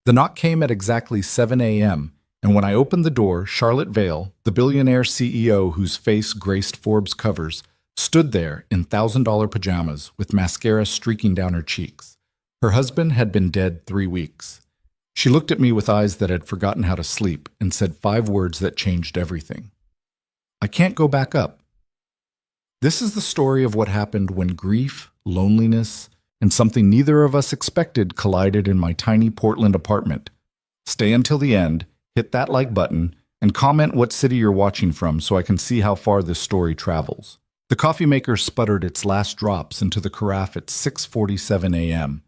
The knock came at exactly 7 a.m., and when I opened the door, Charlotte Vale, the billionaire CEO whose face graced Forbes covers, stood there in $1,000 pajamas with mascara streaking down her cheeks. Her husband had been dead 3 weeks. She looked at me with eyes that had forgotten how to sleep and said 5 words that changed everything. I can't go back up. This is the story of what happened when grief, loneliness, and something neither of us expected collided in my tiny Portland apartment. Stay until the end, hit that like button, and comment what city you're watching from so I can see how far this story travels. The coffee maker sputtered its last drops into the carafe at 6:47 a.m.,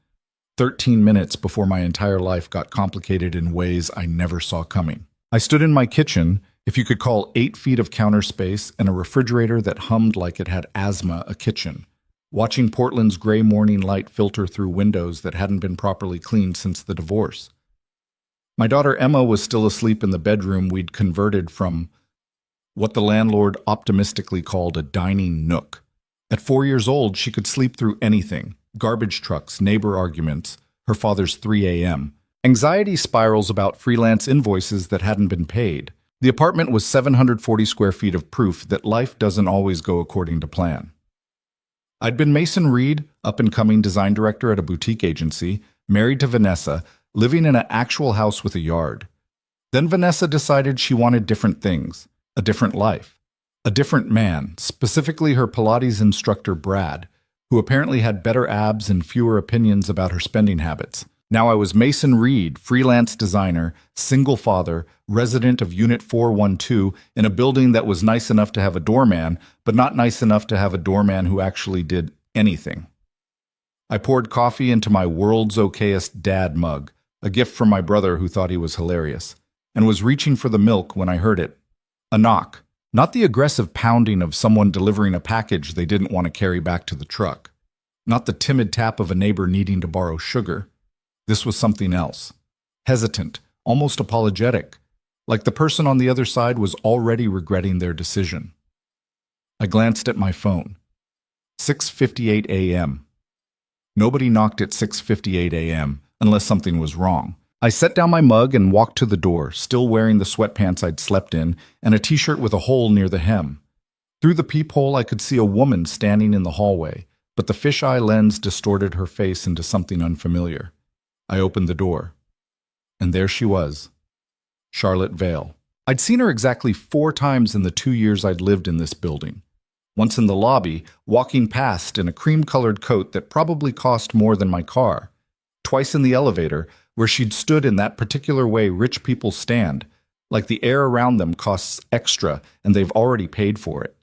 13 minutes before my entire life got complicated in ways I never saw coming. I stood in my kitchen, if you could call 8 feet of counter space and a refrigerator that hummed like it had asthma a kitchen, watching Portland's gray morning light filter through windows that hadn't been properly cleaned since the divorce. My daughter Emma was still asleep in the bedroom we'd converted from what the landlord optimistically called a dining nook. At 4 years old, she could sleep through anything: garbage trucks, neighbor arguments, her father's 3 a.m., anxiety spirals about freelance invoices that hadn't been paid. The apartment was 740 square feet of proof that life doesn't always go according to plan. I'd been Mason Reed, up-and-coming design director at a boutique agency, married to Vanessa, living in an actual house with a yard. Then Vanessa decided she wanted different things, a different life, a different man, specifically her Pilates instructor Brad, who apparently had better abs and fewer opinions about her spending habits. Now I was Mason Reed, freelance designer, single father, resident of Unit 412 in a building that was nice enough to have a doorman, but not nice enough to have a doorman who actually did anything. I poured coffee into my world's okayest dad mug, a gift from my brother who thought he was hilarious, and was reaching for the milk when I heard it. A knock. Not the aggressive pounding of someone delivering a package they didn't want to carry back to the truck. Not the timid tap of a neighbor needing to borrow sugar. This was something else. Hesitant, almost apologetic, like the person on the other side was already regretting their decision. I glanced at my phone. 6:58 a.m. Nobody knocked at 6:58 a.m. unless something was wrong. I set down my mug and walked to the door, still wearing the sweatpants I'd slept in and a t-shirt with a hole near the hem. Through the peephole, I could see a woman standing in the hallway, but the fisheye lens distorted her face into something unfamiliar. I opened the door, and there she was, Charlotte Vale. I'd seen her exactly 4 times in the 2 years I'd lived in this building. Once in the lobby, walking past in a cream-colored coat that probably cost more than my car. Twice in the elevator, where she'd stood in that particular way rich people stand, like the air around them costs extra and they've already paid for it.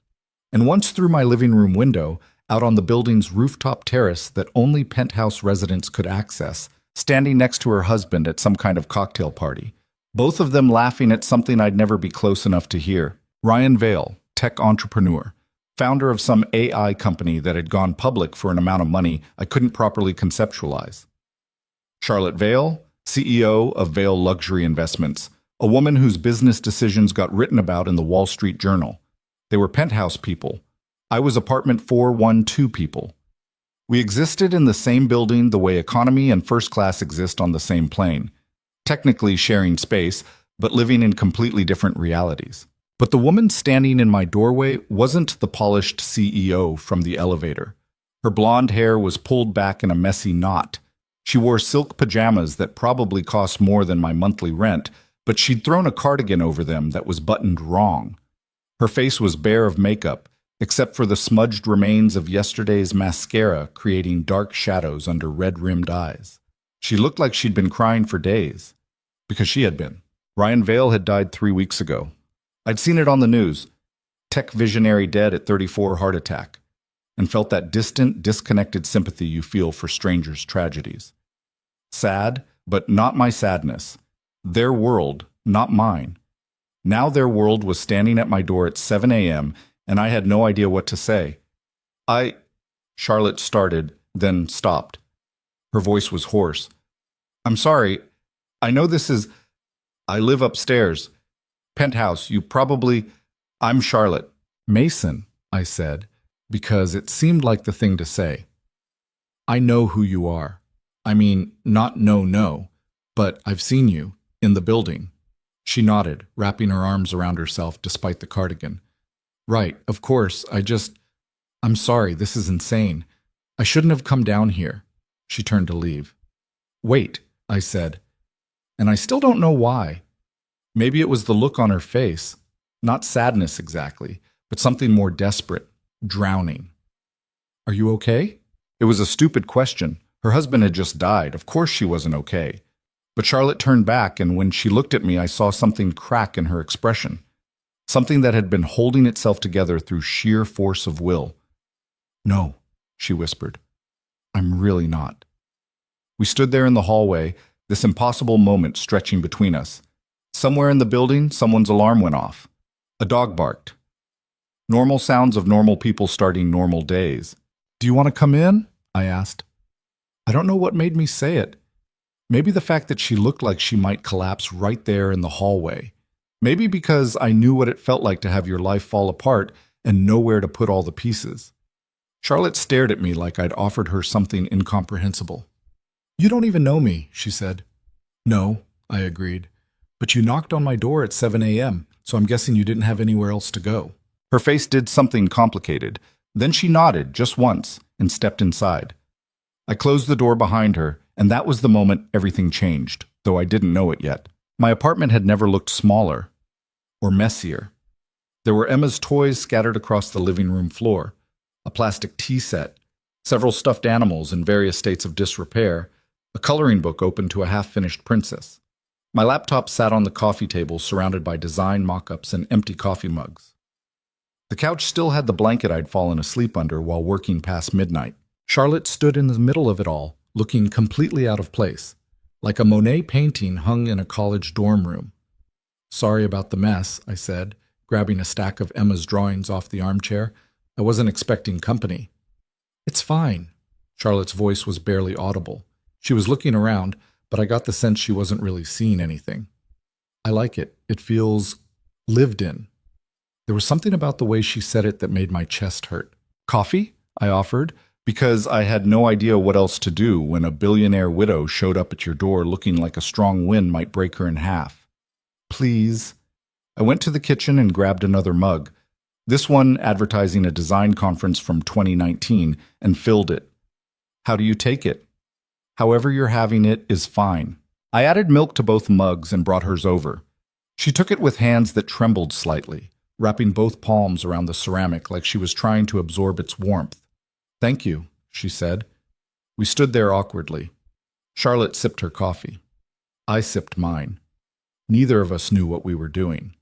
And once through my living room window, out on the building's rooftop terrace that only penthouse residents could access, standing next to her husband at some kind of cocktail party, both of them laughing at something I'd never be close enough to hear. Ryan Vale, tech entrepreneur, founder of some AI company that had gone public for an amount of money I couldn't properly conceptualize. Charlotte Vale, CEO of Vale Luxury Investments, a woman whose business decisions got written about in the Wall Street Journal. They were penthouse people. I was apartment 412 people. We existed in the same building the way economy and first class exist on the same plane, technically sharing space, but living in completely different realities. But the woman standing in my doorway wasn't the polished CEO from the elevator. Her blonde hair was pulled back in a messy knot. She wore silk pajamas that probably cost more than my monthly rent, but she'd thrown a cardigan over them that was buttoned wrong. Her face was bare of makeup, except for the smudged remains of yesterday's mascara creating dark shadows under red-rimmed eyes. She looked like she'd been crying for days, because she had been. Ryan Vale had died 3 weeks ago. I'd seen it on the news. Tech visionary dead at 34 heart attack, and felt that distant, disconnected sympathy you feel for strangers' tragedies. Sad, but not my sadness. Their world, not mine. Now their world was standing at my door at 7 a.m., and I had no idea what to say. Charlotte started, then stopped. Her voice was hoarse. I'm sorry. I know this is... I live upstairs. Penthouse, you probably... I'm Charlotte. Mason, I said, because it seemed like the thing to say. I know who you are. I mean, not no, But I've seen you, in the building. She nodded, wrapping her arms around herself despite the cardigan. Right, of course, I'm sorry, this is insane. I shouldn't have come down here. She turned to leave. Wait, I said. And I still don't know why. Maybe it was the look on her face. Not sadness exactly, but something more desperate. Drowning. Are you okay? It was a stupid question. Her husband had just died. Of course she wasn't okay. But Charlotte turned back, and when she looked at me, I saw something crack in her expression. Something that had been holding itself together through sheer force of will. No, she whispered. I'm really not. We stood there in the hallway, this impossible moment stretching between us. Somewhere in the building, someone's alarm went off. A dog barked. Normal sounds of normal people starting normal days. Do you want to come in? I asked. I don't know what made me say it. Maybe the fact that she looked like she might collapse right there in the hallway. Maybe because I knew what it felt like to have your life fall apart and nowhere to put all the pieces. Charlotte stared at me like I'd offered her something incomprehensible. You don't even know me, she said. No, I agreed. But you knocked on my door at 7 a.m., so I'm guessing you didn't have anywhere else to go. Her face did something complicated. Then she nodded just once and stepped inside. I closed the door behind her, and that was the moment everything changed, though I didn't know it yet. My apartment had never looked smaller or messier. There were Emma's toys scattered across the living room floor, a plastic tea set, several stuffed animals in various states of disrepair, a coloring book open to a half-finished princess. My laptop sat on the coffee table surrounded by design mock-ups and empty coffee mugs. The couch still had the blanket I'd fallen asleep under while working past midnight. Charlotte stood in the middle of it all, looking completely out of place, like a Monet painting hung in a college dorm room. Sorry about the mess, I said, grabbing a stack of Emma's drawings off the armchair. I wasn't expecting company. It's fine. Charlotte's voice was barely audible. She was looking around, but I got the sense she wasn't really seeing anything. I like it. It feels lived in. There was something about the way she said it that made my chest hurt. Coffee? I offered, because I had no idea what else to do when a billionaire widow showed up at your door looking like a strong wind might break her in half. Please. I went to the kitchen and grabbed another mug, this one advertising a design conference from 2019, and filled it. How do you take it? However you're having it is fine. I added milk to both mugs and brought hers over. She took it with hands that trembled slightly, wrapping both palms around the ceramic like she was trying to absorb its warmth. Thank you, she said. We stood there awkwardly. Charlotte sipped her coffee. I sipped mine. Neither of us knew what we were doing.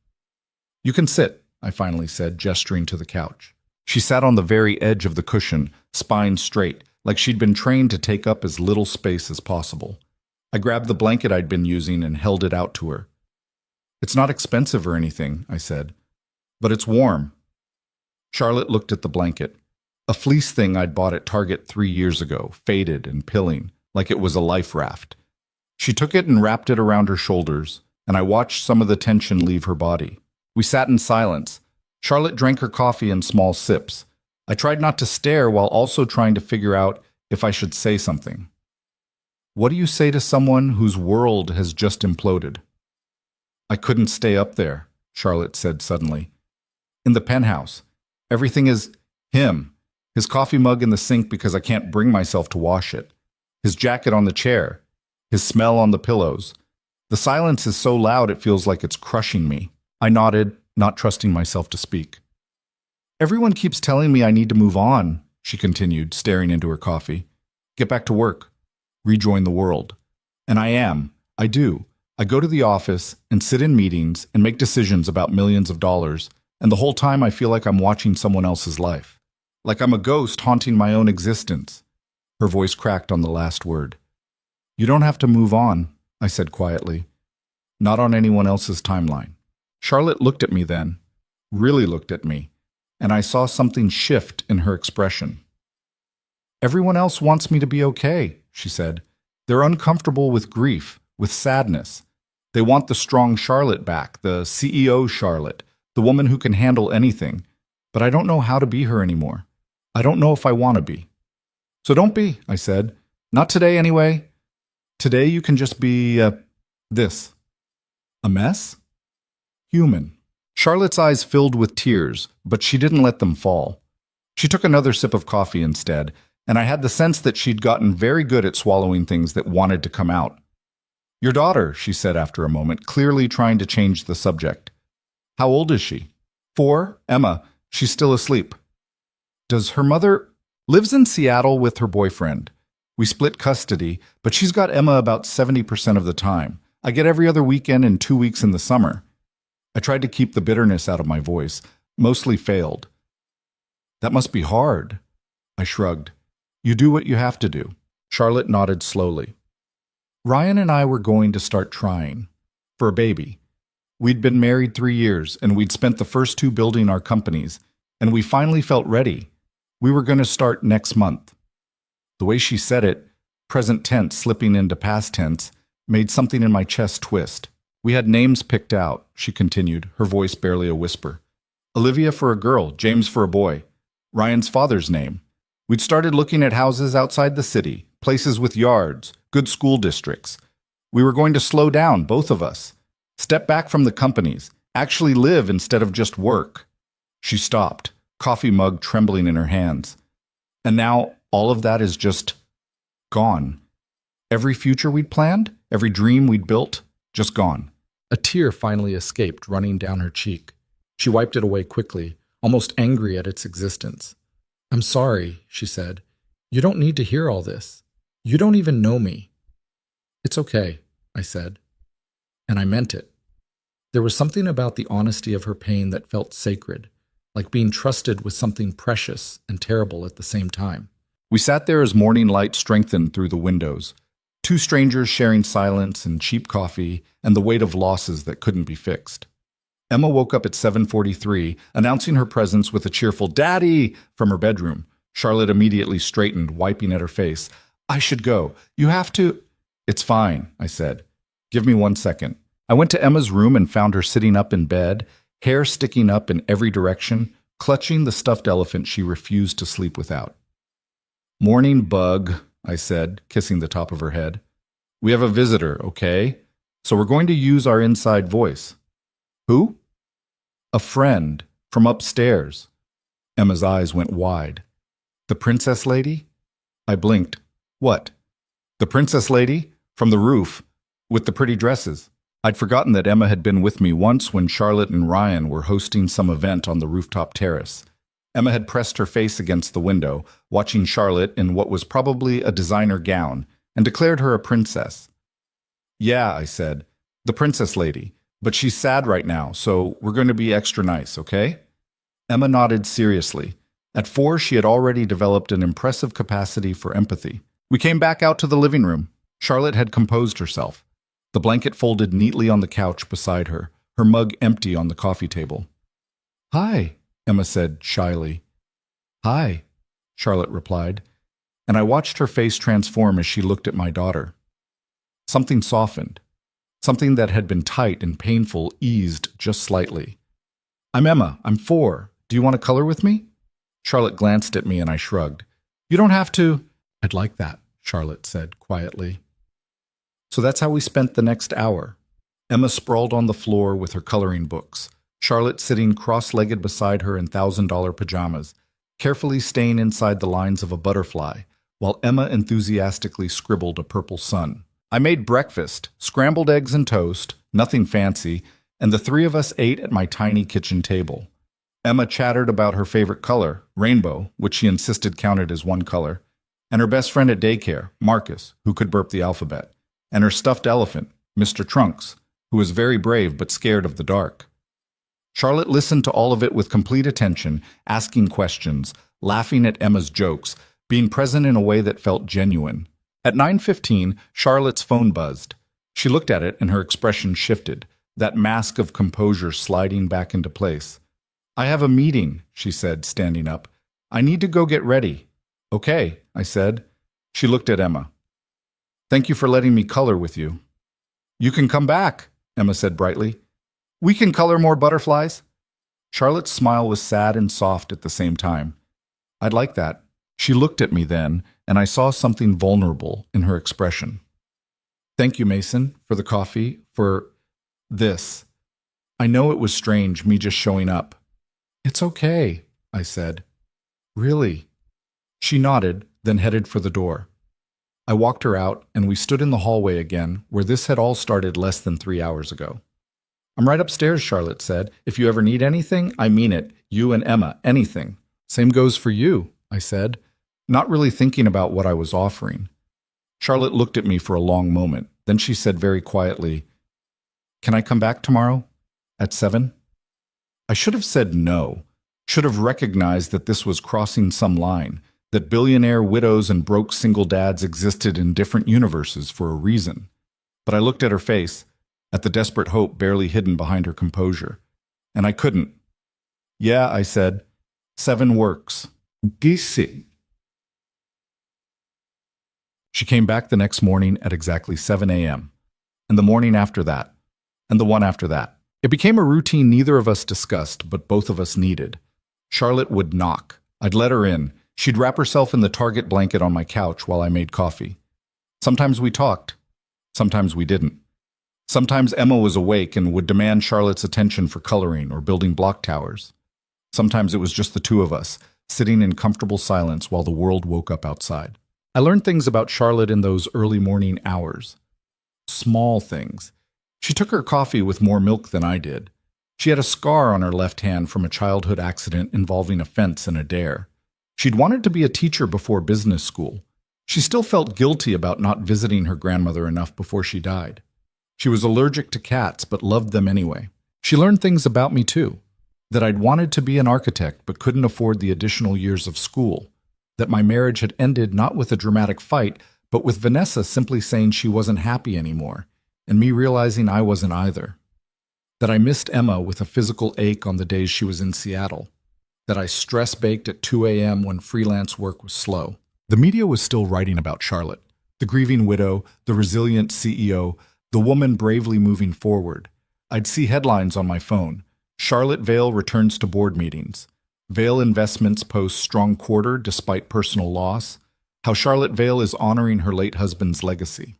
You can sit, I finally said, gesturing to the couch. She sat on the very edge of the cushion, spine straight, like she'd been trained to take up as little space as possible. I grabbed the blanket I'd been using and held it out to her. It's not expensive or anything, I said, but it's warm. Charlotte looked at the blanket. A fleece thing I'd bought at Target 3 years ago, faded and pilling, like it was a life raft. She took it and wrapped it around her shoulders, and I watched some of the tension leave her body. We sat in silence. Charlotte drank her coffee in small sips. I tried not to stare while also trying to figure out if I should say something. What do you say to someone whose world has just imploded? I couldn't stay up there, Charlotte said suddenly. In the penthouse. Everything is him. His coffee mug in the sink because I can't bring myself to wash it. His jacket on the chair. His smell on the pillows. The silence is so loud it feels like it's crushing me. I nodded, not trusting myself to speak. Everyone keeps telling me I need to move on, she continued, staring into her coffee. Get back to work. Rejoin the world. And I am. I do. I go to the office and sit in meetings and make decisions about millions of dollars, and the whole time I feel like I'm watching someone else's life. Like I'm a ghost haunting my own existence. Her voice cracked on the last word. You don't have to move on, I said quietly. Not on anyone else's timeline. Charlotte looked at me then, really looked at me, and I saw something shift in her expression. Everyone else wants me to be okay, she said. They're uncomfortable with grief, with sadness. They want the strong Charlotte back, the CEO Charlotte, the woman who can handle anything. But I don't know how to be her anymore. I don't know if I want to be. So don't be, I said. Not today anyway. Today you can just be This. A mess? Human. Charlotte's eyes filled with tears, but she didn't let them fall. She took another sip of coffee instead, and I had the sense that she'd gotten very good at swallowing things that wanted to come out. Your daughter, she said after a moment, clearly trying to change the subject. How old is she? 4, Emma. She's still asleep. Does her mother... Lives in Seattle with her boyfriend. We split custody, but she's got Emma about 70% of the time. I get every other weekend and 2 weeks in the summer. I tried to keep the bitterness out of my voice, mostly failed. That must be hard. I shrugged. You do what you have to do. Charlotte nodded slowly. Ryan and I were going to start trying. For a baby. We'd been married 3 years, and we'd spent the first 2 building our companies, and we finally felt ready. We were going to start next month. The way she said it, present tense slipping into past tense, made something in my chest twist. We had names picked out, she continued, her voice barely a whisper. Olivia for a girl, James for a boy. Ryan's father's name. We'd started looking at houses outside the city, places with yards, good school districts. We were going to slow down, both of us. Step back from the companies, actually live instead of just work. She stopped, coffee mug trembling in her hands. And now all of that is just gone. Every future we'd planned, every dream we'd built, just gone. A tear finally escaped, running down her cheek. She wiped it away quickly, almost angry at its existence. I'm sorry, she said. You don't need to hear all this. You don't even know me. It's okay, I said. And I meant it. There was something about the honesty of her pain that felt sacred, like being trusted with something precious and terrible at the same time. We sat there as morning light strengthened through the windows, 2 strangers sharing silence and cheap coffee and the weight of losses that couldn't be fixed. Emma woke up at 7:43, announcing her presence with a cheerful "Daddy!" from her bedroom. Charlotte immediately straightened, wiping at her face. I should go. You have to... It's fine, I said. Give me 1 second. I went to Emma's room and found her sitting up in bed, hair sticking up in every direction, clutching the stuffed elephant she refused to sleep without. Morning, bug, I said, kissing the top of her head. We have a visitor, okay? So we're going to use our inside voice. Who? A friend from upstairs. Emma's eyes went wide. The princess lady? I blinked. What? The princess lady? From the roof, with the pretty dresses. I'd forgotten that Emma had been with me once when Charlotte and Ryan were hosting some event on the rooftop terrace. Emma had pressed her face against the window, watching Charlotte in what was probably a designer gown, and declared her a princess. Yeah, I said, the princess lady, but she's sad right now, so we're going to be extra nice, okay? Emma nodded seriously. At 4, she had already developed an impressive capacity for empathy. We came back out to the living room. Charlotte had composed herself, the blanket folded neatly on the couch beside her, her mug empty on the coffee table. Hi, Emma said shyly. Hi, Charlotte replied, and I watched her face transform as she looked at my daughter. Something softened. Something that had been tight and painful eased just slightly. I'm Emma. I'm 4. Do you want to color with me? Charlotte glanced at me and I shrugged. You don't have to. I'd like that, Charlotte said quietly. So that's how we spent the next hour. Emma sprawled on the floor with her coloring books, Charlotte sitting cross-legged beside her in $1,000 pajamas, carefully staying inside the lines of a butterfly, while Emma enthusiastically scribbled a purple sun. I made breakfast, scrambled eggs and toast, nothing fancy, and the 3 of us ate at my tiny kitchen table. Emma chattered about her favorite color, rainbow, which she insisted counted as one color, and her best friend at daycare, Marcus, who could burp the alphabet, and her stuffed elephant, Mr. Trunks, who was very brave but scared of the dark. Charlotte listened to all of it with complete attention, asking questions, laughing at Emma's jokes, being present in a way that felt genuine. At 9:15, Charlotte's phone buzzed. She looked at it and her expression shifted, that mask of composure sliding back into place. I have a meeting, she said, standing up. I need to go get ready. Okay, I said. She looked at Emma. Thank you for letting me color with you. You can come back, Emma said brightly. We can color more butterflies. Charlotte's smile was sad and soft at the same time. I'd like that. She looked at me then, and I saw something vulnerable in her expression. Thank you, Mason, for the coffee, for this. I know it was strange, me just showing up. It's okay, I said. Really? She nodded, then headed for the door. I walked her out, and we stood in the hallway again, where this had all started less than 3 hours ago. I'm right upstairs, Charlotte said. If you ever need anything, I mean it. You and Emma, anything. Same goes for you, I said, not really thinking about what I was offering. Charlotte looked at me for a long moment. Then she said very quietly, Can I come back tomorrow? At 7? I should have said no. Should have recognized that this was crossing some line, that billionaire widows and broke single dads existed in different universes for a reason. But I looked at her face, at the desperate hope barely hidden behind her composure, and I couldn't. Yeah, I said, 7 works. Gisi. She came back the next morning at exactly 7 a.m., and the morning after that, and the one after that. It became a routine neither of us discussed, but both of us needed. Charlotte would knock. I'd let her in. She'd wrap herself in the Target blanket on my couch while I made coffee. Sometimes we talked. Sometimes we didn't. Sometimes Emma was awake and would demand Charlotte's attention for coloring or building block towers. Sometimes it was just the two of us, sitting in comfortable silence while the world woke up outside. I learned things about Charlotte in those early morning hours. Small things. She took her coffee with more milk than I did. She had a scar on her left hand from a childhood accident involving a fence and a dare. She'd wanted to be a teacher before business school. She still felt guilty about not visiting her grandmother enough before she died. She was allergic to cats but loved them anyway. She learned things about me too. That I'd wanted to be an architect but couldn't afford the additional years of school. That my marriage had ended not with a dramatic fight, but with Vanessa simply saying she wasn't happy anymore, and me realizing I wasn't either. That I missed Emma with a physical ache on the days she was in Seattle. That I stress-baked at 2 a.m. when freelance work was slow. The media was still writing about Charlotte, the grieving widow, the resilient CEO, the woman bravely moving forward. I'd see headlines on my phone. Charlotte Vale returns to board meetings. Vale Investments posts strong quarter despite personal loss. How Charlotte Vale is honoring her late husband's legacy.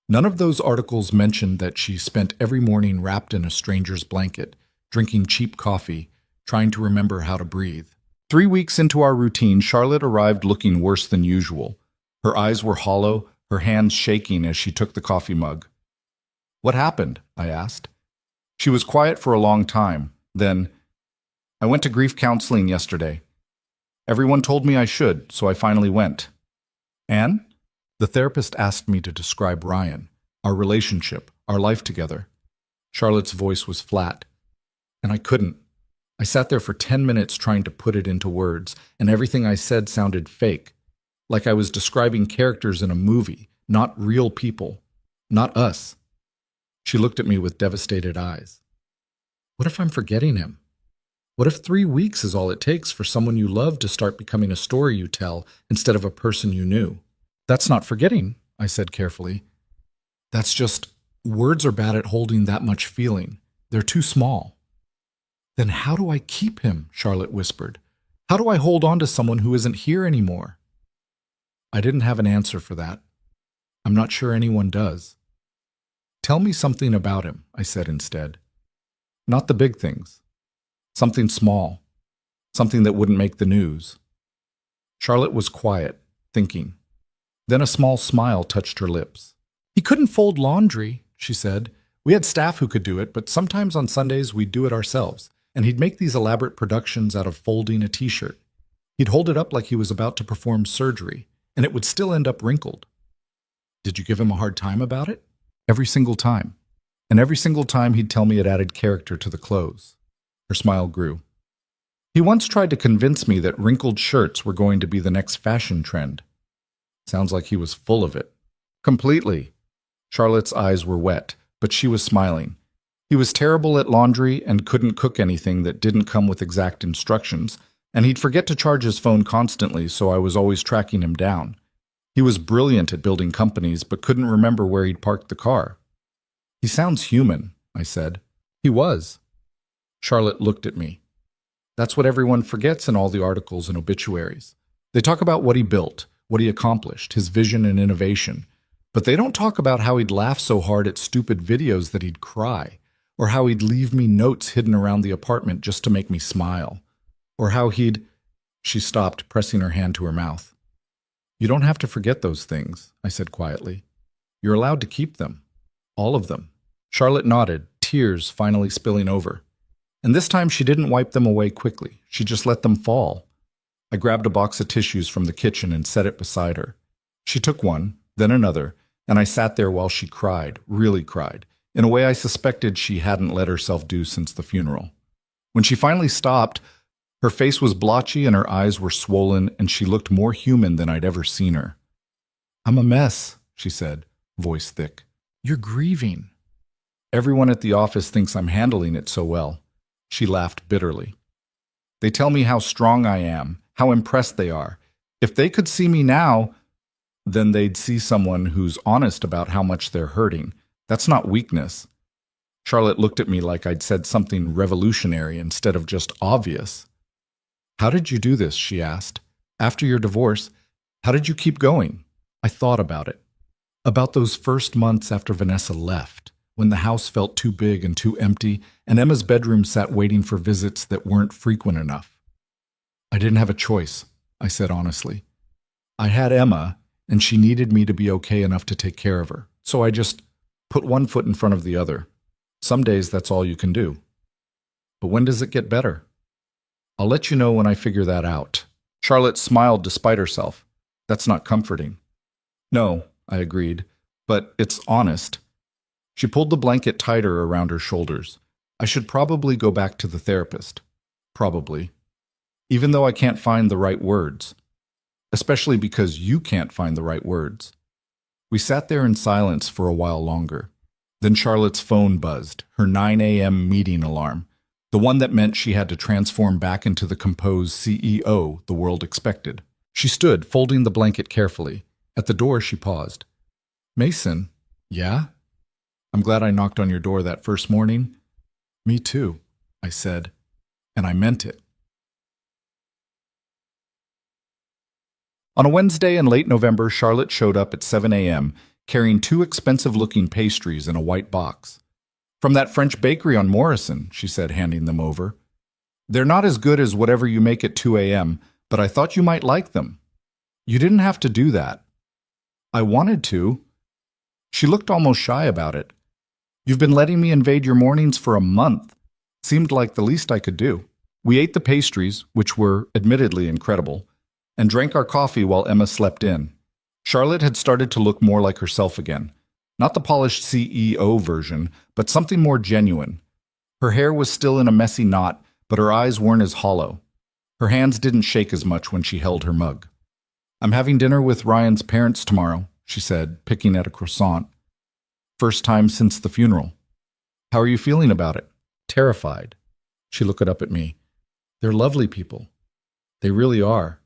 None of those articles mentioned that she spent every morning wrapped in a stranger's blanket, drinking cheap coffee, trying to remember how to breathe. 3 weeks into our routine, Charlotte arrived looking worse than usual. Her eyes were hollow, her hands shaking as she took the coffee mug. What happened? I asked. She was quiet for a long time. Then, I went to grief counseling yesterday. Everyone told me I should, so I finally went. And? The therapist asked me to describe Ryan, our relationship, our life together. Charlotte's voice was flat, and I couldn't. I sat there for 10 minutes trying to put it into words, and everything I said sounded fake, like I was describing characters in a movie, not real people, not us. She looked at me with devastated eyes. What if I'm forgetting him? What if 3 weeks is all it takes for someone you love to start becoming a story you tell instead of a person you knew? That's not forgetting, I said carefully. That's just, words are bad at holding that much feeling. They're too small. Then how do I keep him? Charlotte whispered. How do I hold on to someone who isn't here anymore? I didn't have an answer for that. I'm not sure anyone does. Tell me something about him, I said instead. Not the big things. Something small. Something that wouldn't make the news. Charlotte was quiet, thinking. Then a small smile touched her lips. He couldn't fold laundry, she said. We had staff who could do it, but sometimes on Sundays we'd do it ourselves, and he'd make these elaborate productions out of folding a t-shirt. He'd hold it up like he was about to perform surgery, and it would still end up wrinkled. Did you give him a hard time about it? Every single time. And every single time he'd tell me it added character to the clothes. Her smile grew. He once tried to convince me that wrinkled shirts were going to be the next fashion trend. Sounds like he was full of it. Completely. Charlotte's eyes were wet, but she was smiling. He was terrible at laundry and couldn't cook anything that didn't come with exact instructions, and he'd forget to charge his phone constantly, so I was always tracking him down. He was brilliant at building companies, but couldn't remember where he'd parked the car. He sounds human, I said. He was. Charlotte looked at me. That's what everyone forgets in all the articles and obituaries. They talk about what he built, what he accomplished, his vision and innovation. But they don't talk about how he'd laugh so hard at stupid videos that he'd cry, or how he'd leave me notes hidden around the apartment just to make me smile, or how he'd... She stopped, pressing her hand to her mouth. You don't have to forget those things, I said quietly. You're allowed to keep them. All of them. Charlotte nodded, tears finally spilling over. And this time she didn't wipe them away quickly. She just let them fall. I grabbed a box of tissues from the kitchen and set it beside her. She took one, then another, and I sat there while she cried, really cried, in a way I suspected she hadn't let herself do since the funeral. When she finally stopped, her face was blotchy and her eyes were swollen, and she looked more human than I'd ever seen her. I'm a mess, she said, voice thick. You're grieving. Everyone at the office thinks I'm handling it so well. She laughed bitterly. They tell me how strong I am, how impressed they are. If they could see me now, then they'd see someone who's honest about how much they're hurting. That's not weakness. Charlotte looked at me like I'd said something revolutionary instead of just obvious. How did you do this? She asked. After your divorce, how did you keep going? I thought about it. About those first months after Vanessa left, when the house felt too big and too empty, and Emma's bedroom sat waiting for visits that weren't frequent enough. I didn't have a choice, I said honestly. I had Emma, and she needed me to be okay enough to take care of her, so I just put one foot in front of the other. Some days that's all you can do. But when does it get better? I'll let you know when I figure that out. Charlotte smiled despite herself. That's not comforting. No, I agreed, but it's honest. She pulled the blanket tighter around her shoulders. I should probably go back to the therapist. Probably. Even though I can't find the right words. Especially because you can't find the right words. We sat there in silence for a while longer. Then Charlotte's phone buzzed, her 9 a.m. meeting alarm, the one that meant she had to transform back into the composed CEO the world expected. She stood, folding the blanket carefully. At the door, she paused. Mason, yeah? I'm glad I knocked on your door that first morning. Me too, I said, and I meant it. On a Wednesday in late November, Charlotte showed up at 7 a.m., carrying 2 expensive-looking pastries in a white box. From that French bakery on Morrison, she said, handing them over. They're not as good as whatever you make at 2 a.m., but I thought you might like them. You didn't have to do that. I wanted to. She looked almost shy about it. You've been letting me invade your mornings for a month. Seemed like the least I could do. We ate the pastries, which were admittedly incredible, and drank our coffee while Emma slept in. Charlotte had started to look more like herself again. Not the polished CEO version, but something more genuine. Her hair was still in a messy knot, but her eyes weren't as hollow. Her hands didn't shake as much when she held her mug. I'm having dinner with Ryan's parents tomorrow, she said, picking at a croissant. First time since the funeral. How are you feeling about it? Terrified. She looked up at me. They're lovely people. They really are.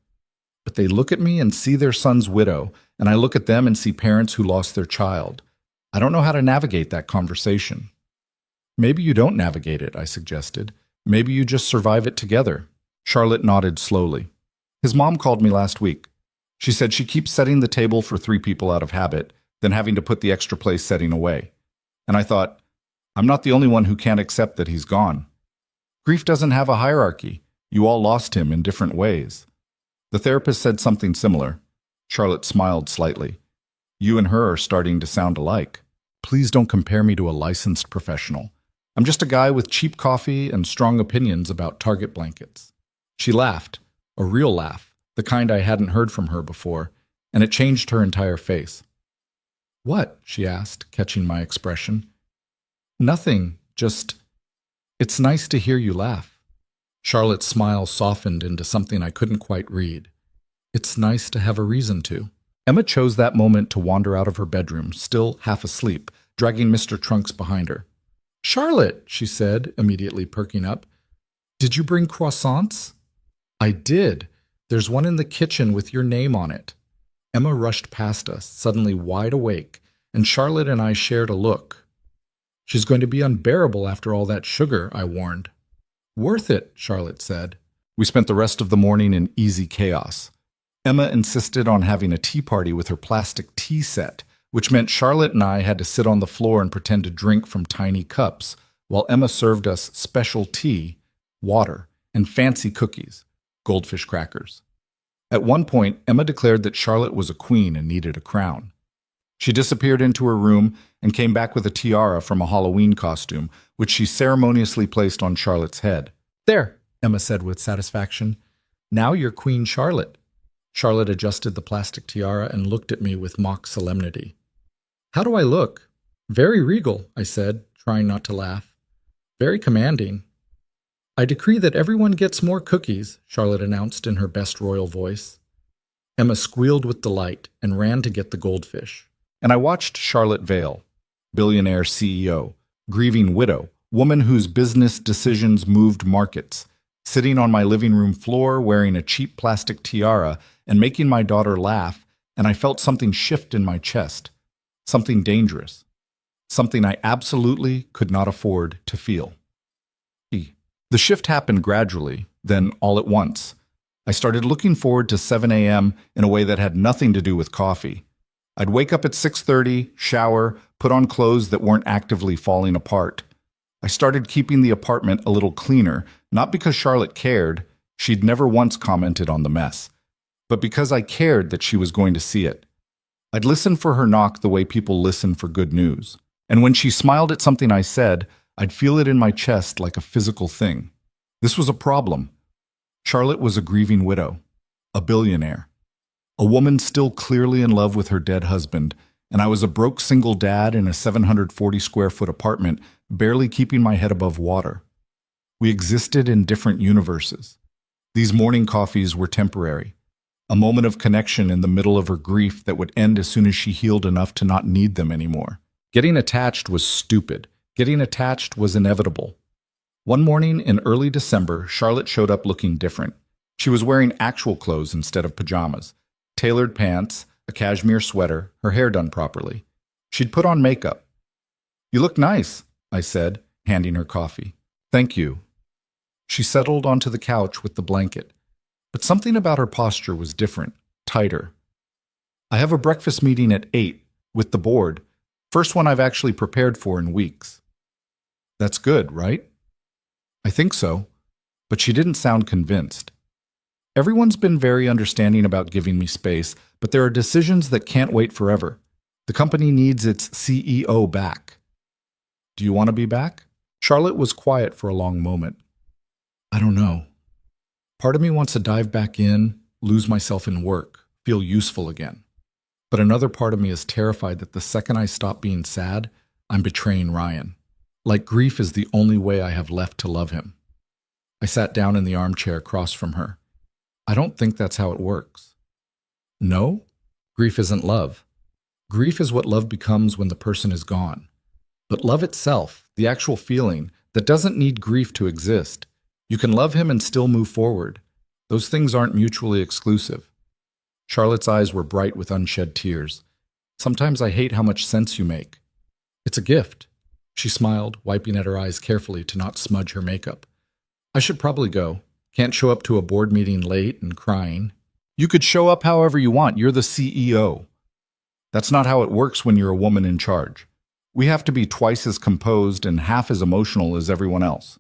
But they look at me and see their son's widow, and I look at them and see parents who lost their child. I don't know how to navigate that conversation. Maybe you don't navigate it, I suggested. Maybe you just survive it together. Charlotte nodded slowly. His mom called me last week. She said she keeps setting the table for 3 people out of habit, then having to put the extra place setting away. And I thought, I'm not the only one who can't accept that he's gone. Grief doesn't have a hierarchy. You all lost him in different ways. The therapist said something similar. Charlotte smiled slightly. You and her are starting to sound alike. Please don't compare me to a licensed professional. I'm just a guy with cheap coffee and strong opinions about Target blankets. She laughed, a real laugh, the kind I hadn't heard from her before, and it changed her entire face. What? She asked, catching my expression. Nothing, just, it's nice to hear you laugh. Charlotte's smile softened into something I couldn't quite read. It's nice to have a reason to. Emma chose that moment to wander out of her bedroom, still half asleep, dragging Mr. Trunks behind her. Charlotte, she said, immediately perking up. Did you bring croissants? I did. There's one in the kitchen with your name on it. Emma rushed past us, suddenly wide awake, and Charlotte and I shared a look. She's going to be unbearable after all that sugar, I warned. Worth it, Charlotte said. We spent the rest of the morning in easy chaos. Emma insisted on having a tea party with her plastic tea set, which meant Charlotte and I had to sit on the floor and pretend to drink from tiny cups, while Emma served us special tea, water, and fancy cookies, goldfish crackers. At one point, Emma declared that Charlotte was a queen and needed a crown. She disappeared into her room and came back with a tiara from a Halloween costume, which she ceremoniously placed on Charlotte's head. "There," Emma said with satisfaction. "Now you're Queen Charlotte." Charlotte adjusted the plastic tiara and looked at me with mock solemnity. "How do I look?" "Very regal," I said, trying not to laugh. "Very commanding." "I decree that everyone gets more cookies," Charlotte announced in her best royal voice. Emma squealed with delight and ran to get the goldfish. And I watched Charlotte Vale, billionaire CEO, grieving widow, woman whose business decisions moved markets, sitting on my living room floor wearing a cheap plastic tiara and making my daughter laugh, and I felt something shift in my chest, something dangerous, something I absolutely could not afford to feel. The shift happened gradually, then all at once. I started looking forward to 7 a.m. in a way that had nothing to do with coffee. I'd wake up at 6:30, shower, put on clothes that weren't actively falling apart. I started keeping the apartment a little cleaner, not because Charlotte cared, she'd never once commented on the mess, but because I cared that she was going to see it. I'd listen for her knock the way people listen for good news. And when she smiled at something I said, I'd feel it in my chest like a physical thing. This was a problem. Charlotte was a grieving widow, a billionaire, a woman still clearly in love with her dead husband, and I was a broke single dad in a 740-square-foot apartment, barely keeping my head above water. We existed in different universes. These morning coffees were temporary, a moment of connection in the middle of her grief that would end as soon as she healed enough to not need them anymore. Getting attached was stupid. Getting attached was inevitable. One morning in early December, Charlotte showed up looking different. She was wearing actual clothes instead of pajamas. Tailored pants, a cashmere sweater, her hair done properly. She'd put on makeup. "You look nice," I said, handing her coffee. "Thank you." She settled onto the couch with the blanket, but something about her posture was different, tighter. "I have a breakfast meeting at 8 with the board, first one I've actually prepared for in weeks." "That's good, right?" "I think so," but she didn't sound convinced. "Everyone's been very understanding about giving me space, but there are decisions that can't wait forever. The company needs its CEO back." "Do you want to be back?" Charlotte was quiet for a long moment. "I don't know. Part of me wants to dive back in, lose myself in work, feel useful again. But another part of me is terrified that the second I stop being sad, I'm betraying Ryan. Like grief is the only way I have left to love him." I sat down in the armchair across from her. "I don't think that's how it works." "No? Grief isn't love. Grief is what love becomes when the person is gone. But love itself, the actual feeling, that doesn't need grief to exist. You can love him and still move forward. Those things aren't mutually exclusive." Charlotte's eyes were bright with unshed tears. "Sometimes I hate how much sense you make." "It's a gift." She smiled, wiping at her eyes carefully to not smudge her makeup. "I should probably go. Can't show up to a board meeting late and crying." "You could show up however you want. You're the CEO." "That's not how it works when you're a woman in charge. We have to be twice as composed and half as emotional as everyone else."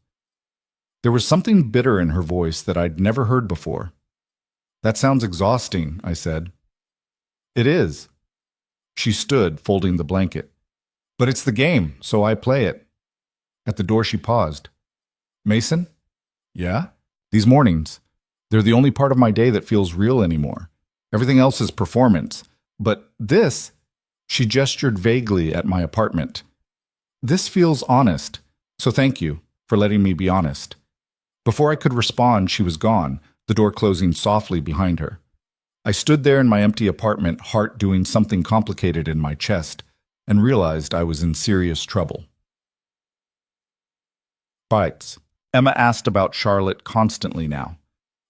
There was something bitter in her voice that I'd never heard before. "That sounds exhausting," I said. "It is." She stood, folding the blanket. "But it's the game, so I play it." At the door she paused. "Mason?" "Yeah?" "These mornings. They're the only part of my day that feels real anymore. Everything else is performance. But this," she gestured vaguely at my apartment, "this feels honest, so thank you for letting me be honest." Before I could respond, she was gone, the door closing softly behind her. I stood there in my empty apartment, heart doing something complicated in my chest, and realized I was in serious trouble. Bites. Emma asked about Charlotte constantly now.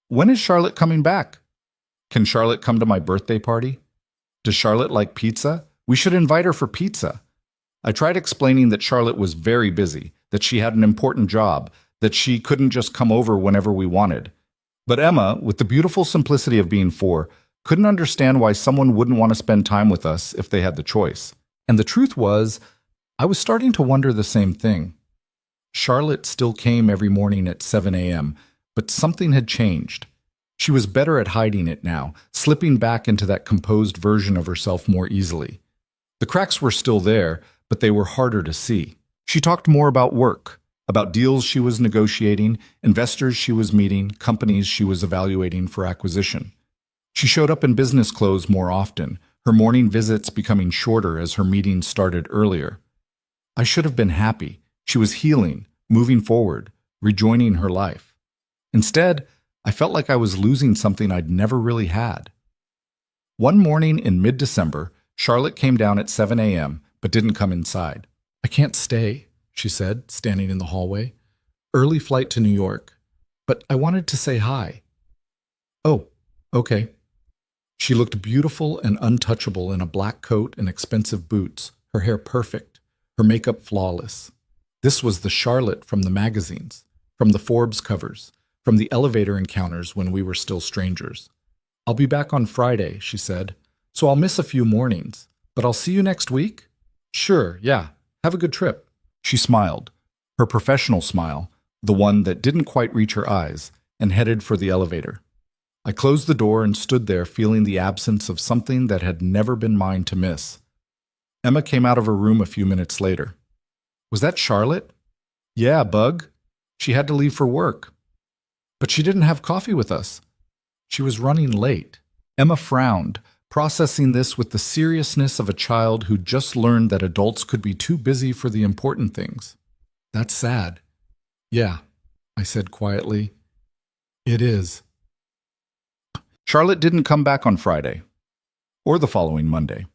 "When is Charlotte coming back? Can Charlotte come to my birthday party? Does Charlotte like pizza? We should invite her for pizza." I tried explaining that Charlotte was very busy, that she had an important job, that she couldn't just come over whenever we wanted. But Emma, with the beautiful simplicity of being 4, Couldn't understand why someone wouldn't want to spend time with us if they had the choice. And the truth was, I was starting to wonder the same thing. Charlotte still came every morning at 7 a.m., but something had changed. She was better at hiding it now, slipping back into that composed version of herself more easily. The cracks were still there, but they were harder to see. She talked more about work, about deals she was negotiating, investors she was meeting, companies she was evaluating for acquisition. She showed up in business clothes more often, her morning visits becoming shorter as her meetings started earlier. I should have been happy. She was healing, moving forward, rejoining her life. Instead, I felt like I was losing something I'd never really had. One morning in mid-December, Charlotte came down at 7 a.m., but didn't come inside. "I can't stay," she said, standing in the hallway. "Early flight to New York. But I wanted to say hi." "Oh, okay." She looked beautiful and untouchable in a black coat and expensive boots, her hair perfect, her makeup flawless. This was the Charlotte from the magazines, from the Forbes covers, from the elevator encounters when we were still strangers. "I'll be back on Friday," she said, "so I'll miss a few mornings. But I'll see you next week?" "Sure, yeah. Have a good trip." She smiled, her professional smile, the one that didn't quite reach her eyes, and headed for the elevator. I closed the door and stood there feeling the absence of something that had never been mine to miss. Emma came out of her room a few minutes later. "Was that Charlotte?" "Yeah, bug. She had to leave for work." "But she didn't have coffee with us." "She was running late." Emma frowned, processing this with the seriousness of a child who just learned that adults could be too busy for the important things. "That's sad." "Yeah," I said quietly. "It is." Charlotte didn't come back on Friday, or the following Monday.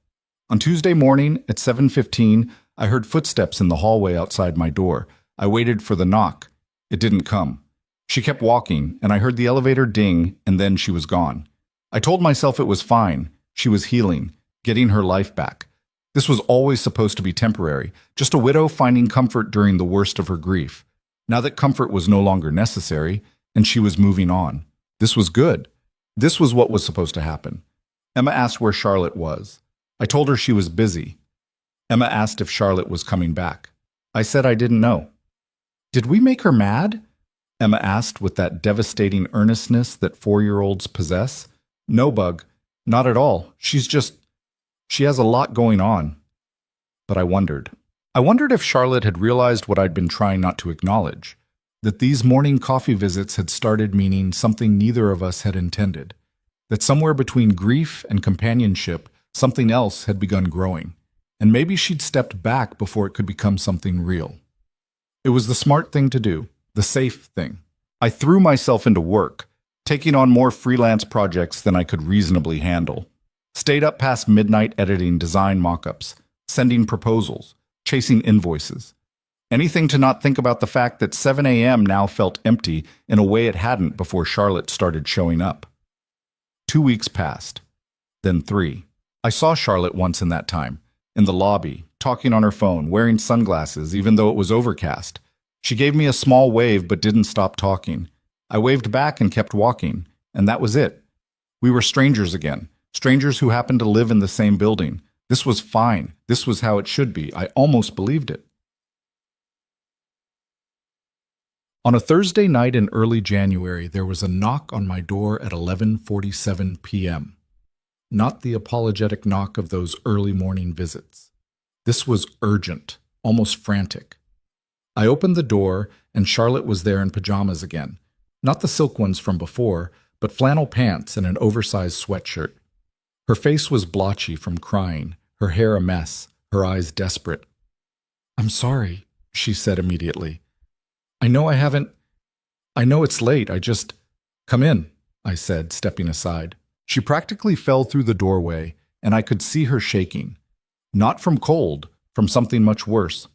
On Tuesday morning at 7:15, I heard footsteps in the hallway outside my door. I waited for the knock. It didn't come. She kept walking, and I heard the elevator ding, and then she was gone. I told myself it was fine. She was healing, getting her life back. This was always supposed to be temporary, just a widow finding comfort during the worst of her grief. Now that comfort was no longer necessary, and she was moving on. This was good. This was what was supposed to happen. Emma asked where Charlotte was. I told her she was busy. Emma asked if Charlotte was coming back. I said I didn't know. "Did we make her mad?" Emma asked with that devastating earnestness that 4-year-olds possess. "No, bug. Not at all. She has a lot going on." But I wondered. I wondered if Charlotte had realized what I'd been trying not to acknowledge, that these morning coffee visits had started meaning something neither of us had intended, that somewhere between grief and companionship, something else had begun growing, and maybe she'd stepped back before it could become something real. It was the smart thing to do, the safe thing. I threw myself into work, taking on more freelance projects than I could reasonably handle. Stayed up past midnight editing design mock-ups, sending proposals, chasing invoices. Anything to not think about the fact that 7 a.m. now felt empty in a way it hadn't before Charlotte started showing up. 2 weeks passed, then 3. I saw Charlotte once in that time, in the lobby, talking on her phone, wearing sunglasses even though it was overcast. She gave me a small wave but didn't stop talking. I waved back and kept walking, and that was it. We were strangers again, strangers who happened to live in the same building. This was fine. This was how it should be. I almost believed it. On a Thursday night in early January, there was a knock on my door at 11:47 p.m. Not the apologetic knock of those early morning visits. This was urgent, almost frantic. I opened the door, and Charlotte was there in pajamas again. Not the silk ones from before, but flannel pants and an oversized sweatshirt. Her face was blotchy from crying, her hair a mess, her eyes desperate. "I'm sorry," she said immediately. I know it's late, Come in," I said, stepping aside. She practically fell through the doorway, and I could see her shaking. Not from cold, from something much worse.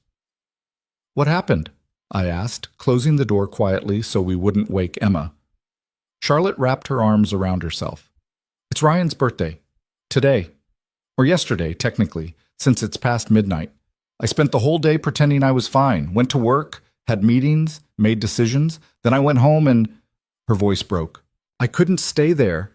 "What happened?" I asked, closing the door quietly so we wouldn't wake Emma. Charlotte wrapped her arms around herself. "It's Ryan's birthday. Today. Or yesterday, technically, since it's past midnight. I spent the whole day pretending I was fine, went to work, had meetings, made decisions. Then I went home and..." Her voice broke. "I couldn't stay there."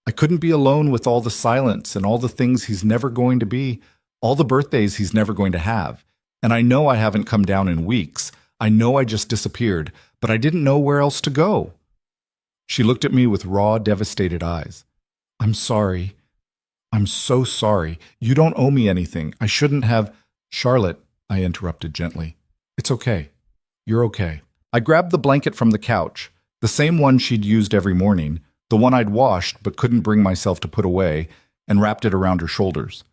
I couldn't be alone with all the silence and all the things he's never going to be, all the birthdays he's never going to have. And I know I haven't come down in weeks. I know I just disappeared, but I didn't know where else to go. She looked at me with raw, devastated eyes. I'm sorry. I'm so sorry. You don't owe me anything. I shouldn't have. Charlotte, I interrupted gently. It's okay. You're okay. I grabbed the blanket from the couch, the same one she'd used every morning, the one I'd washed but couldn't bring myself to put away, and wrapped it around her shoulders.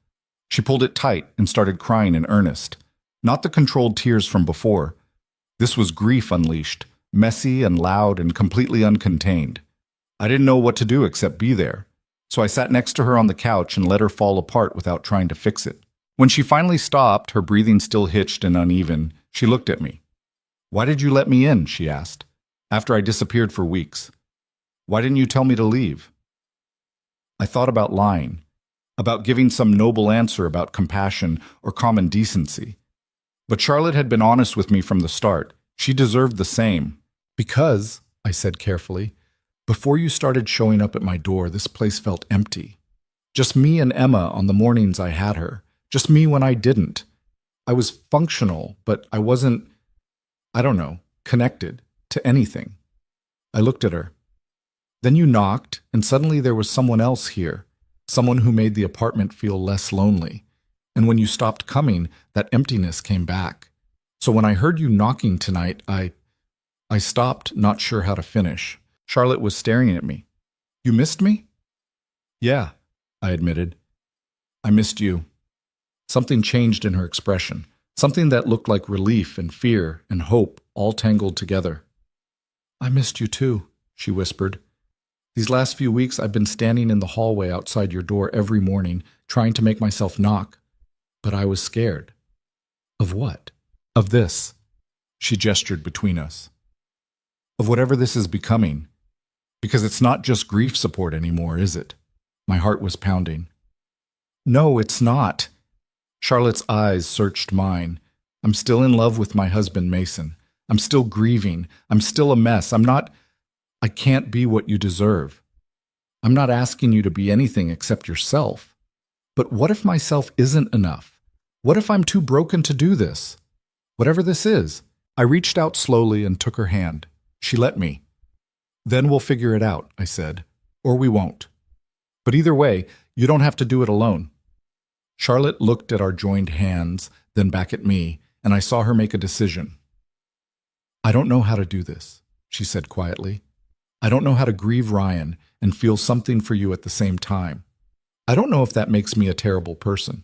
She pulled it tight and started crying in earnest. Not the controlled tears from before. This was grief unleashed, messy and loud and completely uncontained. I didn't know what to do except be there, so I sat next to her on the couch and let her fall apart without trying to fix it. When she finally stopped, her breathing still hitched and uneven, she looked at me. Why did you let me in? She asked, after I disappeared for weeks. Why didn't you tell me to leave? I thought about lying, about giving some noble answer about compassion or common decency. But Charlotte had been honest with me from the start. She deserved the same. Because, I said carefully, before you started showing up at my door, this place felt empty. Just me and Emma on the mornings I had her. Just me when I didn't. I was functional, but I wasn't, connected to anything. I looked at her. Then you knocked, and suddenly there was someone else here, someone who made the apartment feel less lonely. And when you stopped coming, that emptiness came back. So when I heard you knocking tonight, I stopped, not sure how to finish. Charlotte was staring at me. You missed me? Yeah, I admitted. I missed you. Something changed in her expression, something that looked like relief and fear and hope all tangled together. I missed you too, she whispered. These last few weeks I've been standing in the hallway outside your door every morning, trying to make myself knock. But I was scared. Of what? Of this. She gestured between us. Of whatever this is becoming. Because it's not just grief support anymore, is it? My heart was pounding. No, it's not. Charlotte's eyes searched mine. I'm still in love with my husband, Mason. I'm still grieving. I'm still a mess. I can't be what you deserve. I'm not asking you to be anything except yourself. But what if myself isn't enough? What if I'm too broken to do this? Whatever this is. I reached out slowly and took her hand. She let me. Then we'll figure it out, I said. Or we won't. But either way, you don't have to do it alone. Charlotte looked at our joined hands, then back at me, and I saw her make a decision. I don't know how to do this, she said quietly. I don't know how to grieve Ryan and feel something for you at the same time. I don't know if that makes me a terrible person.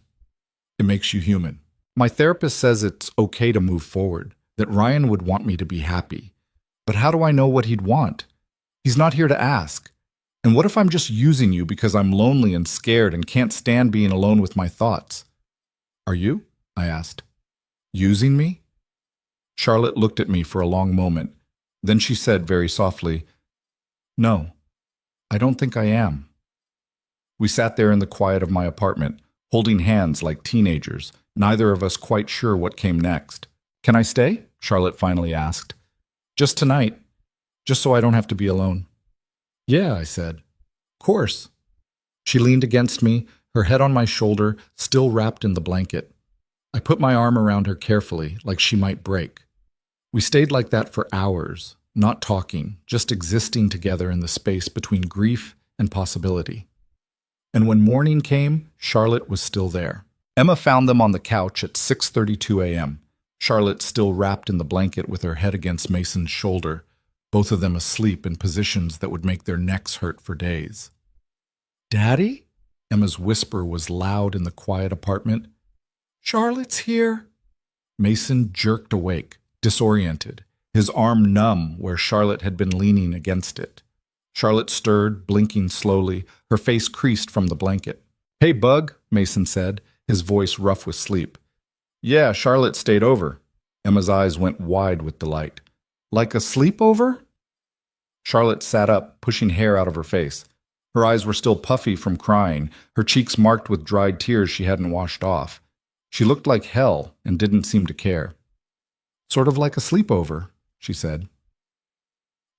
It makes you human. My therapist says it's okay to move forward, that Ryan would want me to be happy. But how do I know what he'd want? He's not here to ask. And what if I'm just using you because I'm lonely and scared and can't stand being alone with my thoughts? Are you? I asked. Using me? Charlotte looked at me for a long moment. Then she said very softly, No, I don't think I am. We sat there in the quiet of my apartment, holding hands like teenagers, neither of us quite sure what came next. Can I stay? Charlotte finally asked. Just tonight, just so I don't have to be alone. Yeah, I said. Course. She leaned against me, her head on my shoulder, still wrapped in the blanket. I put my arm around her carefully, like she might break. We stayed like that for hours, not talking, just existing together in the space between grief and possibility. And when morning came, Charlotte was still there. Emma found them on the couch at 6:32 a.m., Charlotte still wrapped in the blanket with her head against Mason's shoulder, both of them asleep in positions that would make their necks hurt for days. Daddy? Emma's whisper was loud in the quiet apartment. Charlotte's here. Mason jerked awake, disoriented, his arm numb where Charlotte had been leaning against it. Charlotte stirred, blinking slowly, her face creased from the blanket. Hey, Bug, Mason said, his voice rough with sleep. Yeah, Charlotte stayed over. Emma's eyes went wide with delight. Like a sleepover? Charlotte sat up, pushing hair out of her face. Her eyes were still puffy from crying, her cheeks marked with dried tears she hadn't washed off. She looked like hell and didn't seem to care. Sort of like a sleepover, she said.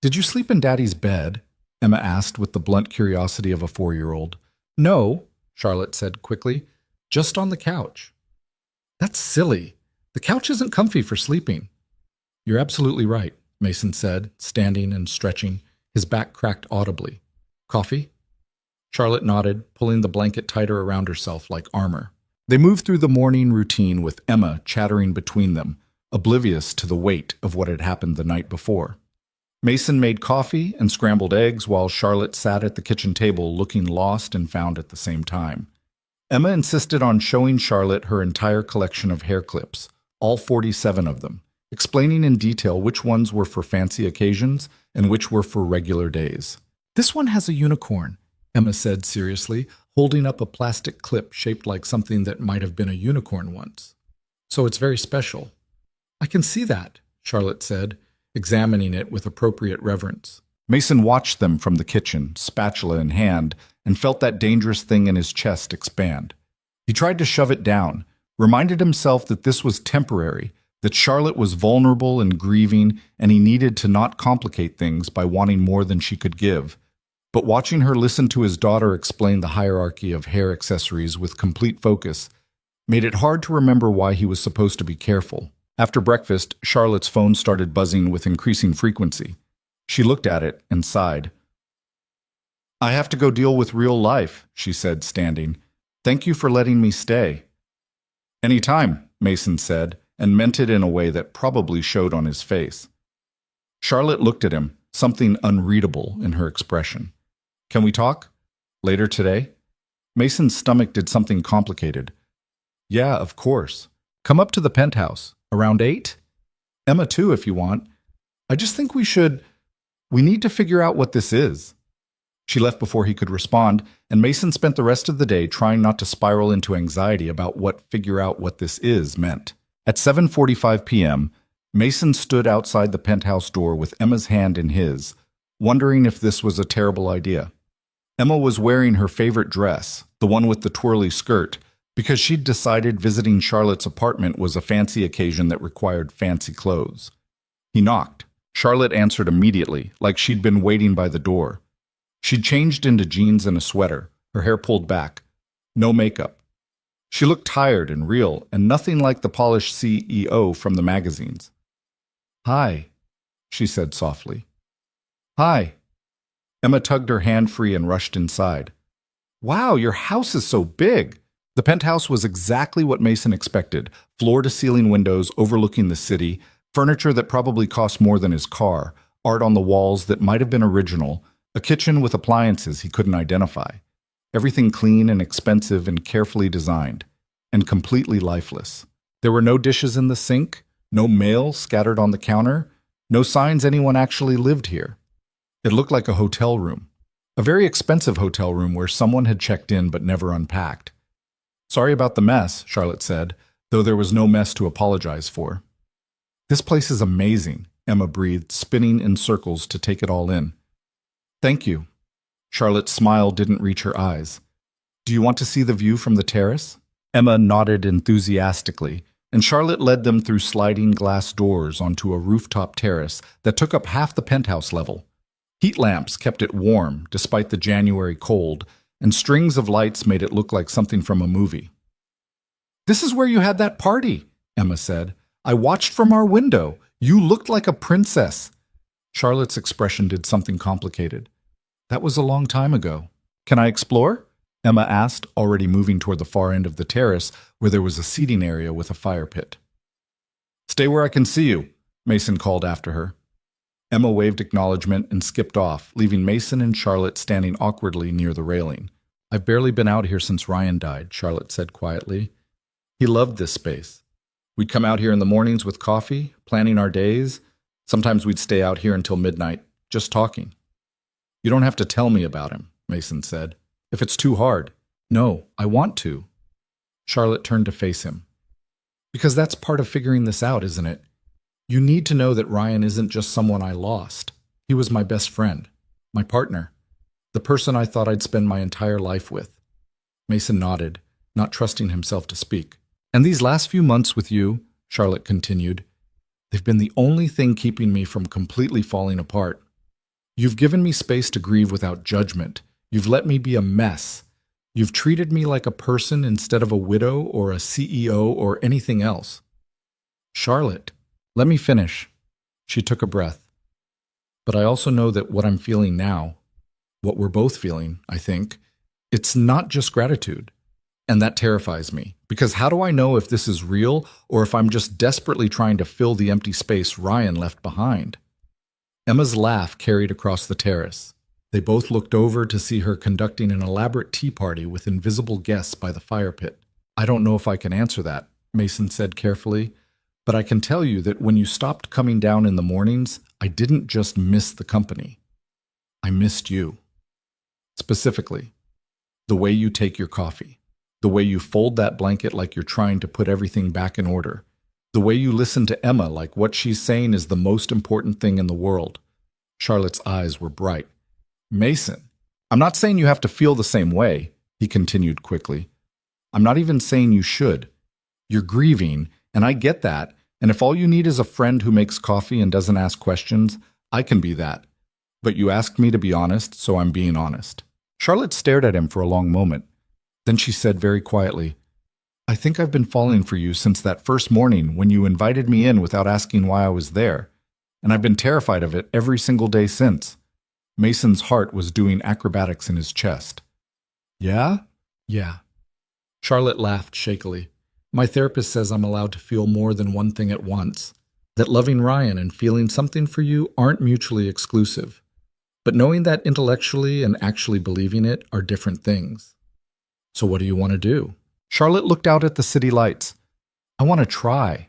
Did you sleep in Daddy's bed? Emma asked with the blunt curiosity of a 4-year-old. No, Charlotte said quickly. Just on the couch. That's silly. The couch isn't comfy for sleeping. You're absolutely right, Mason said, standing and stretching, his back cracked audibly. Coffee? Charlotte nodded, pulling the blanket tighter around herself like armor. They moved through the morning routine with Emma chattering between them, oblivious to the weight of what had happened the night before. Mason made coffee and scrambled eggs while Charlotte sat at the kitchen table looking lost and found at the same time. Emma insisted on showing Charlotte her entire collection of hair clips, all 47 of them, explaining in detail which ones were for fancy occasions and which were for regular days. This one has a unicorn, Emma said seriously, holding up a plastic clip shaped like something that might have been a unicorn once. So it's very special. I can see that, Charlotte said, examining it with appropriate reverence. Mason watched them from the kitchen, spatula in hand, and felt that dangerous thing in his chest expand. He tried to shove it down, reminded himself that this was temporary, that Charlotte was vulnerable and grieving, and he needed to not complicate things by wanting more than she could give. But watching her listen to his daughter explain the hierarchy of hair accessories with complete focus made it hard to remember why he was supposed to be careful. After breakfast, Charlotte's phone started buzzing with increasing frequency. She looked at it and sighed. I have to go deal with real life, she said, standing. Thank you for letting me stay. Any time, Mason said, and meant it in a way that probably showed on his face. Charlotte looked at him, something unreadable in her expression. Can we talk? Later today? Mason's stomach did something complicated. Yeah, of course. Come up to the penthouse. Around 8? Emma too, if you want. I just think we need to figure out what this is. She left before he could respond, and Mason spent the rest of the day trying not to spiral into anxiety about what figure out what this is meant. At 7:45 p.m., Mason stood outside the penthouse door with Emma's hand in his, wondering if this was a terrible idea. Emma was wearing her favorite dress, the one with the twirly skirt, because she'd decided visiting Charlotte's apartment was a fancy occasion that required fancy clothes. He knocked. Charlotte answered immediately, like she'd been waiting by the door. She'd changed into jeans and a sweater, her hair pulled back. No makeup. She looked tired and real, and nothing like the polished CEO from the magazines. Hi, she said softly. Hi. Emma tugged her hand free and rushed inside. Wow, your house is so big. The penthouse was exactly what Mason expected, floor-to-ceiling windows overlooking the city, furniture that probably cost more than his car, art on the walls that might have been original, a kitchen with appliances he couldn't identify. Everything clean and expensive and carefully designed, and completely lifeless. There were no dishes in the sink, no mail scattered on the counter, no signs anyone actually lived here. It looked like a hotel room. A very expensive hotel room where someone had checked in but never unpacked. Sorry about the mess, Charlotte said, though there was no mess to apologize for. This place is amazing, Emma breathed, spinning in circles to take it all in. Thank you. Charlotte's smile didn't reach her eyes. Do you want to see the view from the terrace? Emma nodded enthusiastically, and Charlotte led them through sliding glass doors onto a rooftop terrace that took up half the penthouse level. Heat lamps kept it warm despite the January cold, and strings of lights made it look like something from a movie. This is where you had that party, Emma said. I watched from our window. You looked like a princess. Charlotte's expression did something complicated. That was a long time ago. Can I explore? Emma asked, already moving toward the far end of the terrace where there was a seating area with a fire pit. Stay where I can see you, Mason called after her. Emma waved acknowledgement and skipped off, leaving Mason and Charlotte standing awkwardly near the railing. I've barely been out here since Ryan died, Charlotte said quietly. He loved this space. We'd come out here in the mornings with coffee, planning our days. Sometimes we'd stay out here until midnight, just talking. You don't have to tell me about him, Mason said. If it's too hard. No, I want to. Charlotte turned to face him. Because that's part of figuring this out, isn't it? You need to know that Ryan isn't just someone I lost. He was my best friend, my partner, the person I thought I'd spend my entire life with. Mason nodded, not trusting himself to speak. And these last few months with you, Charlotte continued, they've been the only thing keeping me from completely falling apart. You've given me space to grieve without judgment. You've let me be a mess. You've treated me like a person instead of a widow or a CEO or anything else. Charlotte, let me finish. She took a breath. But I also know that what I'm feeling now, what we're both feeling, I think, it's not just gratitude. And that terrifies me, because how do I know if this is real or if I'm just desperately trying to fill the empty space Ryan left behind? Emma's laugh carried across the terrace. They both looked over to see her conducting an elaborate tea party with invisible guests by the fire pit. I don't know if I can answer that, Mason said carefully, but I can tell you that when you stopped coming down in the mornings, I didn't just miss the company. I missed you. Specifically, the way you take your coffee, the way you fold that blanket like you're trying to put everything back in order, the way you listen to Emma like what she's saying is the most important thing in the world. Charlotte's eyes were bright. Mason, I'm not saying you have to feel the same way, he continued quickly. I'm not even saying you should. You're grieving, and I get that, and if all you need is a friend who makes coffee and doesn't ask questions, I can be that. But you asked me to be honest, so I'm being honest. Charlotte stared at him for a long moment. Then she said very quietly, I think I've been falling for you since that first morning when you invited me in without asking why I was there, and I've been terrified of it every single day since. Mason's heart was doing acrobatics in his chest. Yeah? Yeah. Charlotte laughed shakily. My therapist says I'm allowed to feel more than one thing at once, that loving Ryan and feeling something for you aren't mutually exclusive. But knowing that intellectually and actually believing it are different things. So what do you want to do? Charlotte looked out at the city lights. I want to try.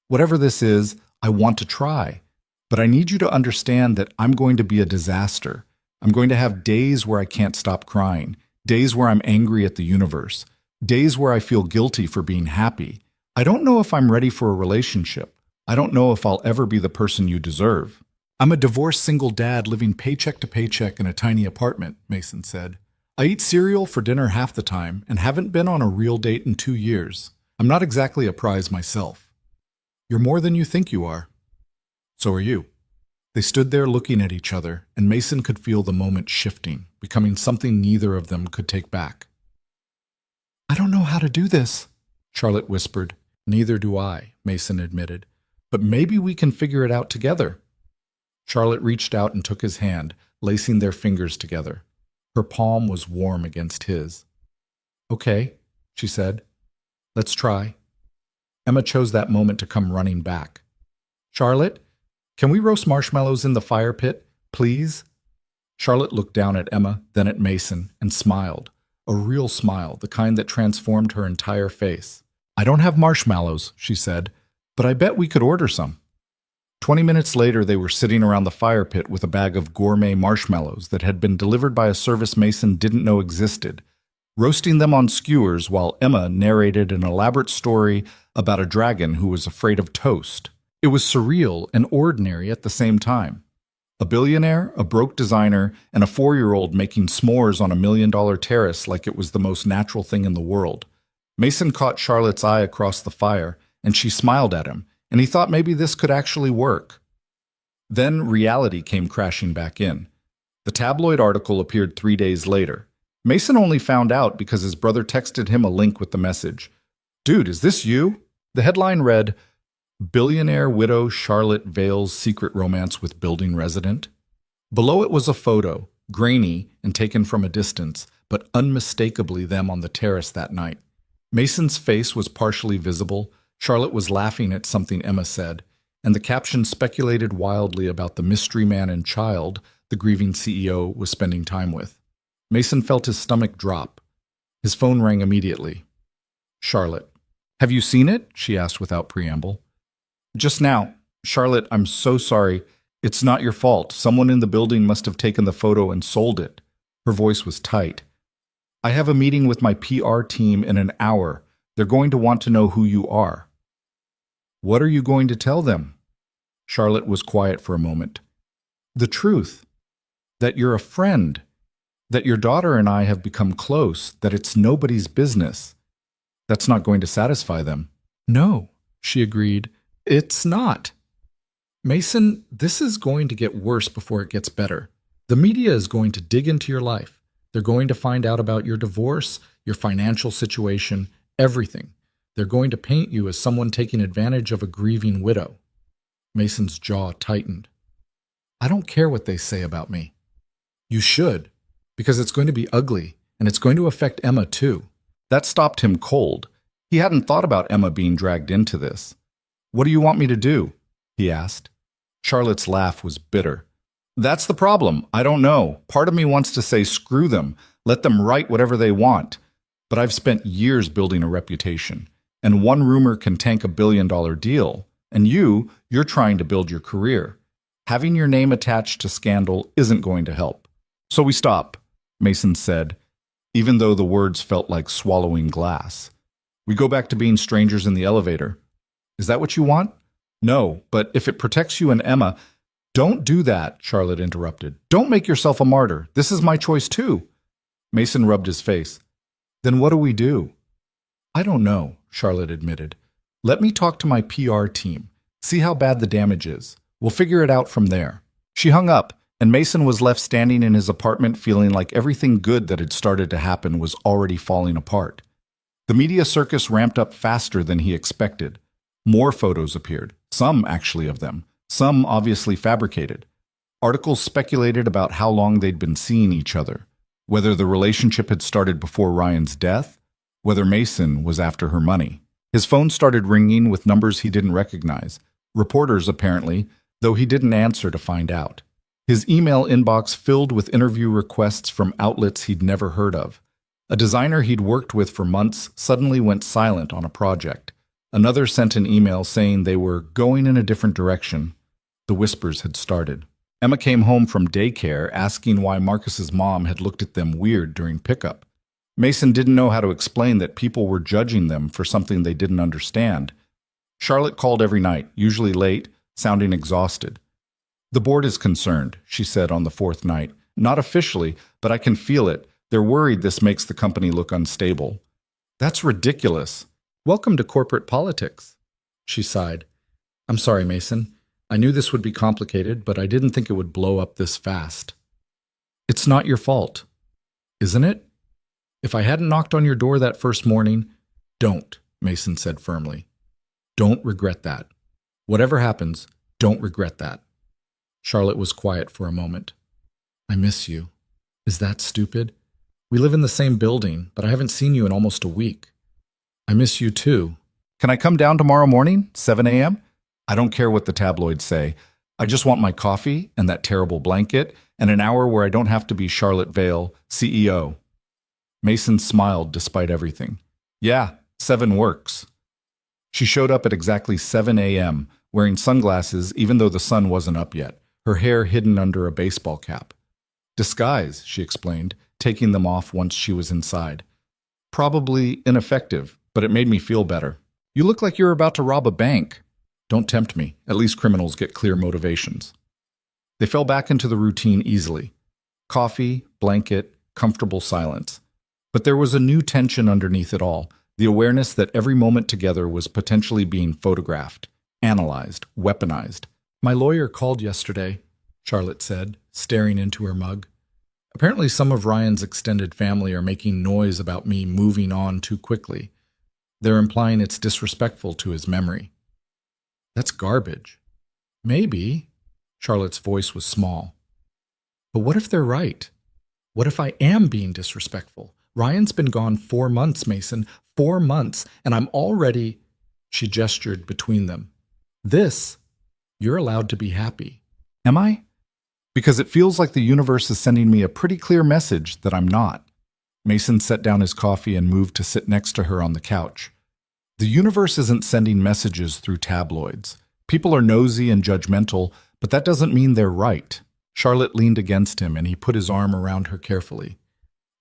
Whatever this is, I want to try. But I need you to understand that I'm going to be a disaster. I'm going to have days where I can't stop crying, days where I'm angry at the universe, days where I feel guilty for being happy. I don't know if I'm ready for a relationship. I don't know if I'll ever be the person you deserve. I'm a divorced single dad living paycheck to paycheck in a tiny apartment, Mason said. I eat cereal for dinner half the time and haven't been on a real date in 2 years. I'm not exactly a prize myself. You're more than you think you are. So are you. They stood there looking at each other, and Mason could feel the moment shifting, becoming something neither of them could take back. I don't know how to do this, Charlotte whispered. Neither do I, Mason admitted. But maybe we can figure it out together. Charlotte reached out and took his hand, lacing their fingers together. Her palm was warm against his. Okay, she said. Let's try. Emma chose that moment to come running back. Charlotte, can we roast marshmallows in the fire pit, please? Charlotte looked down at Emma, then at Mason, and smiled. A real smile, the kind that transformed her entire face. I don't have marshmallows, she said, but I bet we could order some. 20 minutes later, they were sitting around the fire pit with a bag of gourmet marshmallows that had been delivered by a service Mason didn't know existed, roasting them on skewers while Emma narrated an elaborate story about a dragon who was afraid of toast. It was surreal and ordinary at the same time. A billionaire, a broke designer, and a 4-year-old making s'mores on $1 million terrace like it was the most natural thing in the world. Mason caught Charlotte's eye across the fire, and she smiled at him, and he thought maybe this could actually work. Then reality came crashing back in. The tabloid article appeared 3 days later. Mason only found out because his brother texted him a link with the message. Dude, is this you? The headline read, Billionaire widow Charlotte veils secret romance with building resident. Below it was a photo, grainy and taken from a distance, but unmistakably them on the terrace that night. Mason's face was partially visible. Charlotte was laughing at something Emma said, and the caption speculated wildly about the mystery man and child the grieving CEO was spending time with. Mason felt his stomach drop. His phone rang immediately. Charlotte. Have you seen it? She asked without preamble. Just now. Charlotte, I'm so sorry. It's not your fault. Someone in the building must have taken the photo and sold it. Her voice was tight. I have a meeting with my PR team in an hour. They're going to want to know who you are. What are you going to tell them? Charlotte was quiet for a moment. The truth. That you're a friend. That your daughter and I have become close. That it's nobody's business. That's not going to satisfy them. No, she agreed. It's not. Mason, this is going to get worse before it gets better. The media is going to dig into your life. They're going to find out about your divorce, your financial situation, everything. They're going to paint you as someone taking advantage of a grieving widow. Mason's jaw tightened. I don't care what they say about me. You should, because it's going to be ugly, and it's going to affect Emma too. That stopped him cold. He hadn't thought about Emma being dragged into this. What do you want me to do? He asked. Charlotte's laugh was bitter. That's the problem. I don't know. Part of me wants to say screw them, let them write whatever they want. But I've spent years building a reputation, and one rumor can tank $1 billion deal. And you're trying to build your career. Having your name attached to scandal isn't going to help. So we stop, Mason said, even though the words felt like swallowing glass. We go back to being strangers in the elevator. Is that what you want? No, but if it protects you and Emma... Don't do that, Charlotte interrupted. Don't make yourself a martyr. This is my choice too. Mason rubbed his face. Then what do we do? I don't know, Charlotte admitted. Let me talk to my PR team. See how bad the damage is. We'll figure it out from there. She hung up, and Mason was left standing in his apartment feeling like everything good that had started to happen was already falling apart. The media circus ramped up faster than he expected. More photos appeared, some actually of them. Some obviously fabricated. Articles speculated about how long they'd been seeing each other, whether the relationship had started before Ryan's death, whether Mason was after her money. His phone started ringing with numbers he didn't recognize, reporters apparently, though he didn't answer to find out. His email inbox filled with interview requests from outlets he'd never heard of. A designer he'd worked with for months suddenly went silent on a project. Another sent an email saying they were going in a different direction. The whispers had started. Emma came home from daycare asking why Marcus's mom had looked at them weird during pickup. Mason didn't know how to explain that people were judging them for something they didn't understand. Charlotte called every night, usually late, sounding exhausted. The board is concerned, she said on the fourth night. Not officially, but I can feel it. They're worried this makes the company look unstable. That's ridiculous. Welcome to corporate politics, she sighed. I'm sorry, Mason. I knew this would be complicated, but I didn't think it would blow up this fast. It's not your fault, isn't it? If I hadn't knocked on your door that first morning, don't, Mason said firmly. Don't regret that. Whatever happens, don't regret that. Charlotte was quiet for a moment. I miss you. Is that stupid? We live in the same building, but I haven't seen you in almost a week. I miss you too. Can I come down tomorrow morning, 7 a.m.? I don't care what the tabloids say. I just want my coffee and that terrible blanket and an hour where I don't have to be Charlotte Vale, CEO. Mason smiled despite everything. Yeah, 7 works. She showed up at exactly 7 a.m., wearing sunglasses even though the sun wasn't up yet, her hair hidden under a baseball cap. Disguise, she explained, taking them off once she was inside. Probably ineffective, but it made me feel better. You look like you're about to rob a bank. Don't tempt me. At least criminals get clear motivations. They fell back into the routine easily. Coffee, blanket, comfortable silence. But there was a new tension underneath it all, the awareness that every moment together was potentially being photographed, analyzed, weaponized. My lawyer called yesterday, Charlotte said, staring into her mug. Apparently some of Ryan's extended family are making noise about me moving on too quickly. They're implying it's disrespectful to his memory. That's garbage. Maybe. Charlotte's voice was small. But what if they're right? What if I am being disrespectful? Ryan's been gone 4 months, Mason. 4 months, and I'm already... She gestured between them. You're allowed to be happy. Am I? Because it feels like the universe is sending me a pretty clear message that I'm not. Mason set down his coffee and moved to sit next to her on the couch. The universe isn't sending messages through tabloids. People are nosy and judgmental, but that doesn't mean they're right. Charlotte leaned against him and he put his arm around her carefully.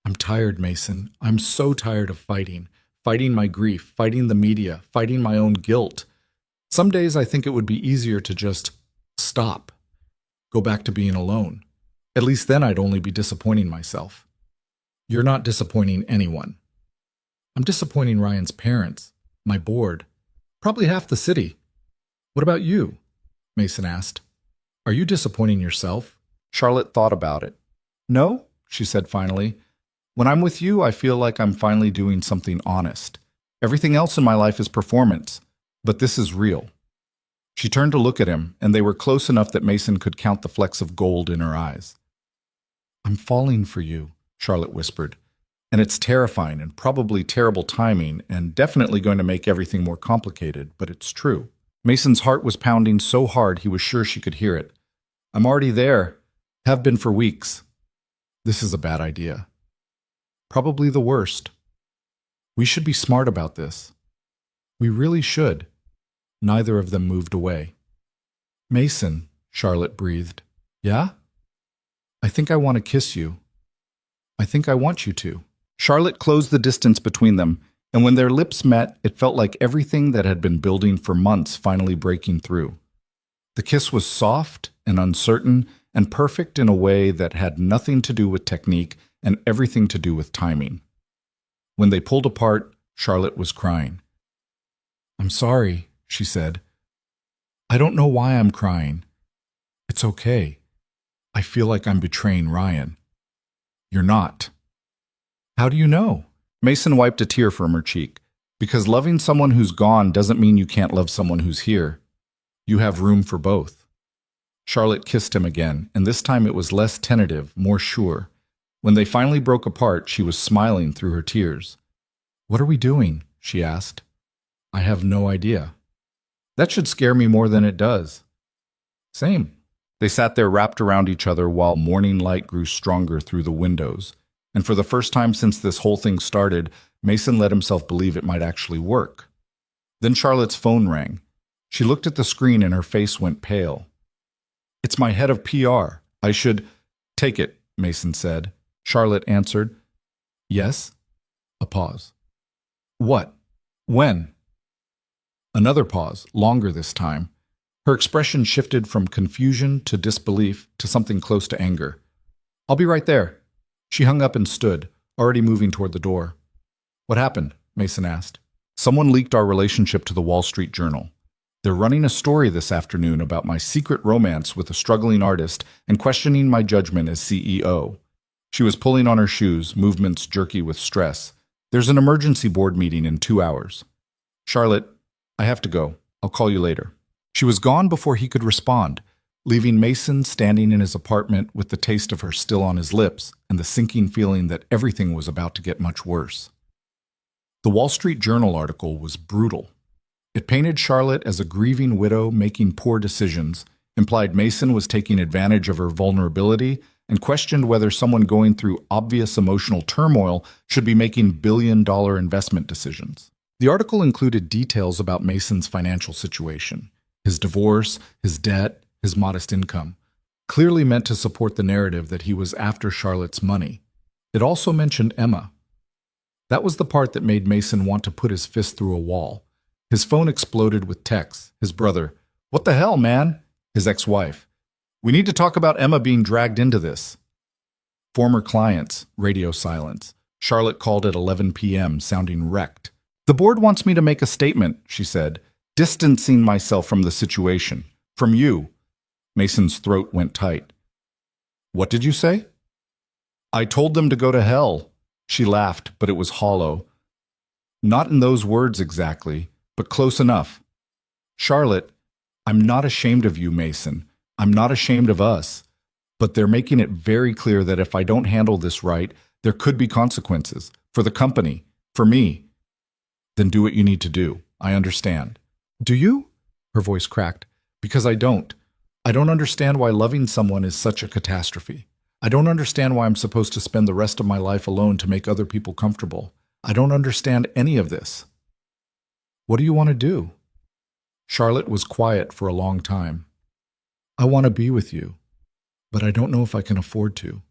I'm tired, Mason. I'm so tired of fighting. Fighting my grief, fighting the media, fighting my own guilt. Some days I think it would be easier to just stop. Go back to being alone. At least then I'd only be disappointing myself. You're not disappointing anyone. I'm disappointing Ryan's parents, my board, probably half the city. What about you? Mason asked. Are you disappointing yourself? Charlotte thought about it. No, she said finally. When I'm with you, I feel like I'm finally doing something honest. Everything else in my life is performance, but this is real. She turned to look at him, and they were close enough that Mason could count the flecks of gold in her eyes. I'm falling for you, Charlotte whispered. And it's terrifying and probably terrible timing and definitely going to make everything more complicated, but it's true. Mason's heart was pounding so hard he was sure she could hear it. I'm already there. Have been for weeks. This is a bad idea. Probably the worst. We should be smart about this. We really should. Neither of them moved away. Mason, Charlotte breathed. Yeah? I think I want to kiss you. I think I want you to. Charlotte closed the distance between them, and when their lips met, it felt like everything that had been building for months finally breaking through. The kiss was soft and uncertain and perfect in a way that had nothing to do with technique and everything to do with timing. When they pulled apart, Charlotte was crying. I'm sorry, she said. I don't know why I'm crying. It's okay. I feel like I'm betraying Ryan. You're not. How do you know? Mason wiped a tear from her cheek. Because loving someone who's gone doesn't mean you can't love someone who's here. You have room for both. Charlotte kissed him again, and this time it was less tentative, more sure. When they finally broke apart, she was smiling through her tears. What are we doing? She asked. I have no idea. That should scare me more than it does. Same. They sat there wrapped around each other while morning light grew stronger through the windows. And for the first time since this whole thing started, Mason let himself believe it might actually work. Then Charlotte's phone rang. She looked at the screen and her face went pale. It's my head of PR. I should... Take it, Mason said. Charlotte answered. Yes? A pause. What? When? Another pause, longer this time. Her expression shifted from confusion to disbelief to something close to anger. I'll be right there. She hung up and stood, already moving toward the door. What happened? Mason asked. Someone leaked our relationship to the Wall Street Journal. They're running a story this afternoon about my secret romance with a struggling artist and questioning my judgment as CEO. She was pulling on her shoes, movements jerky with stress. There's an emergency board meeting in 2 hours. Charlotte, I have to go. I'll call you later. She was gone before he could respond, leaving Mason standing in his apartment with the taste of her still on his lips and the sinking feeling that everything was about to get much worse. The Wall Street Journal article was brutal. It painted Charlotte as a grieving widow making poor decisions, implied Mason was taking advantage of her vulnerability, and questioned whether someone going through obvious emotional turmoil should be making billion-dollar investment decisions. The article included details about Mason's financial situation, his divorce, his debt, his modest income, clearly meant to support the narrative that he was after Charlotte's money. It also mentioned Emma. That was the part that made Mason want to put his fist through a wall. His phone exploded with texts. His brother, "What the hell, man?" His ex-wife, "We need to talk about Emma being dragged into this." Former clients, radio silence. Charlotte called at 11 p.m., sounding wrecked. The board wants me to make a statement, she said, distancing myself from the situation. From you. Mason's throat went tight. What did you say? I told them to go to hell. She laughed, but it was hollow. Not in those words exactly, but close enough. Charlotte, I'm not ashamed of you, Mason. I'm not ashamed of us. But they're making it very clear that if I don't handle this right, there could be consequences. For the company. For me. Then do what you need to do. I understand. Do you? Her voice cracked. Because I don't. I don't understand why loving someone is such a catastrophe. I don't understand why I'm supposed to spend the rest of my life alone to make other people comfortable. I don't understand any of this. What do you want to do? Charlotte was quiet for a long time. I want to be with you, but I don't know if I can afford to.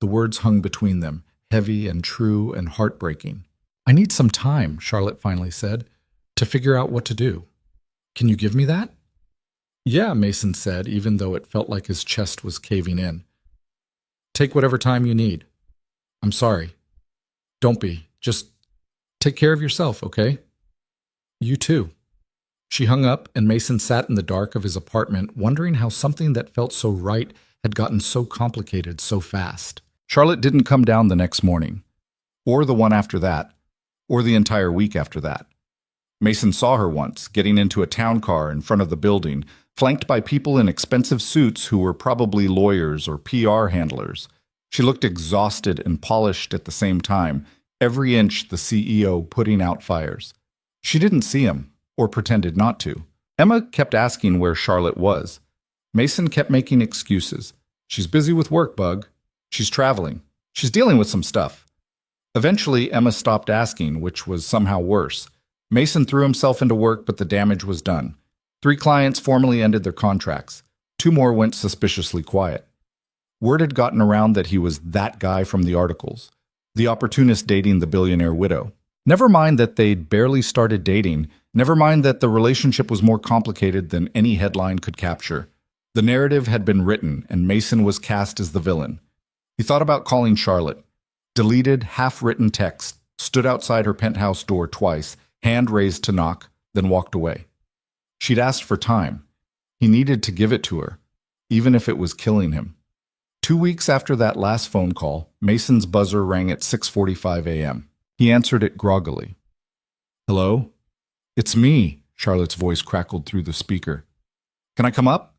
The words hung between them, heavy and true and heartbreaking. I need some time, Charlotte finally said, to figure out what to do. Can you give me that? Yeah, Mason said, even though it felt like his chest was caving in. Take whatever time you need. I'm sorry. Don't be. Just take care of yourself, okay? You too. She hung up, and Mason sat in the dark of his apartment, wondering how something that felt so right had gotten so complicated so fast. Charlotte didn't come down the next morning, or the one after that, or the entire week after that. Mason saw her once, getting into a town car in front of the building, flanked by people in expensive suits who were probably lawyers or PR handlers. She looked exhausted and polished at the same time, every inch the CEO putting out fires. She didn't see him, or pretended not to. Emma kept asking where Charlotte was. Mason kept making excuses. She's busy with work, Bug. She's traveling. She's dealing with some stuff. Eventually, Emma stopped asking, which was somehow worse. Mason threw himself into work, but the damage was done. 3 clients formally ended their contracts. 2 more went suspiciously quiet. Word had gotten around that he was that guy from the articles, the opportunist dating the billionaire widow. Never mind that they'd barely started dating. Never mind that the relationship was more complicated than any headline could capture. The narrative had been written, and Mason was cast as the villain. He thought about calling Charlotte. Deleted, half-written text, stood outside her penthouse door twice, hand raised to knock, then walked away. She'd asked for time. He needed to give it to her, even if it was killing him. 2 weeks after that last phone call, Mason's buzzer rang at 6:45 a.m. He answered it groggily. "Hello? It's me," Charlotte's voice crackled through the speaker. "Can I come up?"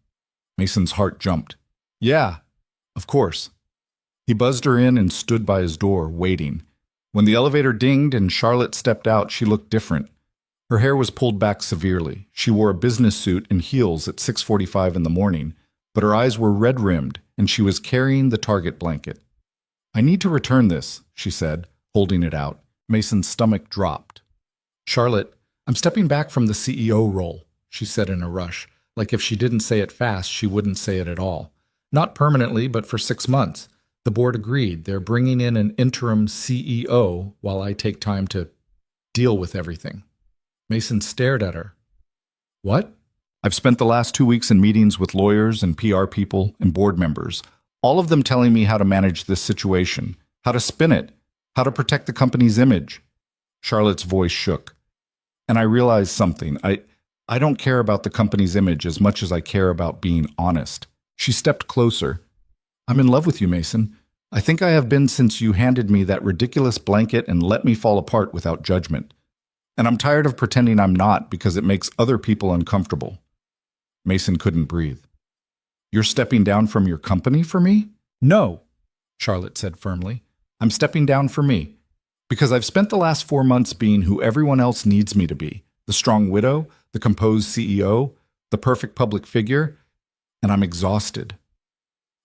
Mason's heart jumped. "Yeah, of course." He buzzed her in and stood by his door, waiting. When the elevator dinged and Charlotte stepped out, she looked different. Her hair was pulled back severely. She wore a business suit and heels at 6:45 in the morning, but her eyes were red-rimmed, and she was carrying the Target blanket. "I need to return this," she said, holding it out. Mason's stomach dropped. "Charlotte, I'm stepping back from the CEO role," she said in a rush, like if she didn't say it fast, she wouldn't say it at all. "Not permanently, but for 6 months. The board agreed. They're bringing in an interim CEO while I take time to deal with everything." Mason stared at her. "What?" "I've spent the last 2 weeks in meetings with lawyers and PR people and board members, all of them telling me how to manage this situation, how to spin it, how to protect the company's image." Charlotte's voice shook. "And I realized something. I don't care about the company's image as much as I care about being honest." She stepped closer. "I'm in love with you, Mason. I think I have been since you handed me that ridiculous blanket and let me fall apart without judgment. And I'm tired of pretending I'm not because it makes other people uncomfortable." Mason couldn't breathe. "You're stepping down from your company for me?" "No," Charlotte said firmly. "I'm stepping down for me. Because I've spent the last 4 months being who everyone else needs me to be. The strong widow, the composed CEO, the perfect public figure, and I'm exhausted.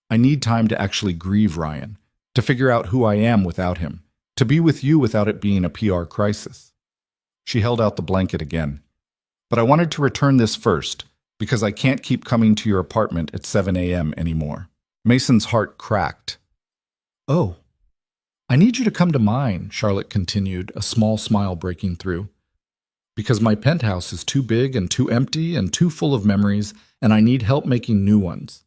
I need time to actually grieve Ryan, to figure out who I am without him, to be with you without it being a PR crisis." She held out the blanket again. "But I wanted to return this first, because I can't keep coming to your apartment at 7 a.m. anymore." Mason's heart cracked. "Oh, I need you to come to mine," Charlotte continued, a small smile breaking through. "Because my penthouse is too big and too empty and too full of memories, and I need help making new ones."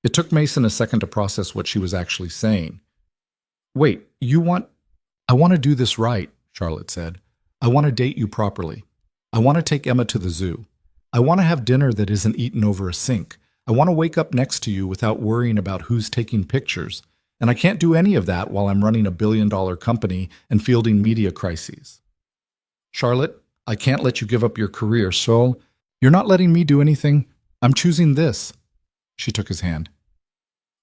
It took Mason a second to process what she was actually saying. "Wait, I want to do this right," Charlotte said. "I want to date you properly. I want to take Emma to the zoo. I want to have dinner that isn't eaten over a sink. I want to wake up next to you without worrying about who's taking pictures. And I can't do any of that while I'm running a billion-dollar company and fielding media crises. Charlotte, I can't let you give up your career, so you're not letting me do anything. I'm choosing this." She took his hand.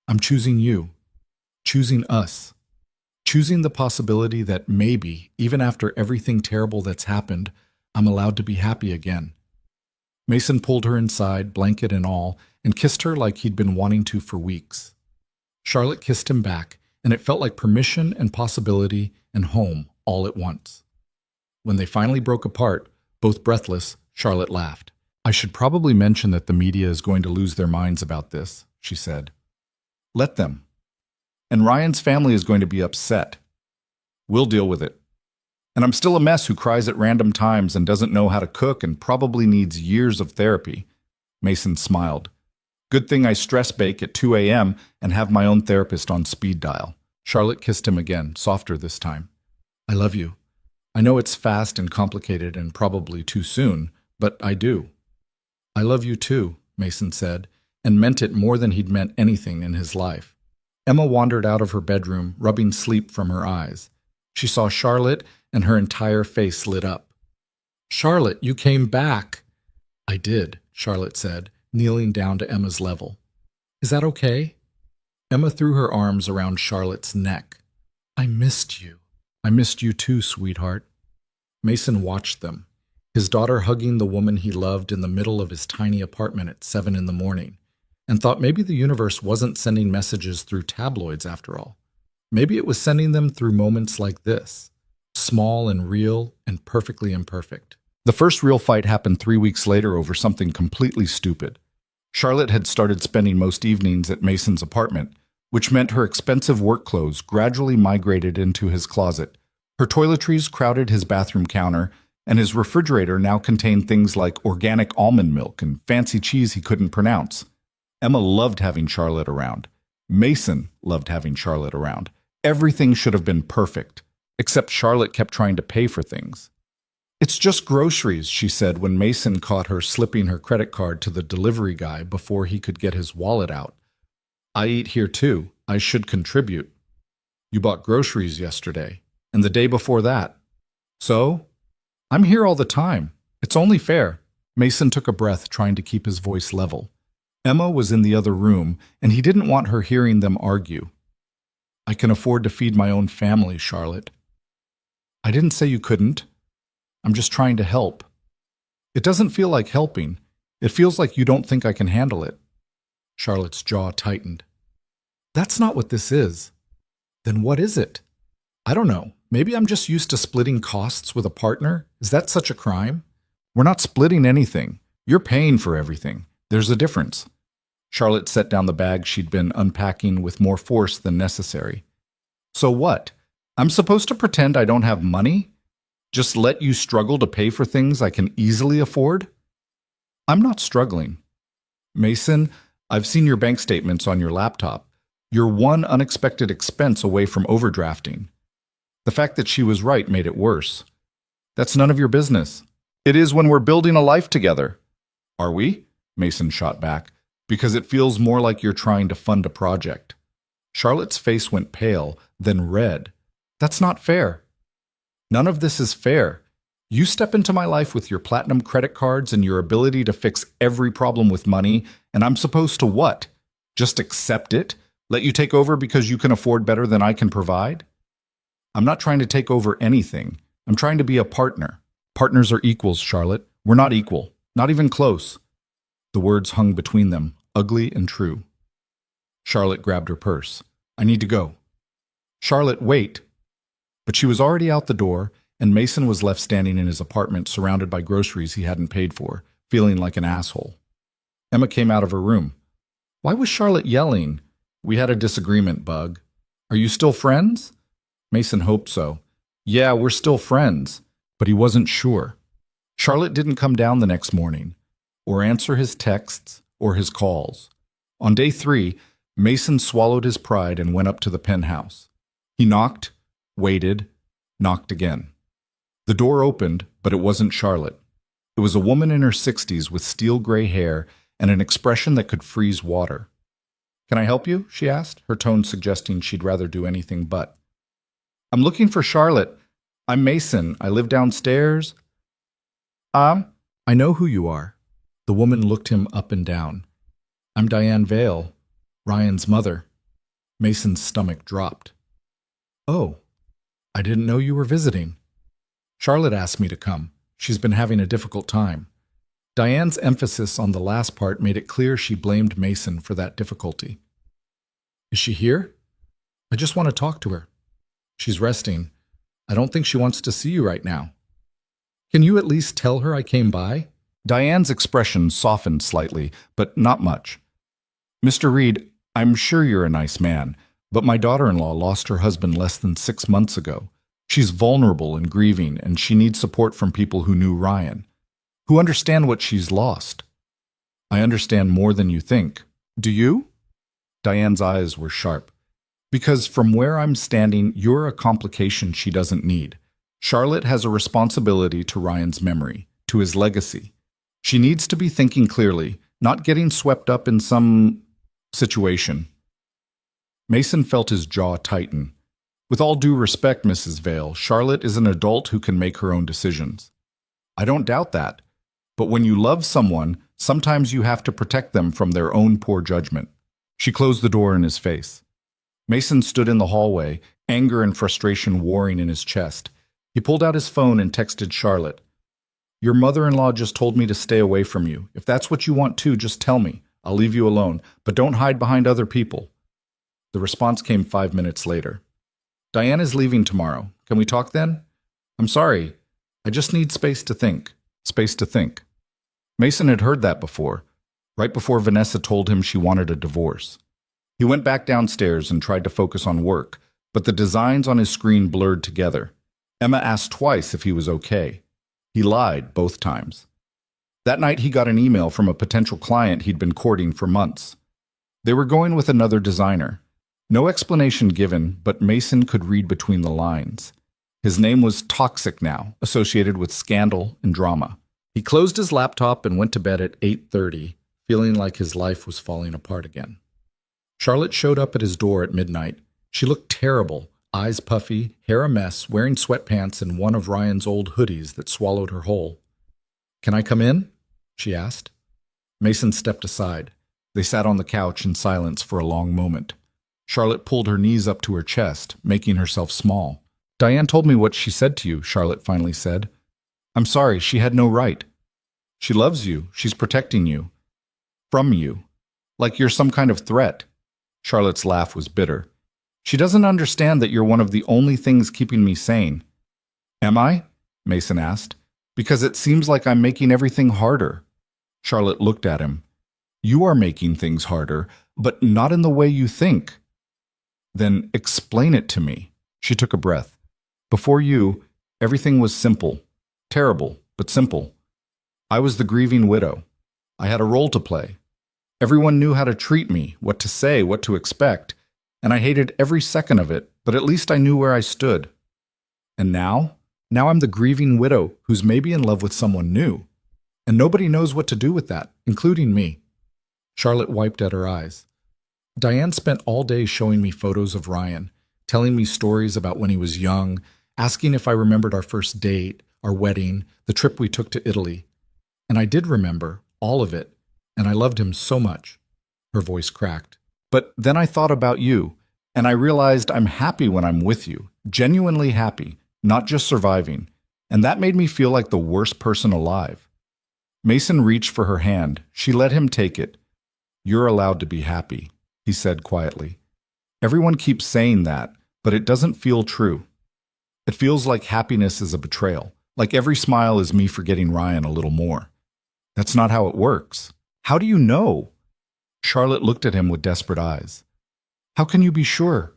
"I'm choosing you. Choosing us. Choosing the possibility that maybe, even after everything terrible that's happened, I'm allowed to be happy again." Mason pulled her inside, blanket and all, and kissed her like he'd been wanting to for weeks. Charlotte kissed him back, and it felt like permission and possibility and home all at once. When they finally broke apart, both breathless, Charlotte laughed. "I should probably mention that the media is going to lose their minds about this," she said. "Let them. And Ryan's family is going to be upset. We'll deal with it. And I'm still a mess who cries at random times and doesn't know how to cook and probably needs years of therapy." Mason smiled. "Good thing I stress bake at 2 a.m. and have my own therapist on speed dial." Charlotte kissed him again, softer this time. "I love you. I know it's fast and complicated and probably too soon, but I do." "I love you too," Mason said, and meant it more than he'd meant anything in his life. Emma wandered out of her bedroom, rubbing sleep from her eyes. She saw Charlotte, and her entire face lit up. "Charlotte, you came back." "I did," Charlotte said, kneeling down to Emma's level. "Is that okay?" Emma threw her arms around Charlotte's neck. "I missed you." "I missed you too, sweetheart." Mason watched them, his daughter hugging the woman he loved in the middle of his tiny apartment at 7 in the morning, and thought maybe the universe wasn't sending messages through tabloids after all. Maybe it was sending them through moments like this, small and real and perfectly imperfect. The first real fight happened 3 weeks later over something completely stupid. Charlotte had started spending most evenings at Mason's apartment, which meant her expensive work clothes gradually migrated into his closet. Her toiletries crowded his bathroom counter, and his refrigerator now contained things like organic almond milk and fancy cheese he couldn't pronounce. Emma loved having Charlotte around. Mason loved having Charlotte around. Everything should have been perfect, except Charlotte kept trying to pay for things. "It's just groceries," she said when Mason caught her slipping her credit card to the delivery guy before he could get his wallet out. "I eat here too. I should contribute." "You bought groceries yesterday, and the day before that." "So? I'm here all the time. It's only fair." Mason took a breath, trying to keep his voice level. Emma was in the other room, and he didn't want her hearing them argue. "I can afford to feed my own family, Charlotte." "I didn't say you couldn't. I'm just trying to help." "It doesn't feel like helping. It feels like you don't think I can handle it." Charlotte's jaw tightened. "That's not what this is." "Then what is it?" "I don't know. Maybe I'm just used to splitting costs with a partner. Is that such a crime?" "We're not splitting anything. You're paying for everything. There's a difference." Charlotte set down the bag she'd been unpacking with more force than necessary. "So what? I'm supposed to pretend I don't have money? Just let you struggle to pay for things I can easily afford?" "I'm not struggling." "Mason, I've seen your bank statements on your laptop. You're one unexpected expense away from overdrafting." The fact that she was right made it worse. "That's none of your business." "It is when we're building a life together." "Are we?" Mason shot back. "Because it feels more like you're trying to fund a project." Charlotte's face went pale, then red. "That's not fair." "None of this is fair. You step into my life with your platinum credit cards and your ability to fix every problem with money, and I'm supposed to what? Just accept it? Let you take over because you can afford better than I can provide?" "I'm not trying to take over anything. I'm trying to be a partner." "Partners are equals, Charlotte. We're not equal. Not even close." The words hung between them, ugly and true. Charlotte grabbed her purse. "I need to go." "Charlotte, wait." But she was already out the door, and Mason was left standing in his apartment surrounded by groceries he hadn't paid for, feeling like an asshole. Emma came out of her room. "Why was Charlotte yelling?" "We had a disagreement, Bug." "Are you still friends?" Mason hoped so. "Yeah, we're still friends." But he wasn't sure. Charlotte didn't come down the next morning, or answer his texts or his calls. On day 3, Mason swallowed his pride and went up to the penthouse. He knocked, waited, knocked again. The door opened, but it wasn't Charlotte. It was a woman in her 60s with steel gray hair and an expression that could freeze water. "Can I help you?" she asked, her tone suggesting she'd rather do anything but. "I'm looking for Charlotte. I'm Mason. I live downstairs." I know who you are." The woman looked him up and down. "I'm Diane Vale, Ryan's mother." Mason's stomach dropped. "Oh, I didn't know you were visiting." "Charlotte asked me to come. She's been having a difficult time." Diane's emphasis on the last part made it clear she blamed Mason for that difficulty. "Is she here?" "I just want to talk to her." "She's resting. I don't think she wants to see you right now." "Can you at least tell her I came by?" Diane's expression softened slightly, but not much. "Mr. Reed, I'm sure you're a nice man, but my daughter-in-law lost her husband less than 6 months ago. She's vulnerable and grieving, and she needs support from people who knew Ryan, who understand what she's lost." "I understand more than you think. Do you?" Diane's eyes were sharp. "Because from where I'm standing, you're a complication she doesn't need. Charlotte has a responsibility to Ryan's memory, to his legacy. She needs to be thinking clearly, not getting swept up in some situation. Mason felt his jaw tighten. With all due respect, Mrs. Vale, Charlotte is an adult who can make her own decisions. I don't doubt that. But when you love someone, sometimes you have to protect them from their own poor judgment. She closed the door in his face. Mason stood in the hallway, anger and frustration warring in his chest. He pulled out his phone and texted Charlotte. Your mother-in-law just told me to stay away from you. If that's what you want to, just tell me. I'll leave you alone, but don't hide behind other people. The response came 5 minutes later. Diane is leaving tomorrow. Can we talk then? I'm sorry. I just need space to think. Space to think. Mason had heard that before, right before Vanessa told him she wanted a divorce. He went back downstairs and tried to focus on work, but the designs on his screen blurred together. Emma asked twice if he was okay. He lied both times. That night he got an email from a potential client he'd been courting for months. They were going with another designer. No explanation given, but Mason could read between the lines. His name was Toxic now, associated with scandal and drama. He closed his laptop and went to bed at 8:30, feeling like his life was falling apart again. Charlotte showed up at his door at midnight. She looked terrible, eyes puffy, hair a mess, wearing sweatpants and one of Ryan's old hoodies that swallowed her whole. Can I come in? She asked. Mason stepped aside. They sat on the couch in silence for a long moment. Charlotte pulled her knees up to her chest, making herself small. Diane told me what she said to you, Charlotte finally said. I'm sorry, she had no right. She loves you. She's protecting you. From you. Like you're some kind of threat. Charlotte's laugh was bitter. She doesn't understand that you're one of the only things keeping me sane. Am I? Mason asked. Because it seems like I'm making everything harder. Charlotte looked at him. You are making things harder, but not in the way you think. Then explain it to me. She took a breath. Before you, everything was simple. Terrible, but simple. I was the grieving widow. I had a role to play. Everyone knew how to treat me, what to say, what to expect, and I hated every second of it, but at least I knew where I stood. And now? Now I'm the grieving widow who's maybe in love with someone new. And nobody knows what to do with that, including me. Charlotte wiped at her eyes. Diane spent all day showing me photos of Ryan, telling me stories about when he was young, asking if I remembered our first date, our wedding, the trip we took to Italy. And I did remember, all of it, and I loved him so much. Her voice cracked. But then I thought about you, and I realized I'm happy when I'm with you, genuinely happy, not just surviving, and that made me feel like the worst person alive. Mason reached for her hand. She let him take it. You're allowed to be happy, he said quietly. Everyone keeps saying that, but it doesn't feel true. It feels like happiness is a betrayal, like every smile is me forgetting Ryan a little more. That's not how it works. How do you know? Charlotte looked at him with desperate eyes. How can you be sure?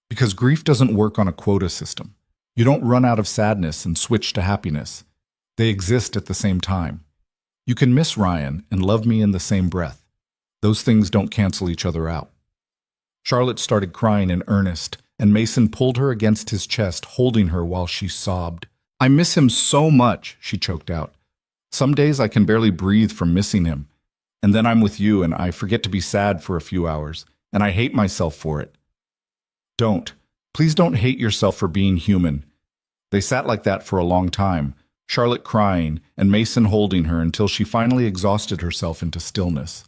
Because grief doesn't work on a quota system. You don't run out of sadness and switch to happiness. They exist at the same time. You can miss Ryan and love me in the same breath. Those things don't cancel each other out. Charlotte started crying in earnest, and Mason pulled her against his chest, holding her while she sobbed. I miss him so much, she choked out. Some days I can barely breathe from missing him. And then I'm with you and I forget to be sad for a few hours, and I hate myself for it. Don't. Please don't hate yourself for being human. They sat like that for a long time, Charlotte crying and Mason holding her until she finally exhausted herself into stillness.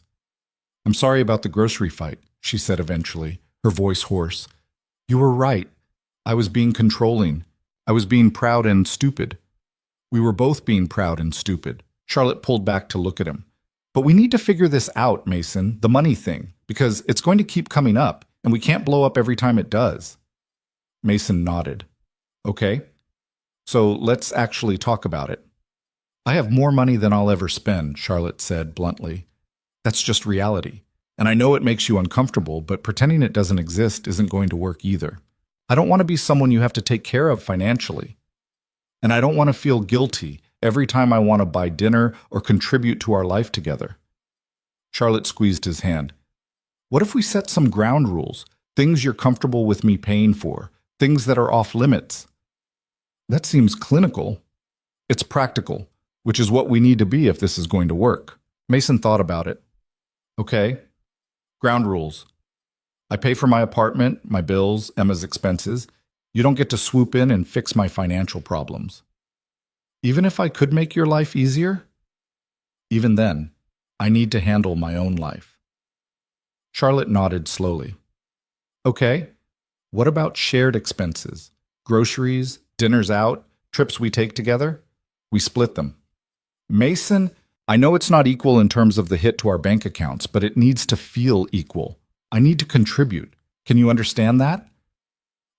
I'm sorry about the grocery fight, she said eventually, her voice hoarse. You were right. I was being controlling. I was being proud and stupid. We were both being proud and stupid. Charlotte pulled back to look at him. But we need to figure this out, Mason, the money thing, because it's going to keep coming up, and we can't blow up every time it does. Mason nodded. Okay, so let's actually talk about it. I have more money than I'll ever spend, Charlotte said bluntly. That's just reality. And I know it makes you uncomfortable, but pretending it doesn't exist isn't going to work either. I don't want to be someone you have to take care of financially. And I don't want to feel guilty every time I want to buy dinner or contribute to our life together. Charlotte squeezed his hand. What if we set some ground rules, things you're comfortable with me paying for, things that are off limits? That seems clinical. It's practical, which is what we need to be if this is going to work. Mason thought about it. Okay, ground rules. I pay for my apartment, my bills, Emma's expenses. You don't get to swoop in and fix my financial problems. Even if I could make your life easier, even then, I need to handle my own life. Charlotte nodded slowly. Okay, what about shared expenses? Groceries, dinners out, trips we take together? We split them. Mason, I know it's not equal in terms of the hit to our bank accounts, but it needs to feel equal. I need to contribute. Can you understand that?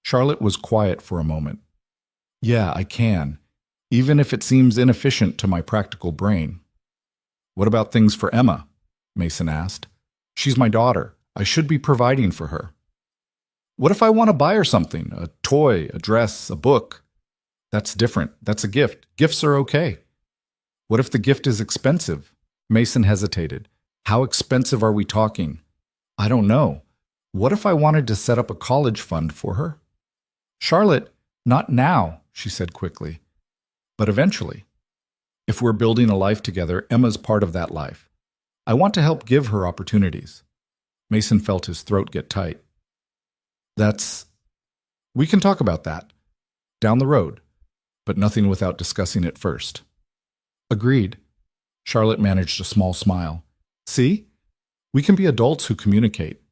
Charlotte was quiet for a moment. Yeah, I can, even if it seems inefficient to my practical brain. What about things for Emma? Mason asked. She's my daughter. I should be providing for her. What if I want to buy her something? A toy, a dress, a book? That's different. That's a gift. Gifts are okay. What if the gift is expensive? Mason hesitated. How expensive are we talking? I don't know. What if I wanted to set up a college fund for her? Charlotte, not now, she said quickly. But eventually. If we're building a life together, Emma's part of that life. I want to help give her opportunities. Mason felt his throat get tight. We can talk about that. Down the road. But nothing without discussing it first. Agreed. Charlotte managed a small smile. See? We can be adults who communicate.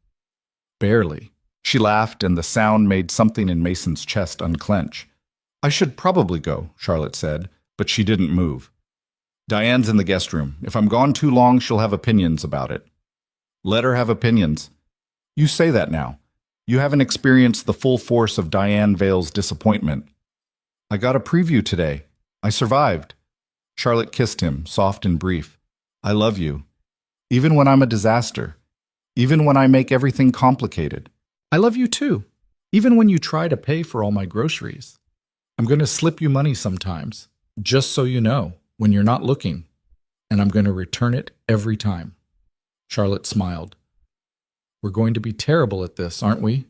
Barely. She laughed, and the sound made something in Mason's chest unclench. I should probably go, Charlotte said, but she didn't move. Diane's in the guest room. If I'm gone too long, she'll have opinions about it. Let her have opinions. You say that now. You haven't experienced the full force of Diane Vale's disappointment. I got a preview today. I survived. Charlotte kissed him, soft and brief. I love you. Even when I'm a disaster. Even when I make everything complicated. I love you too. Even when you try to pay for all my groceries. I'm going to slip you money sometimes, just so you know, when you're not looking. And I'm going to return it every time. Charlotte smiled. We're going to be terrible at this, aren't we?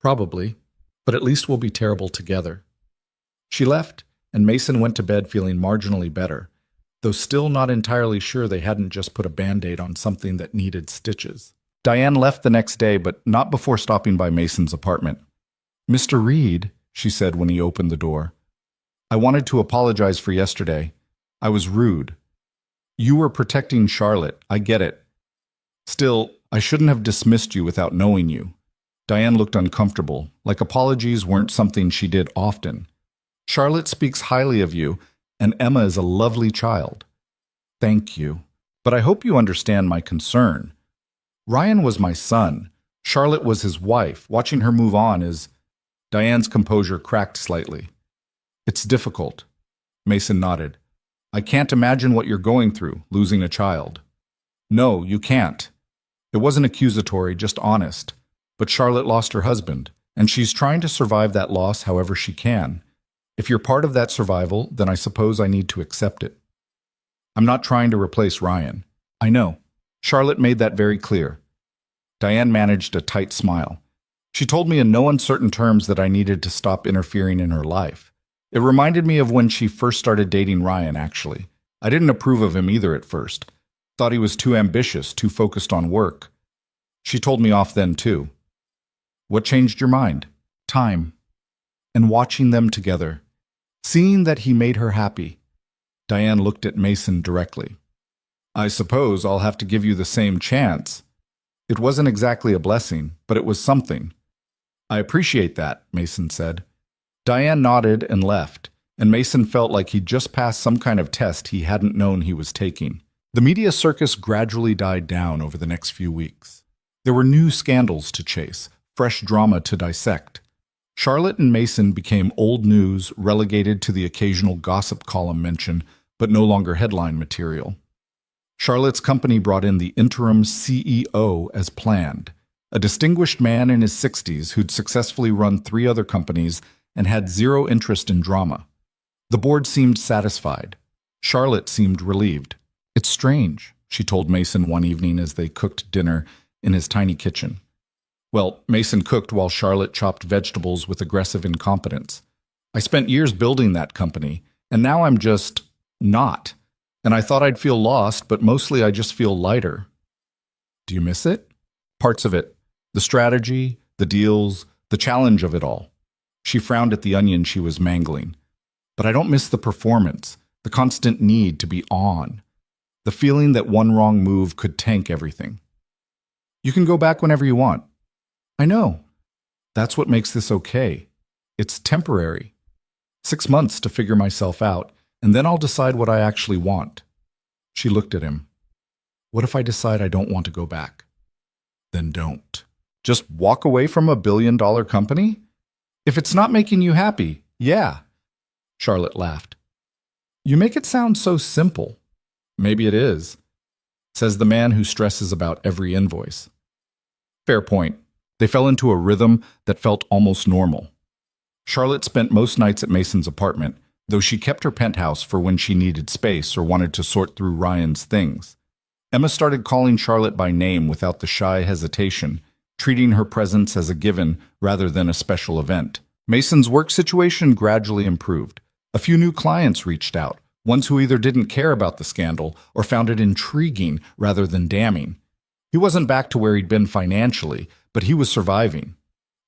Probably, but at least we'll be terrible together. She left, and Mason went to bed feeling marginally better, though still not entirely sure they hadn't just put a Band-Aid on something that needed stitches. Diane left the next day, but not before stopping by Mason's apartment. Mr. Reed, she said when he opened the door. I wanted to apologize for yesterday. I was rude. You were protecting Charlotte, I get it. Still, I shouldn't have dismissed you without knowing you. Diane looked uncomfortable, like apologies weren't something she did often. Charlotte speaks highly of you, and Emma is a lovely child. Thank you. But I hope you understand my concern. Ryan was my son. Charlotte was his wife. Watching her move on is... Diane's composure cracked slightly. It's difficult. Mason nodded. I can't imagine what you're going through, losing a child. No, you can't. It wasn't accusatory, just honest. But Charlotte lost her husband, and she's trying to survive that loss however she can. If you're part of that survival, then I suppose I need to accept it. I'm not trying to replace Ryan. I know. Charlotte made that very clear. Diane managed a tight smile. She told me in no uncertain terms that I needed to stop interfering in her life. It reminded me of when she first started dating Ryan, actually. I didn't approve of him either at first. Thought he was too ambitious, too focused on work. She told me off then, too. What changed your mind? Time. And watching them together. Seeing that he made her happy. Diane looked at Mason directly. I suppose I'll have to give you the same chance. It wasn't exactly a blessing, but it was something. I appreciate that, Mason said. Diane nodded and left, and Mason felt like he'd just passed some kind of test he hadn't known he was taking. The media circus gradually died down over the next few weeks. There were new scandals to chase, fresh drama to dissect. Charlotte and Mason became old news, relegated to the occasional gossip column mention, but no longer headline material. Charlotte's company brought in the interim CEO as planned, a distinguished man in his 60s who'd successfully run 3 other companies and had zero interest in drama. The board seemed satisfied. Charlotte seemed relieved. It's strange, she told Mason one evening as they cooked dinner in his tiny kitchen. Well, Mason cooked while Charlotte chopped vegetables with aggressive incompetence. I spent years building that company, and now I'm just not. And I thought I'd feel lost, but mostly I just feel lighter. Do you miss it? Parts of it. The strategy, the deals, the challenge of it all. She frowned at the onion she was mangling. But I don't miss the performance, the constant need to be on, the feeling that one wrong move could tank everything. You can go back whenever you want. I know. That's what makes this okay. It's temporary. 6 months to figure myself out, and then I'll decide what I actually want. She looked at him. What if I decide I don't want to go back? Then don't. Just walk away from a billion-dollar company? If it's not making you happy, yeah. Charlotte laughed. You make it sound so simple. Maybe it is, says the man who stresses about every invoice. Fair point. They fell into a rhythm that felt almost normal. Charlotte spent most nights at Mason's apartment, though she kept her penthouse for when she needed space or wanted to sort through Ryan's things. Emma started calling Charlotte by name without the shy hesitation, treating her presence as a given rather than a special event. Mason's work situation gradually improved. A few new clients reached out, ones who either didn't care about the scandal or found it intriguing rather than damning. He wasn't back to where he'd been financially, but he was surviving.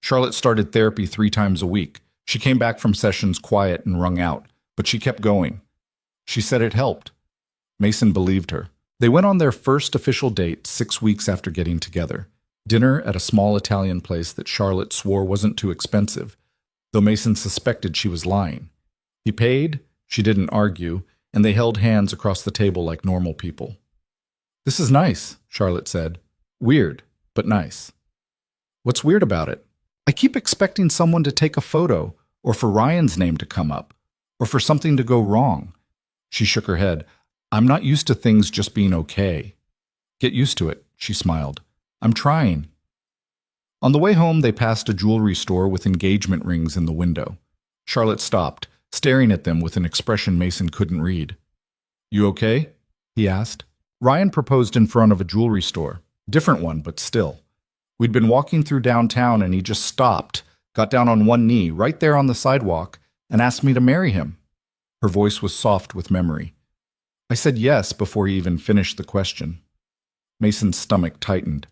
Charlotte started therapy 3 times a week. She came back from sessions quiet and wrung out, but she kept going. She said it helped. Mason believed her. They went on their first official date 6 weeks after getting together. Dinner at a small Italian place that Charlotte swore wasn't too expensive, though Mason suspected she was lying. He paid, she didn't argue, and they held hands across the table like normal people. This is nice, Charlotte said. Weird, but nice. What's weird about it? I keep expecting someone to take a photo, or for Ryan's name to come up, or for something to go wrong. She shook her head. I'm not used to things just being okay. Get used to it, she smiled. I'm trying. On the way home, they passed a jewelry store with engagement rings in the window. Charlotte stopped, staring at them with an expression Mason couldn't read. You okay? He asked. Ryan proposed in front of a jewelry store. Different one, but still. We'd been walking through downtown and he just stopped, got down on one knee right there on the sidewalk, and asked me to marry him. Her voice was soft with memory. I said yes before he even finished the question. Mason's stomach tightened.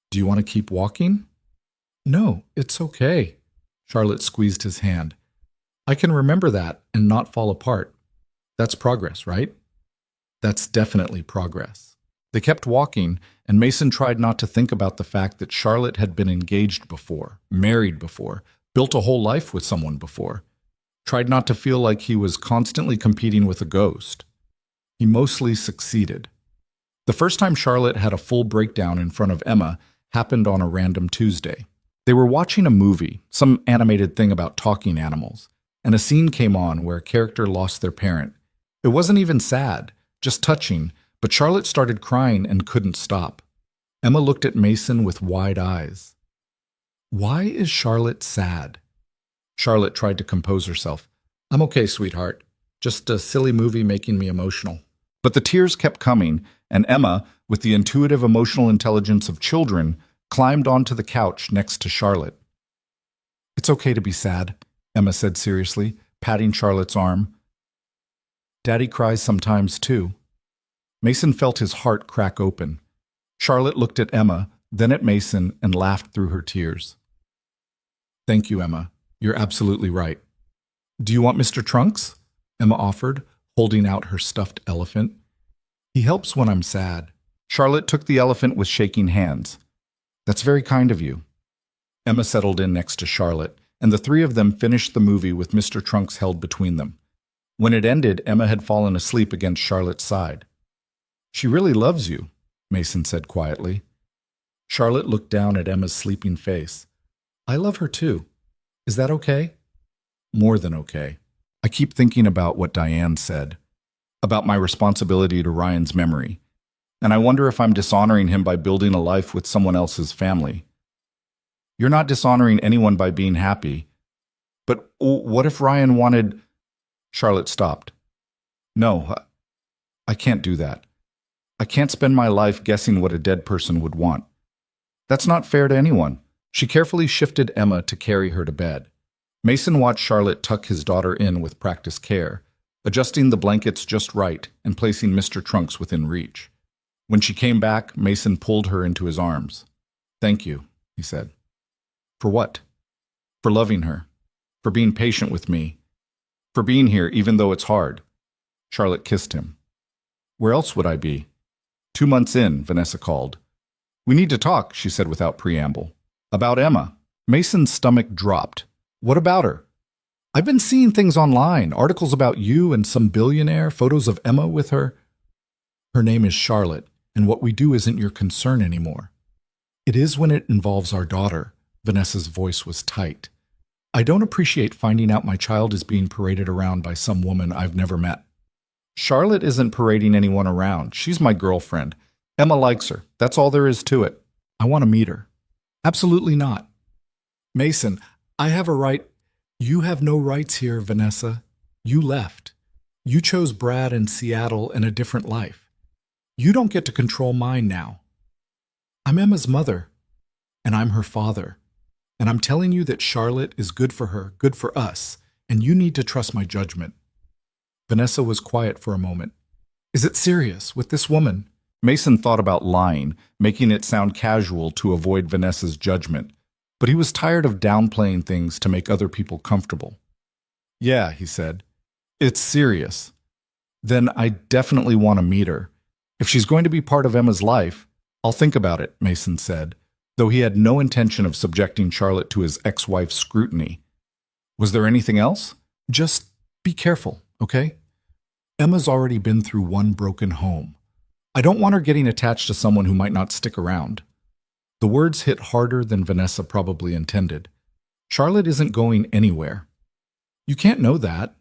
Do you want to keep walking? No, it's okay. Charlotte squeezed his hand. I can remember that and not fall apart. That's progress, right? That's definitely progress. They kept walking, and Mason tried not to think about the fact that Charlotte had been engaged before, married before, built a whole life with someone before. Tried not to feel like he was constantly competing with a ghost. He mostly succeeded. The first time Charlotte had a full breakdown in front of Emma happened on a random Tuesday. They were watching a movie, some animated thing about talking animals, and a scene came on where a character lost their parent. It wasn't even sad, just touching, but Charlotte started crying and couldn't stop. Emma looked at Mason with wide eyes. Why is Charlotte sad? Charlotte tried to compose herself. I'm okay, sweetheart. Just a silly movie making me emotional. But the tears kept coming, and Emma, with the intuitive emotional intelligence of children, climbed onto the couch next to Charlotte. It's okay to be sad, Emma said seriously, patting Charlotte's arm. Daddy cries sometimes, too. Mason felt his heart crack open. Charlotte looked at Emma, then at Mason, and laughed through her tears. Thank you, Emma. You're absolutely right. Do you want Mr. Trunks? Emma offered, holding out her stuffed elephant. He helps when I'm sad. Charlotte took the elephant with shaking hands. That's very kind of you. Emma settled in next to Charlotte, and the 3 of them finished the movie with Mr. Trunks held between them. When it ended, Emma had fallen asleep against Charlotte's side. She really loves you, Mason said quietly. Charlotte looked down at Emma's sleeping face. I love her too. Is that okay? More than okay. I keep thinking about what Diane said, about my responsibility to Ryan's memory, and I wonder if I'm dishonoring him by building a life with someone else's family. You're not dishonoring anyone by being happy. But what if Ryan wanted... Charlotte stopped. No, I can't do that. I can't spend my life guessing what a dead person would want. That's not fair to anyone. She carefully shifted Emma to carry her to bed. Mason watched Charlotte tuck his daughter in with practiced care, adjusting the blankets just right and placing Mr. Trunks within reach. When she came back, Mason pulled her into his arms. "Thank you," he said. "For what?" "For loving her. For being patient with me. For being here even though it's hard." Charlotte kissed him. "Where else would I be?" 2 months in, Vanessa called. "We need to talk," she said without preamble. "About Emma." Mason's stomach dropped. "What about her?" "I've been seeing things online, articles about you and some billionaire, photos of Emma with her." "Her name is Charlotte, and what we do isn't your concern anymore." "It is when it involves our daughter." Vanessa's voice was tight. "I don't appreciate finding out my child is being paraded around by some woman I've never met." "Charlotte isn't parading anyone around. She's my girlfriend. Emma likes her. That's all there is to it." "I want to meet her." "Absolutely not." "Mason, I have a right." "You have no rights here, Vanessa. You left. You chose Brad in Seattle and a different life. You don't get to control mine now. I'm Emma's mother, and I'm her father. And I'm telling you that Charlotte is good for her, good for us, and you need to trust my judgment." Vanessa was quiet for a moment. "Is it serious, with this woman?" Mason thought about lying, making it sound casual to avoid Vanessa's judgment, but he was tired of downplaying things to make other people comfortable. "Yeah," he said. "It's serious." "Then I definitely want to meet her. If she's going to be part of Emma's life, I'll think about it," Mason said, though he had no intention of subjecting Charlotte to his ex-wife's scrutiny. "Was there anything else?" "Just be careful, okay? Emma's already been through one broken home. I don't want her getting attached to someone who might not stick around." The words hit harder than Vanessa probably intended. "Charlotte isn't going anywhere." "You can't know that."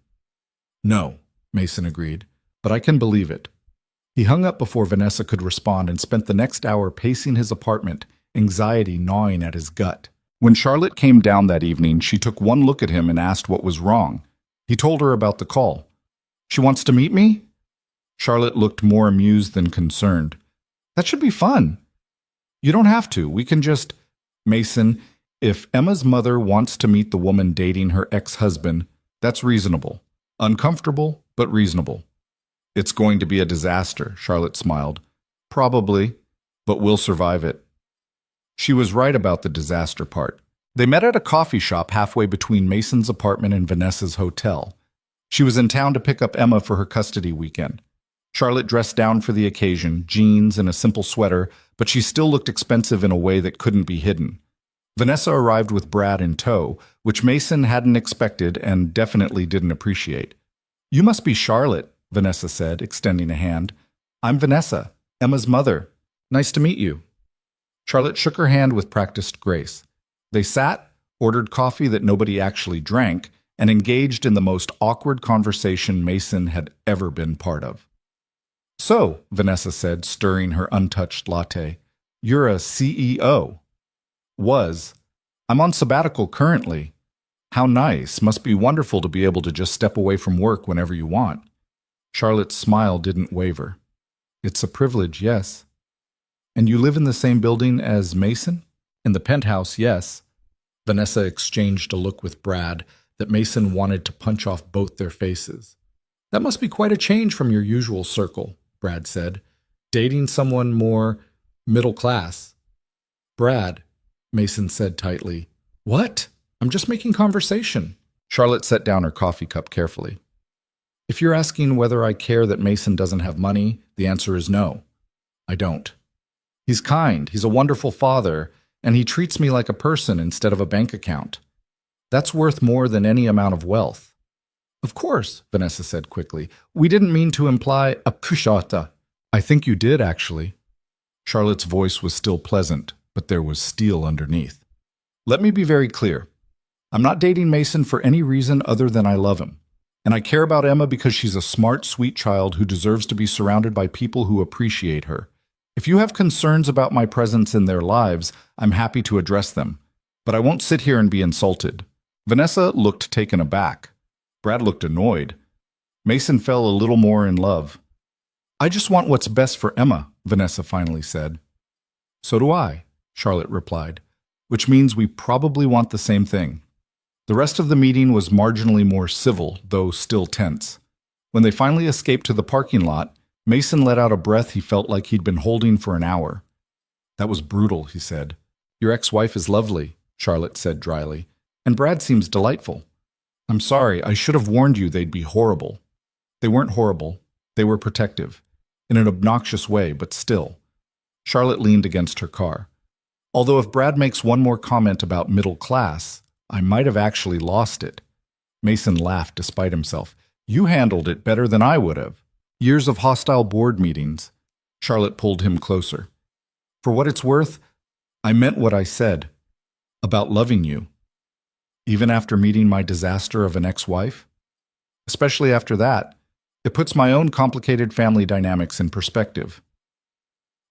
"No," Mason agreed, "but I can believe it." He hung up before Vanessa could respond and spent the next hour pacing his apartment, anxiety gnawing at his gut. When Charlotte came down that evening, she took one look at him and asked what was wrong. He told her about the call. "She wants to meet me?" Charlotte looked more amused than concerned. "That should be fun." "You don't have to. We can just—" "Mason, if Emma's mother wants to meet the woman dating her ex-husband, that's reasonable. Uncomfortable, but reasonable." "It's going to be a disaster," Charlotte smiled. "Probably, but we'll survive it." She was right about the disaster part. They met at a coffee shop halfway between Mason's apartment and Vanessa's hotel. She was in town to pick up Emma for her custody weekend. Charlotte dressed down for the occasion, jeans and a simple sweater, but she still looked expensive in a way that couldn't be hidden. Vanessa arrived with Brad in tow, which Mason hadn't expected and definitely didn't appreciate. "You must be Charlotte," Vanessa said, extending a hand. "I'm Vanessa, Emma's mother. Nice to meet you." Charlotte shook her hand with practiced grace. They sat, ordered coffee that nobody actually drank, and engaged in the most awkward conversation Mason had ever been part of. "So," Vanessa said, stirring her untouched latte, "you're a CEO." "Was. I'm on sabbatical currently." "How nice. Must be wonderful to be able to just step away from work whenever you want." Charlotte's smile didn't waver. "It's a privilege, yes." "And you live in the same building as Mason?" "In the penthouse, yes." Vanessa exchanged a look with Brad that Mason wanted to punch off both their faces. "That must be quite a change from your usual circle," Brad said. "Dating someone more middle class." "Brad," Mason said tightly. "What? I'm just making conversation." Charlotte set down her coffee cup carefully. "If you're asking whether I care that Mason doesn't have money, the answer is no. I don't. He's kind, he's a wonderful father, and he treats me like a person instead of a bank account. That's worth more than any amount of wealth." "Of course," Vanessa said quickly. "We didn't mean to imply a pushata." "I think you did, actually." Charlotte's voice was still pleasant, but there was steel underneath. "Let me be very clear. I'm not dating Mason for any reason other than I love him. And I care about Emma because she's a smart, sweet child who deserves to be surrounded by people who appreciate her. If you have concerns about my presence in their lives, I'm happy to address them. But I won't sit here and be insulted." Vanessa looked taken aback. Brad looked annoyed. Mason fell a little more in love. "I just want what's best for Emma," Vanessa finally said. "So do I," Charlotte replied, "which means we probably want the same thing." The rest of the meeting was marginally more civil, though still tense. When they finally escaped to the parking lot, Mason let out a breath he felt like he'd been holding for an hour. That was brutal, he said. Your ex-wife is lovely, Charlotte said dryly, and Brad seems delightful. I'm sorry, I should have warned you they'd be horrible. They weren't horrible. They were protective. In an obnoxious way, but still. Charlotte leaned against her car. Although if Brad makes one more comment about middle class, I might have actually lost it. Mason laughed despite himself. You handled it better than I would have. Years of hostile board meetings. Charlotte pulled him closer. For what it's worth, I meant what I said. About loving you. Even after meeting my disaster of an ex-wife? Especially after that, it puts my own complicated family dynamics in perspective.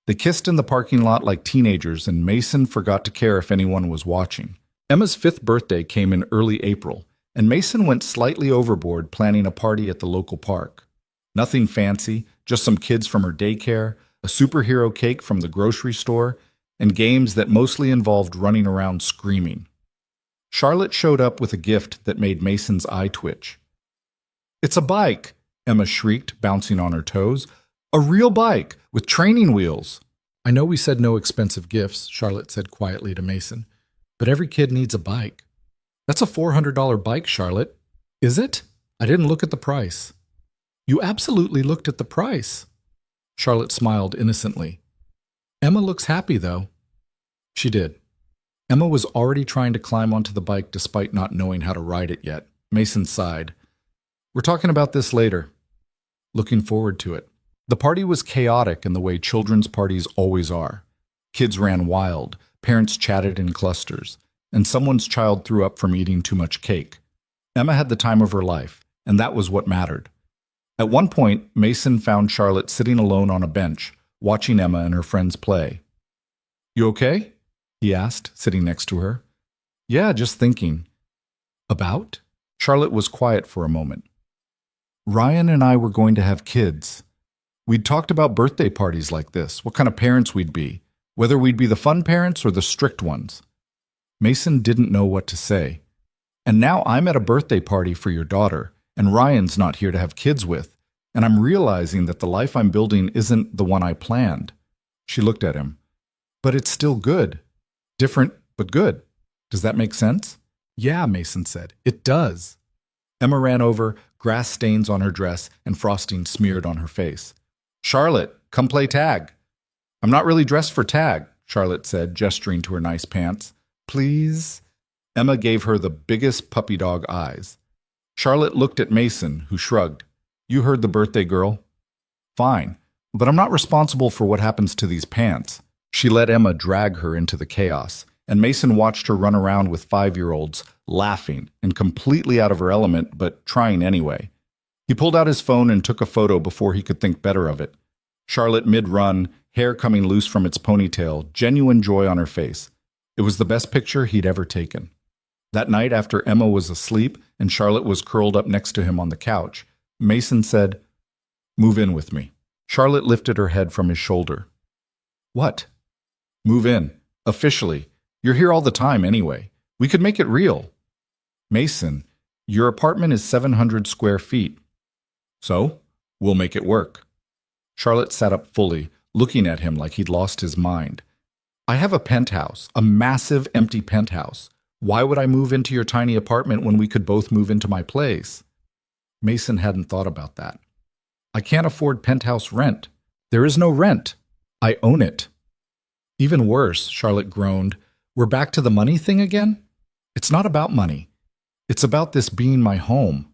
They kissed in the parking lot like teenagers, and Mason forgot to care if anyone was watching. Emma's 5th birthday came in early April, and Mason went slightly overboard planning a party at the local park. Nothing fancy, just some kids from her daycare, a superhero cake from the grocery store, and games that mostly involved running around screaming. Charlotte showed up with a gift that made Mason's eye twitch. It's a bike, Emma shrieked, bouncing on her toes. A real bike, with training wheels. I know we said no expensive gifts, Charlotte said quietly to Mason, but every kid needs a bike. That's a $400 bike, Charlotte. Is it? I didn't look at the price. You absolutely looked at the price. Charlotte smiled innocently. Emma looks happy, though. She did. Emma was already trying to climb onto the bike despite not knowing how to ride it yet. Mason sighed. We're talking about this later. Looking forward to it. The party was chaotic in the way children's parties always are. Kids ran wild, parents chatted in clusters, and someone's child threw up from eating too much cake. Emma had the time of her life, and that was what mattered. At one point, Mason found Charlotte sitting alone on a bench, watching Emma and her friends play. You okay? He asked, sitting next to her. Yeah, just thinking. About? Charlotte was quiet for a moment. Ryan and I were going to have kids. We'd talked about birthday parties like this, what kind of parents we'd be, whether we'd be the fun parents or the strict ones. Mason didn't know what to say. And now I'm at a birthday party for your daughter, and Ryan's not here to have kids with, and I'm realizing that the life I'm building isn't the one I planned. She looked at him. But it's still good. Different, but good. Does that make sense? Yeah, Mason said. It does. Emma ran over, grass stains on her dress and frosting smeared on her face. Charlotte, come play tag. I'm not really dressed for tag, Charlotte said, gesturing to her nice pants. Please? Emma gave her the biggest puppy dog eyes. Charlotte looked at Mason, who shrugged. You heard the birthday girl. Fine, but I'm not responsible for what happens to these pants. She let Emma drag her into the chaos, and Mason watched her run around with 5-year-olds, laughing and completely out of her element, but trying anyway. He pulled out his phone and took a photo before he could think better of it. Charlotte mid-run, hair coming loose from its ponytail, genuine joy on her face. It was the best picture he'd ever taken. That night, after Emma was asleep and Charlotte was curled up next to him on the couch, Mason said, Move in with me. Charlotte lifted her head from his shoulder. What? Move in. Officially. You're here all the time anyway. We could make it real. Mason, your apartment is 700 square feet. So, we'll make it work. Charlotte sat up fully, looking at him like he'd lost his mind. I have a penthouse, a massive empty penthouse. Why would I move into your tiny apartment when we could both move into my place? Mason hadn't thought about that. I can't afford penthouse rent. There is no rent. I own it. Even worse, Charlotte groaned. We're back to the money thing again? It's not about money. It's about this being my home,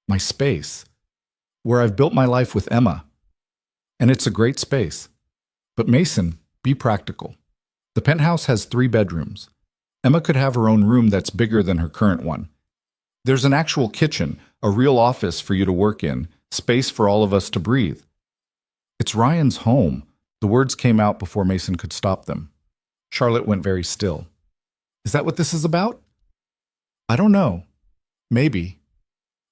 my space, where I've built my life with Emma. And it's a great space. But Mason, be practical. The penthouse has 3 bedrooms. Emma could have her own room that's bigger than her current one. There's an actual kitchen, a real office for you to work in, space for all of us to breathe. It's Ryan's home. The words came out before Mason could stop them. Charlotte went very still. Is that what this is about? I don't know. Maybe.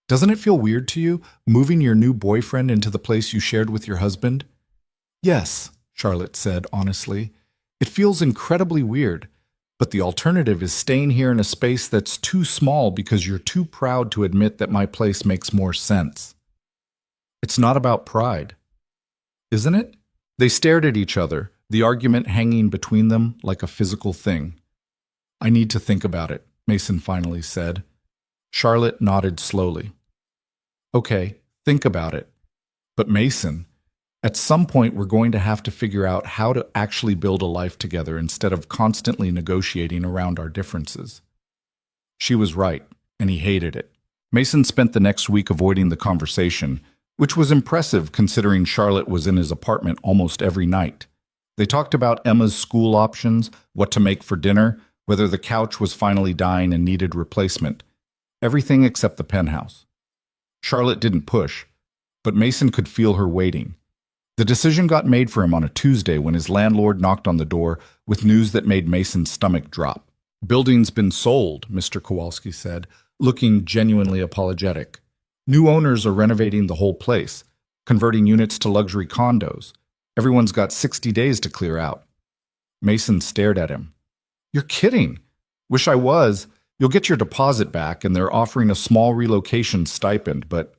Doesn't it feel weird to you, moving your new boyfriend into the place you shared with your husband? Yes, Charlotte said honestly. It feels incredibly weird, but the alternative is staying here in a space that's too small because you're too proud to admit that my place makes more sense. It's not about pride, isn't it? They stared at each other, the argument hanging between them like a physical thing. I need to think about it, Mason finally said. Charlotte nodded slowly. Okay, think about it. But Mason, at some point we're going to have to figure out how to actually build a life together instead of constantly negotiating around our differences. She was right, and he hated it. Mason spent the next week avoiding the conversation, which was impressive considering Charlotte was in his apartment almost every night. They talked about Emma's school options, what to make for dinner, whether the couch was finally dying and needed replacement. Everything except the penthouse. Charlotte didn't push, but Mason could feel her waiting. The decision got made for him on a Tuesday when his landlord knocked on the door with news that made Mason's stomach drop. Building's been sold, Mr. Kowalski said, looking genuinely apologetic. New owners are renovating the whole place, converting units to luxury condos. Everyone's got 60 days to clear out. Mason stared at him. You're kidding. Wish I was. You'll get your deposit back, and they're offering a small relocation stipend, but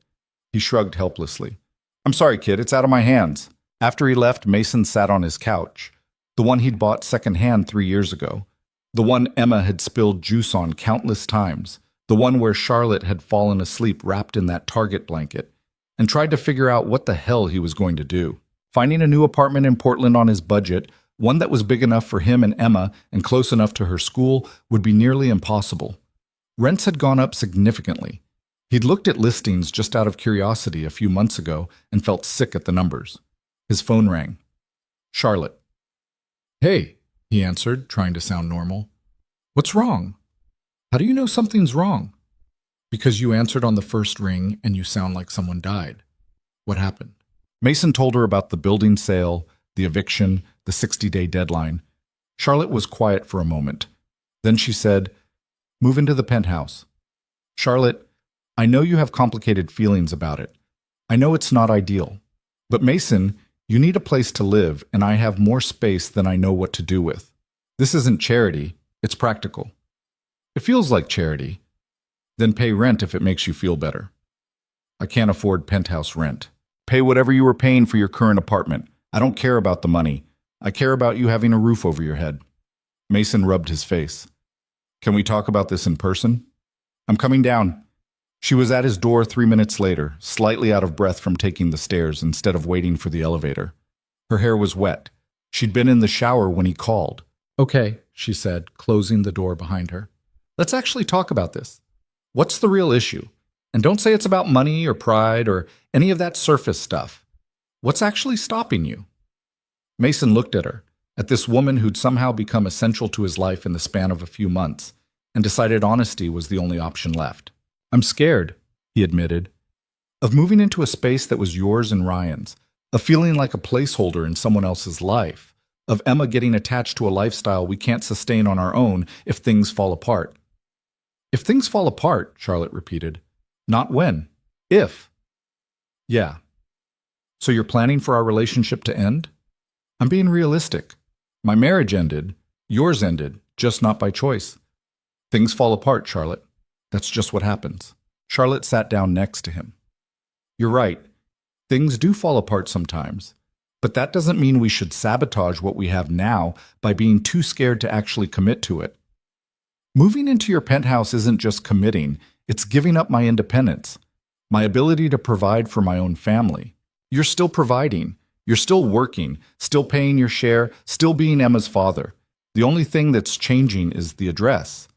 he shrugged helplessly. I'm sorry, kid, it's out of my hands. After he left, Mason sat on his couch, the one he'd bought secondhand 3 years ago, the one Emma had spilled juice on countless times, the one where Charlotte had fallen asleep wrapped in that Target blanket, and tried to figure out what the hell he was going to do. Finding a new apartment in Portland on his budget, one that was big enough for him and Emma and close enough to her school, would be nearly impossible. Rents had gone up significantly. He'd looked at listings just out of curiosity a few months ago and felt sick at the numbers. His phone rang. Charlotte. Hey, he answered, trying to sound normal. What's wrong? How do you know something's wrong? Because you answered on the first ring and you sound like someone died. What happened? Mason told her about the building sale, the eviction, the 60-day deadline. Charlotte was quiet for a moment. Then she said, Move into the penthouse. Charlotte, I know you have complicated feelings about it. I know it's not ideal. But Mason, you need a place to live, and I have more space than I know what to do with. This isn't charity, it's practical. It feels like charity. Then pay rent if it makes you feel better. I can't afford penthouse rent. Pay whatever you were paying for your current apartment. I don't care about the money. I care about you having a roof over your head. Mason rubbed his face. Can we talk about this in person? I'm coming down. She was at his door 3 minutes later, slightly out of breath from taking the stairs instead of waiting for the elevator. Her hair was wet. She'd been in the shower when he called. Okay, she said, closing the door behind her. Let's actually talk about this. What's the real issue? And don't say it's about money or pride or any of that surface stuff. What's actually stopping you? Mason looked at her, at this woman who'd somehow become essential to his life in the span of a few months, and decided honesty was the only option left. I'm scared, he admitted, of moving into a space that was yours and Ryan's, of feeling like a placeholder in someone else's life, of Emma getting attached to a lifestyle we can't sustain on our own if things fall apart. If things fall apart, Charlotte repeated. Not when. If. Yeah. So you're planning for our relationship to end? I'm being realistic. My marriage ended. Yours ended, just not by choice. Things fall apart, Charlotte. That's just what happens. Charlotte sat down next to him. You're right. Things do fall apart sometimes. But that doesn't mean we should sabotage what we have now by being too scared to actually commit to it. Moving into your penthouse isn't just committing, it's giving up my independence, my ability to provide for my own family. You're still providing. You're still working, still paying your share, still being Emma's father. The only thing that's changing is the address.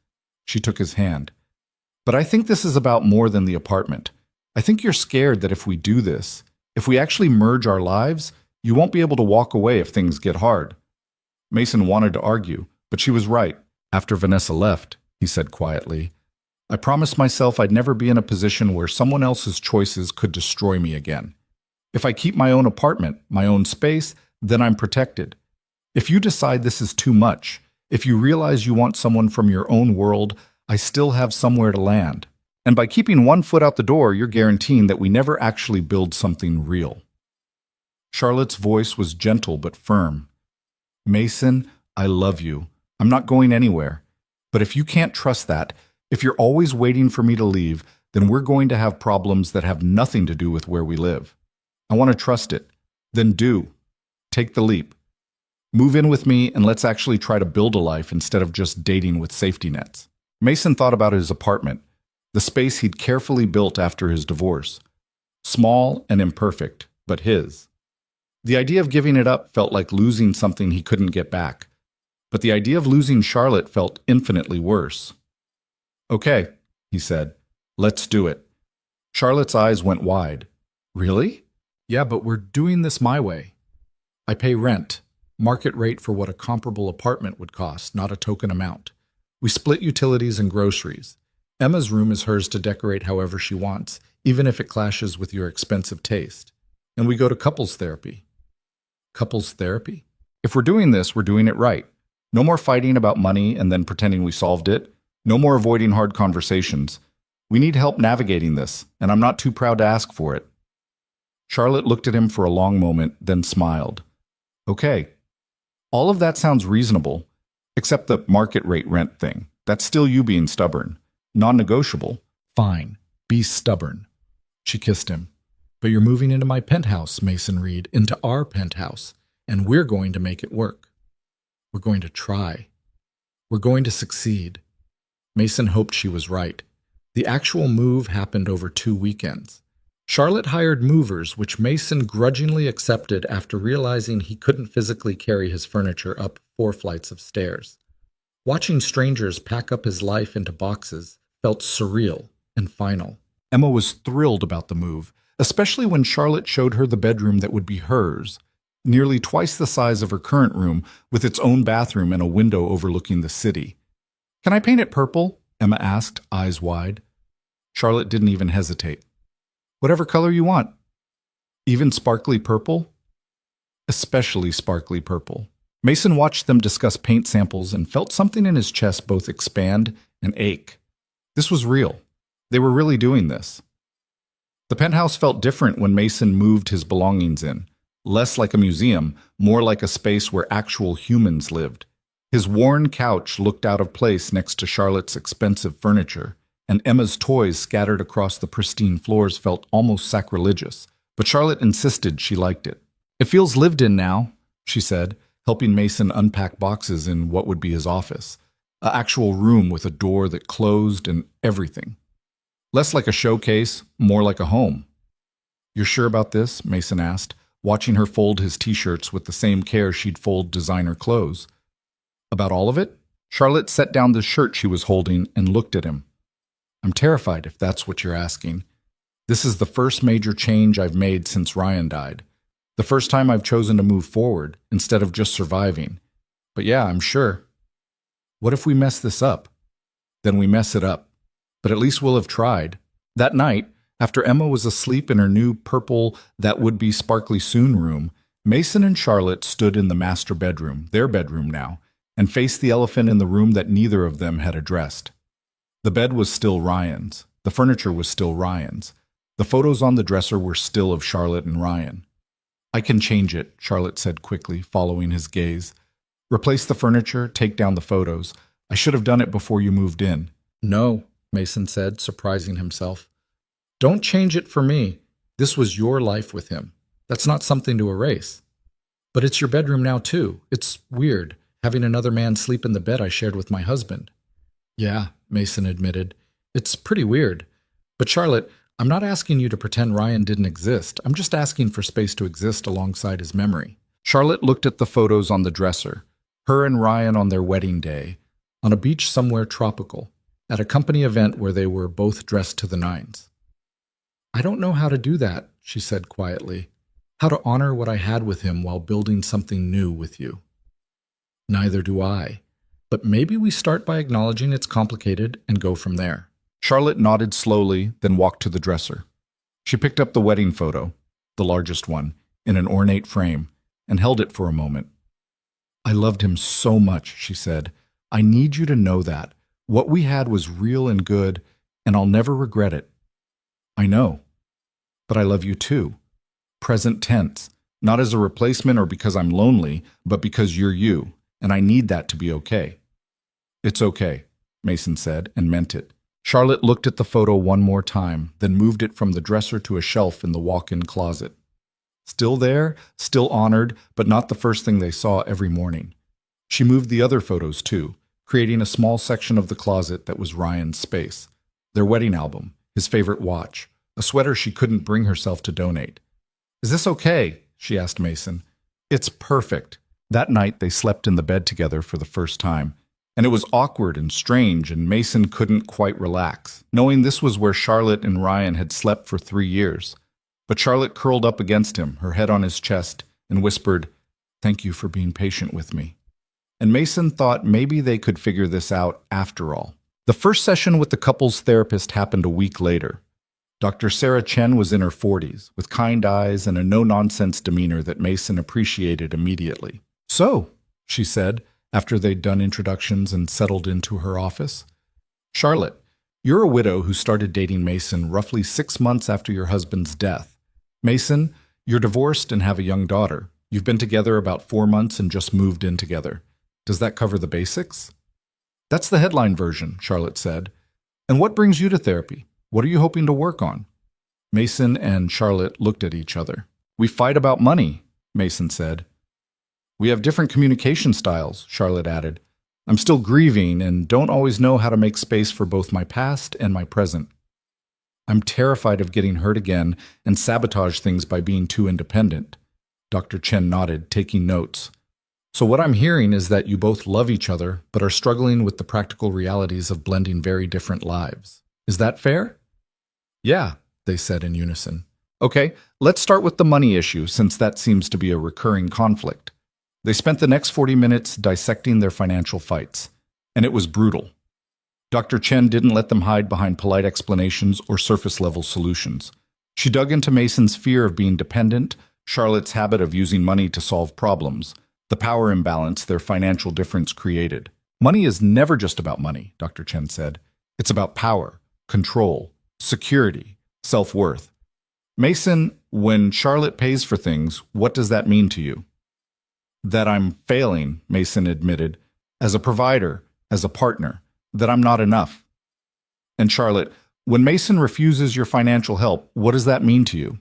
She took his hand. But I think this is about more than the apartment. I think you're scared that if we do this, if we actually merge our lives, you won't be able to walk away if things get hard. Mason wanted to argue, but she was right. After Vanessa left, he said quietly, I promised myself I'd never be in a position where someone else's choices could destroy me again. If I keep my own apartment, my own space, then I'm protected. If you decide this is too much, if you realize you want someone from your own world, I still have somewhere to land. And by keeping one foot out the door, you're guaranteeing that we never actually build something real. Charlotte's voice was gentle but firm. Mason, I love you. I'm not going anywhere. But if you can't trust that, if you're always waiting for me to leave, then we're going to have problems that have nothing to do with where we live. I want to trust it. Then do. Take the leap. Move in with me and let's actually try to build a life instead of just dating with safety nets. Mason thought about his apartment, the space he'd carefully built after his divorce. Small and imperfect, but his. The idea of giving it up felt like losing something he couldn't get back, but the idea of losing Charlotte felt infinitely worse. Okay, he said, let's do it. Charlotte's eyes went wide. Really? Yeah, but we're doing this my way. I pay rent, market rate for what a comparable apartment would cost, not a token amount. We split utilities and groceries. Emma's room is hers to decorate however she wants, even if it clashes with your expensive taste. And we go to couples therapy. Couples therapy? If we're doing this, we're doing it right. No more fighting about money and then pretending we solved it. No more avoiding hard conversations. We need help navigating this, and I'm not too proud to ask for it. Charlotte looked at him for a long moment, then smiled. Okay. All of that sounds reasonable, except the market rate rent thing. That's still you being stubborn. Non-negotiable. Fine. Be stubborn. She kissed him. But you're moving into my penthouse, Mason Reed, into our penthouse, and we're going to make it work. We're going to try. We're going to succeed. Mason hoped she was right. The actual move happened over 2 weekends. Charlotte hired movers, which Mason grudgingly accepted after realizing he couldn't physically carry his furniture up 4 flights of stairs. Watching strangers pack up his life into boxes felt surreal and final. Emma was thrilled about the move, especially when Charlotte showed her the bedroom that would be hers, nearly twice the size of her current room, with its own bathroom and a window overlooking the city. Can I paint it purple? Emma asked, eyes wide. Charlotte didn't even hesitate. Whatever color you want. Even sparkly purple? Especially sparkly purple. Mason watched them discuss paint samples and felt something in his chest both expand and ache. This was real. They were really doing this. The penthouse felt different when Mason moved his belongings in. Less like a museum, more like a space where actual humans lived. His worn couch looked out of place next to Charlotte's expensive furniture, and Emma's toys scattered across the pristine floors felt almost sacrilegious, but Charlotte insisted she liked it. It feels lived in now, she said, helping Mason unpack boxes in what would be his office. An actual room with a door that closed and everything. Less like a showcase, more like a home. You're sure about this? Mason asked, watching her fold his t-shirts with the same care she'd fold designer clothes. About all of it? Charlotte set down the shirt she was holding and looked at him. I'm terrified, if that's what you're asking. This is the first major change I've made since Ryan died. The first time I've chosen to move forward, instead of just surviving. But yeah, I'm sure. What if we mess this up? Then we mess it up. But at least we'll have tried. That night, after Emma was asleep in her new purple that-would-be sparkly soon room, Mason and Charlotte stood in the master bedroom, their bedroom now, and faced the elephant in the room that neither of them had addressed. The bed was still Ryan's. The furniture was still Ryan's. The photos on the dresser were still of Charlotte and Ryan. I can change it, Charlotte said quickly, following his gaze. Replace the furniture, take down the photos. I should have done it before you moved in. No, Mason said, surprising himself. Don't change it for me. This was your life with him. That's not something to erase. But it's your bedroom now, too. It's weird, having another man sleep in the bed I shared with my husband. Yeah, Mason admitted. It's pretty weird. But Charlotte, I'm not asking you to pretend Ryan didn't exist. I'm just asking for space to exist alongside his memory. Charlotte looked at the photos on the dresser. Her and Ryan on their wedding day, on a beach somewhere tropical, at a company event where they were both dressed to the nines. I don't know how to do that, she said quietly. How to honor what I had with him while building something new with you. Neither do I. But maybe we start by acknowledging it's complicated and go from there. Charlotte nodded slowly, then walked to the dresser. She picked up the wedding photo, the largest one, in an ornate frame, and held it for a moment. I loved him so much, she said. I need you to know that. What we had was real and good, and I'll never regret it. I know. But I love you too. Present tense. Not as a replacement or because I'm lonely, but because you're you, and I need that to be okay. It's okay, Mason said, and meant it. Charlotte looked at the photo one more time, then moved it from the dresser to a shelf in the walk-in closet. Still there, still honored, but not the first thing they saw every morning. She moved the other photos too, creating a small section of the closet that was Ryan's space. Their wedding album, his favorite watch, a sweater she couldn't bring herself to donate. "Is this okay?" she asked Mason. "It's perfect." That night they slept in the bed together for the first time, and it was awkward and strange, and Mason couldn't quite relax, knowing this was where Charlotte and Ryan had slept for 3 years. But Charlotte curled up against him, her head on his chest, and whispered, "Thank you for being patient with me." And Mason thought maybe they could figure this out after all. The first session with the couple's therapist happened a week later. Dr. Sarah Chen was in her 40s, with kind eyes and a no-nonsense demeanor that Mason appreciated immediately. "So," she said, after they'd done introductions and settled into her office, "Charlotte, you're a widow who started dating Mason roughly 6 months after your husband's death. Mason, you're divorced and have a young daughter. You've been together about 4 months and just moved in together. Does that cover the basics?" "That's the headline version," Charlotte said. "And what brings you to therapy? What are you hoping to work on?" Mason and Charlotte looked at each other. "We fight about money," Mason said. "We have different communication styles," Charlotte added. "I'm still grieving and don't always know how to make space for both my past and my present. I'm terrified of getting hurt again and sabotage things by being too independent." Dr. Chen nodded, taking notes. "So what I'm hearing is that you both love each other, but are struggling with the practical realities of blending very different lives. Is that fair?" "Yeah," they said in unison. "Okay, let's start with the money issue, since that seems to be a recurring conflict." They spent the next 40 minutes dissecting their financial fights, and it was brutal. Dr. Chen didn't let them hide behind polite explanations or surface-level solutions. She dug into Mason's fear of being dependent, Charlotte's habit of using money to solve problems, the power imbalance their financial difference created. "Money is never just about money," Dr. Chen said. "It's about power, control, security, self-worth. Mason, when Charlotte pays for things, what does that mean to you?" "That I'm failing," Mason admitted, "as a provider, as a partner, that I'm not enough." "And Charlotte, when Mason refuses your financial help, what does that mean to you?"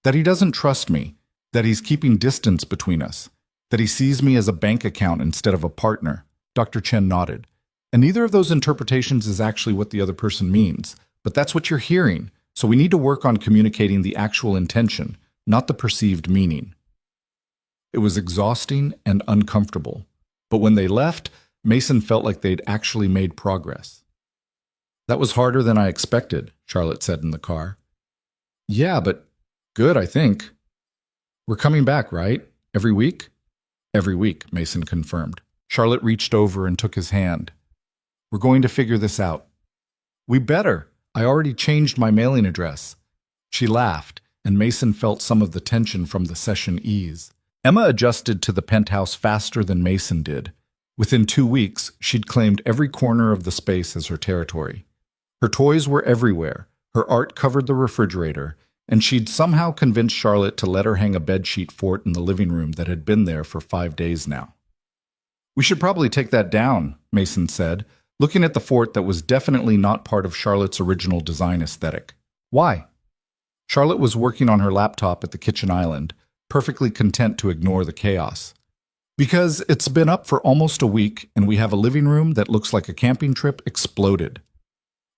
"That he doesn't trust me, that he's keeping distance between us, that he sees me as a bank account instead of a partner." Dr. Chen nodded. "And neither of those interpretations is actually what the other person means, but that's what you're hearing, so we need to work on communicating the actual intention, not the perceived meaning." It was exhausting and uncomfortable, but when they left, Mason felt like they'd actually made progress. "That was harder than I expected," Charlotte said in the car. "Yeah, but good, I think." "We're coming back, right? Every week?" "Every week," Mason confirmed. Charlotte reached over and took his hand. "We're going to figure this out." "We better. I already changed my mailing address." She laughed, and Mason felt some of the tension from the session ease. Emma adjusted to the penthouse faster than Mason did. Within 2 weeks, she'd claimed every corner of the space as her territory. Her toys were everywhere, her art covered the refrigerator, and she'd somehow convinced Charlotte to let her hang a bedsheet fort in the living room that had been there for 5 days now. "We should probably take that down," Mason said, looking at the fort that was definitely not part of Charlotte's original design aesthetic. "Why?" Charlotte was working on her laptop at the kitchen island, perfectly content to ignore the chaos. "Because it's been up for almost a week, and we have a living room that looks like a camping trip exploded.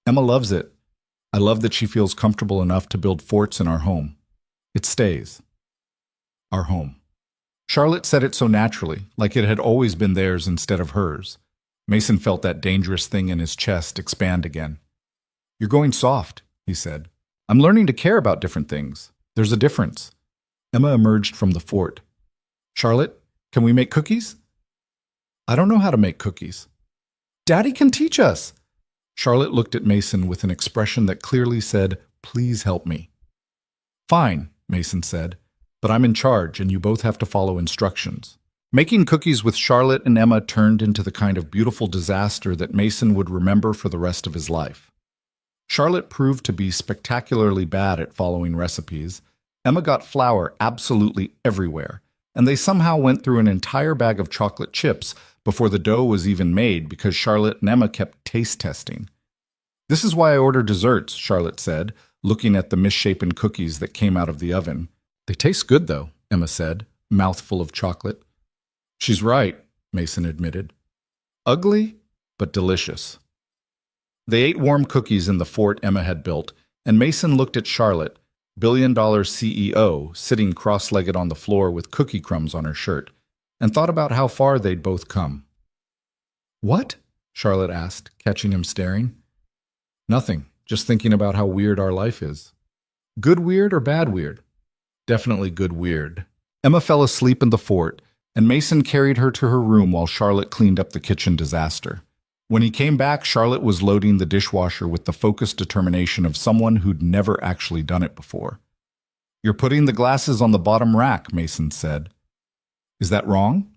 Emma loves it. I love that she feels comfortable enough to build forts in our home. It stays. Our home." Charlotte said it so naturally, like it had always been theirs instead of hers. Mason felt that dangerous thing in his chest expand again. "You're going soft," he said. "I'm learning to care about different things. There's a difference." Emma emerged from the fort. "Charlotte, can we make cookies?" "I don't know how to make cookies." "Daddy can teach us." Charlotte looked at Mason with an expression that clearly said, "Please help me." "Fine," Mason said, "but I'm in charge and you both have to follow instructions." Making cookies with Charlotte and Emma turned into the kind of beautiful disaster that Mason would remember for the rest of his life. Charlotte proved to be spectacularly bad at following recipes. Emma got flour absolutely everywhere, and they somehow went through an entire bag of chocolate chips before the dough was even made because Charlotte and Emma kept taste testing. "This is why I order desserts," Charlotte said, looking at the misshapen cookies that came out of the oven. They taste good, though, Emma said, mouthful of chocolate. She's right, Mason admitted. Ugly, but delicious. They ate warm cookies in the fort Emma had built, and Mason looked at Charlotte, billion-dollar CEO, sitting cross-legged on the floor with cookie crumbs on her shirt, and thought about how far they'd both come. What? Charlotte asked, catching him staring. Nothing, just thinking about how weird our life is. Good weird or bad weird? Definitely good weird. Emma fell asleep in the fort, and Mason carried her to her room while Charlotte cleaned up the kitchen disaster. When he came back, Charlotte was loading the dishwasher with the focused determination of someone who'd never actually done it before. You're putting the glasses on the bottom rack, Mason said. Is that wrong?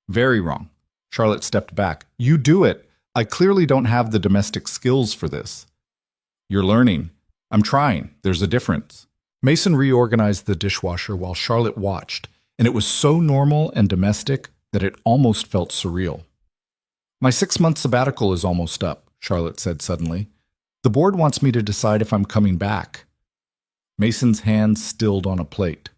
Very wrong. Charlotte stepped back. You do it. I clearly don't have the domestic skills for this. You're learning. I'm trying. There's a difference. Mason reorganized the dishwasher while Charlotte watched, and it was so normal and domestic that it almost felt surreal. My 6-month sabbatical is almost up, Charlotte said suddenly. The board wants me to decide if I'm coming back. Mason's hands stilled on a plate.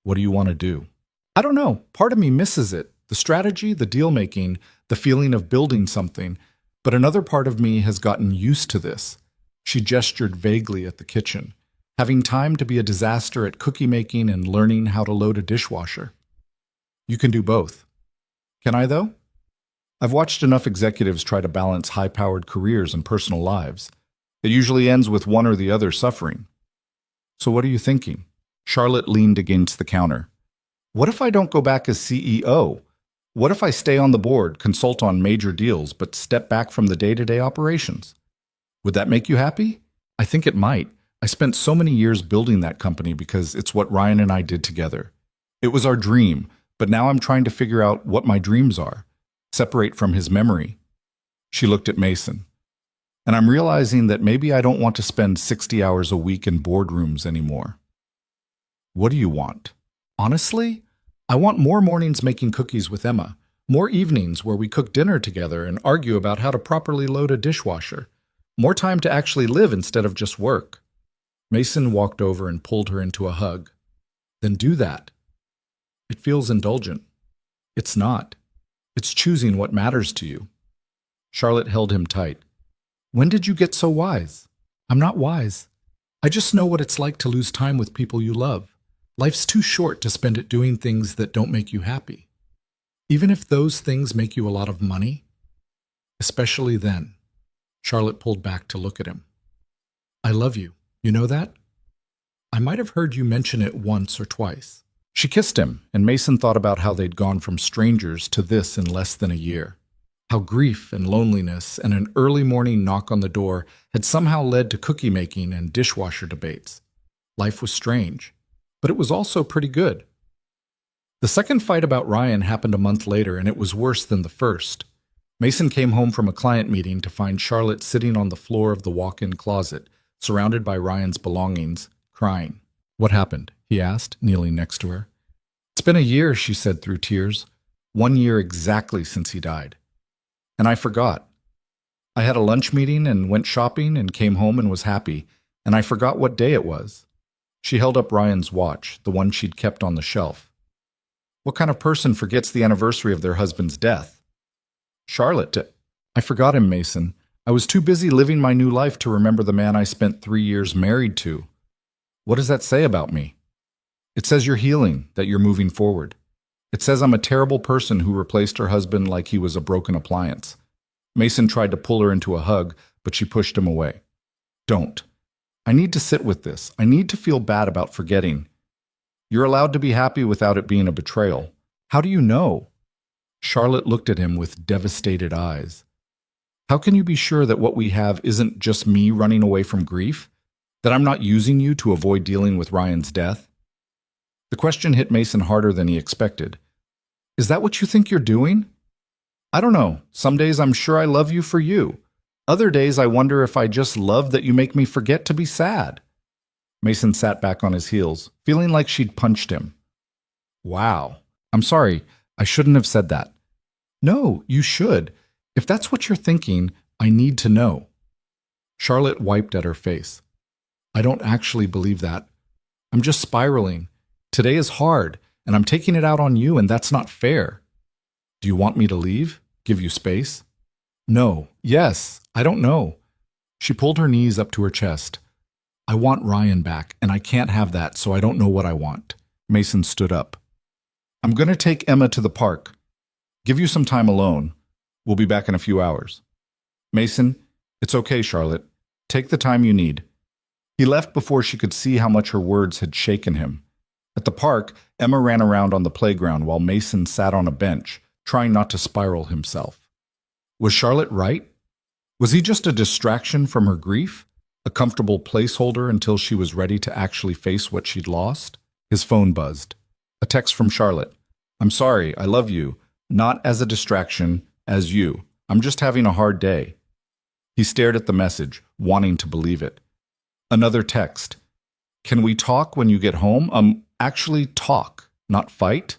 What do you want to do? I don't know. Part of me misses it. The strategy, the deal-making, the feeling of building something. But another part of me has gotten used to this. She gestured vaguely at the kitchen, having time to be a disaster at cookie making and learning how to load a dishwasher. You can do both. Can I, though? I've watched enough executives try to balance high-powered careers and personal lives. It usually ends with one or the other suffering. So what are you thinking? Charlotte leaned against the counter. What if I don't go back as CEO? What if I stay on the board, consult on major deals, but step back from the day-to-day operations? Would that make you happy? I think it might. I spent so many years building that company because it's what Ryan and I did together. It was our dream, but now I'm trying to figure out what my dreams are. Separate from his memory. She looked at Mason. And I'm realizing that maybe I don't want to spend 60 hours a week in boardrooms anymore. What do you want? Honestly, I want more mornings making cookies with Emma, more evenings where we cook dinner together and argue about how to properly load a dishwasher, more time to actually live instead of just work. Mason walked over and pulled her into a hug. Then do that. It feels indulgent. It's not. It's choosing what matters to you. Charlotte held him tight. When did you get so wise? I'm not wise. I just know what it's like to lose time with people you love. Life's too short to spend it doing things that don't make you happy. Even if those things make you a lot of money. Especially then. Charlotte pulled back to look at him. I love you. You know that? I might have heard you mention it once or twice. She kissed him, and Mason thought about how they'd gone from strangers to this in less than a year. How grief and loneliness and an early morning knock on the door had somehow led to cookie making and dishwasher debates. Life was strange, but it was also pretty good. The second fight about Ryan happened a month later, and it was worse than the first. Mason came home from a client meeting to find Charlotte sitting on the floor of the walk-in closet, surrounded by Ryan's belongings, crying. What happened? He asked, kneeling next to her. It's been a year, she said through tears. 1 year exactly since he died. And I forgot. I had a lunch meeting and went shopping and came home and was happy, and I forgot what day it was. She held up Ryan's watch, the one she'd kept on the shelf. What kind of person forgets the anniversary of their husband's death? Charlotte, I forgot him, Mason. I was too busy living my new life to remember the man I spent 3 years married to. What does that say about me? It says you're healing, that you're moving forward. It says I'm a terrible person who replaced her husband like he was a broken appliance. Mason tried to pull her into a hug, but she pushed him away. Don't. I need to sit with this. I need to feel bad about forgetting. You're allowed to be happy without it being a betrayal. How do you know? Charlotte looked at him with devastated eyes. How can you be sure that what we have isn't just me running away from grief? That I'm not using you to avoid dealing with Ryan's death? The question hit Mason harder than he expected. Is that what you think you're doing? I don't know. Some days I'm sure I love you for you. Other days I wonder if I just love that you make me forget to be sad. Mason sat back on his heels, feeling like she'd punched him. Wow. I'm sorry. I shouldn't have said that. No, you should. If that's what you're thinking, I need to know. Charlotte wiped at her face. I don't actually believe that. I'm just spiraling. Today is hard, and I'm taking it out on you, and that's not fair. Do you want me to leave? Give you space? No. Yes. I don't know. She pulled her knees up to her chest. I want Ryan back, and I can't have that, so I don't know what I want. Mason stood up. I'm going to take Emma to the park. Give you some time alone. We'll be back in a few hours. Mason, it's okay, Charlotte. Take the time you need. He left before she could see how much her words had shaken him. At the park, Emma ran around on the playground while Mason sat on a bench, trying not to spiral himself. Was Charlotte right? Was he just a distraction from her grief? A comfortable placeholder until she was ready to actually face what she'd lost? His phone buzzed. A text from Charlotte. I'm sorry, I love you. Not as a distraction, as you. I'm just having a hard day. He stared at the message, wanting to believe it. Another text. Can we talk when you get home? Actually talk, not fight?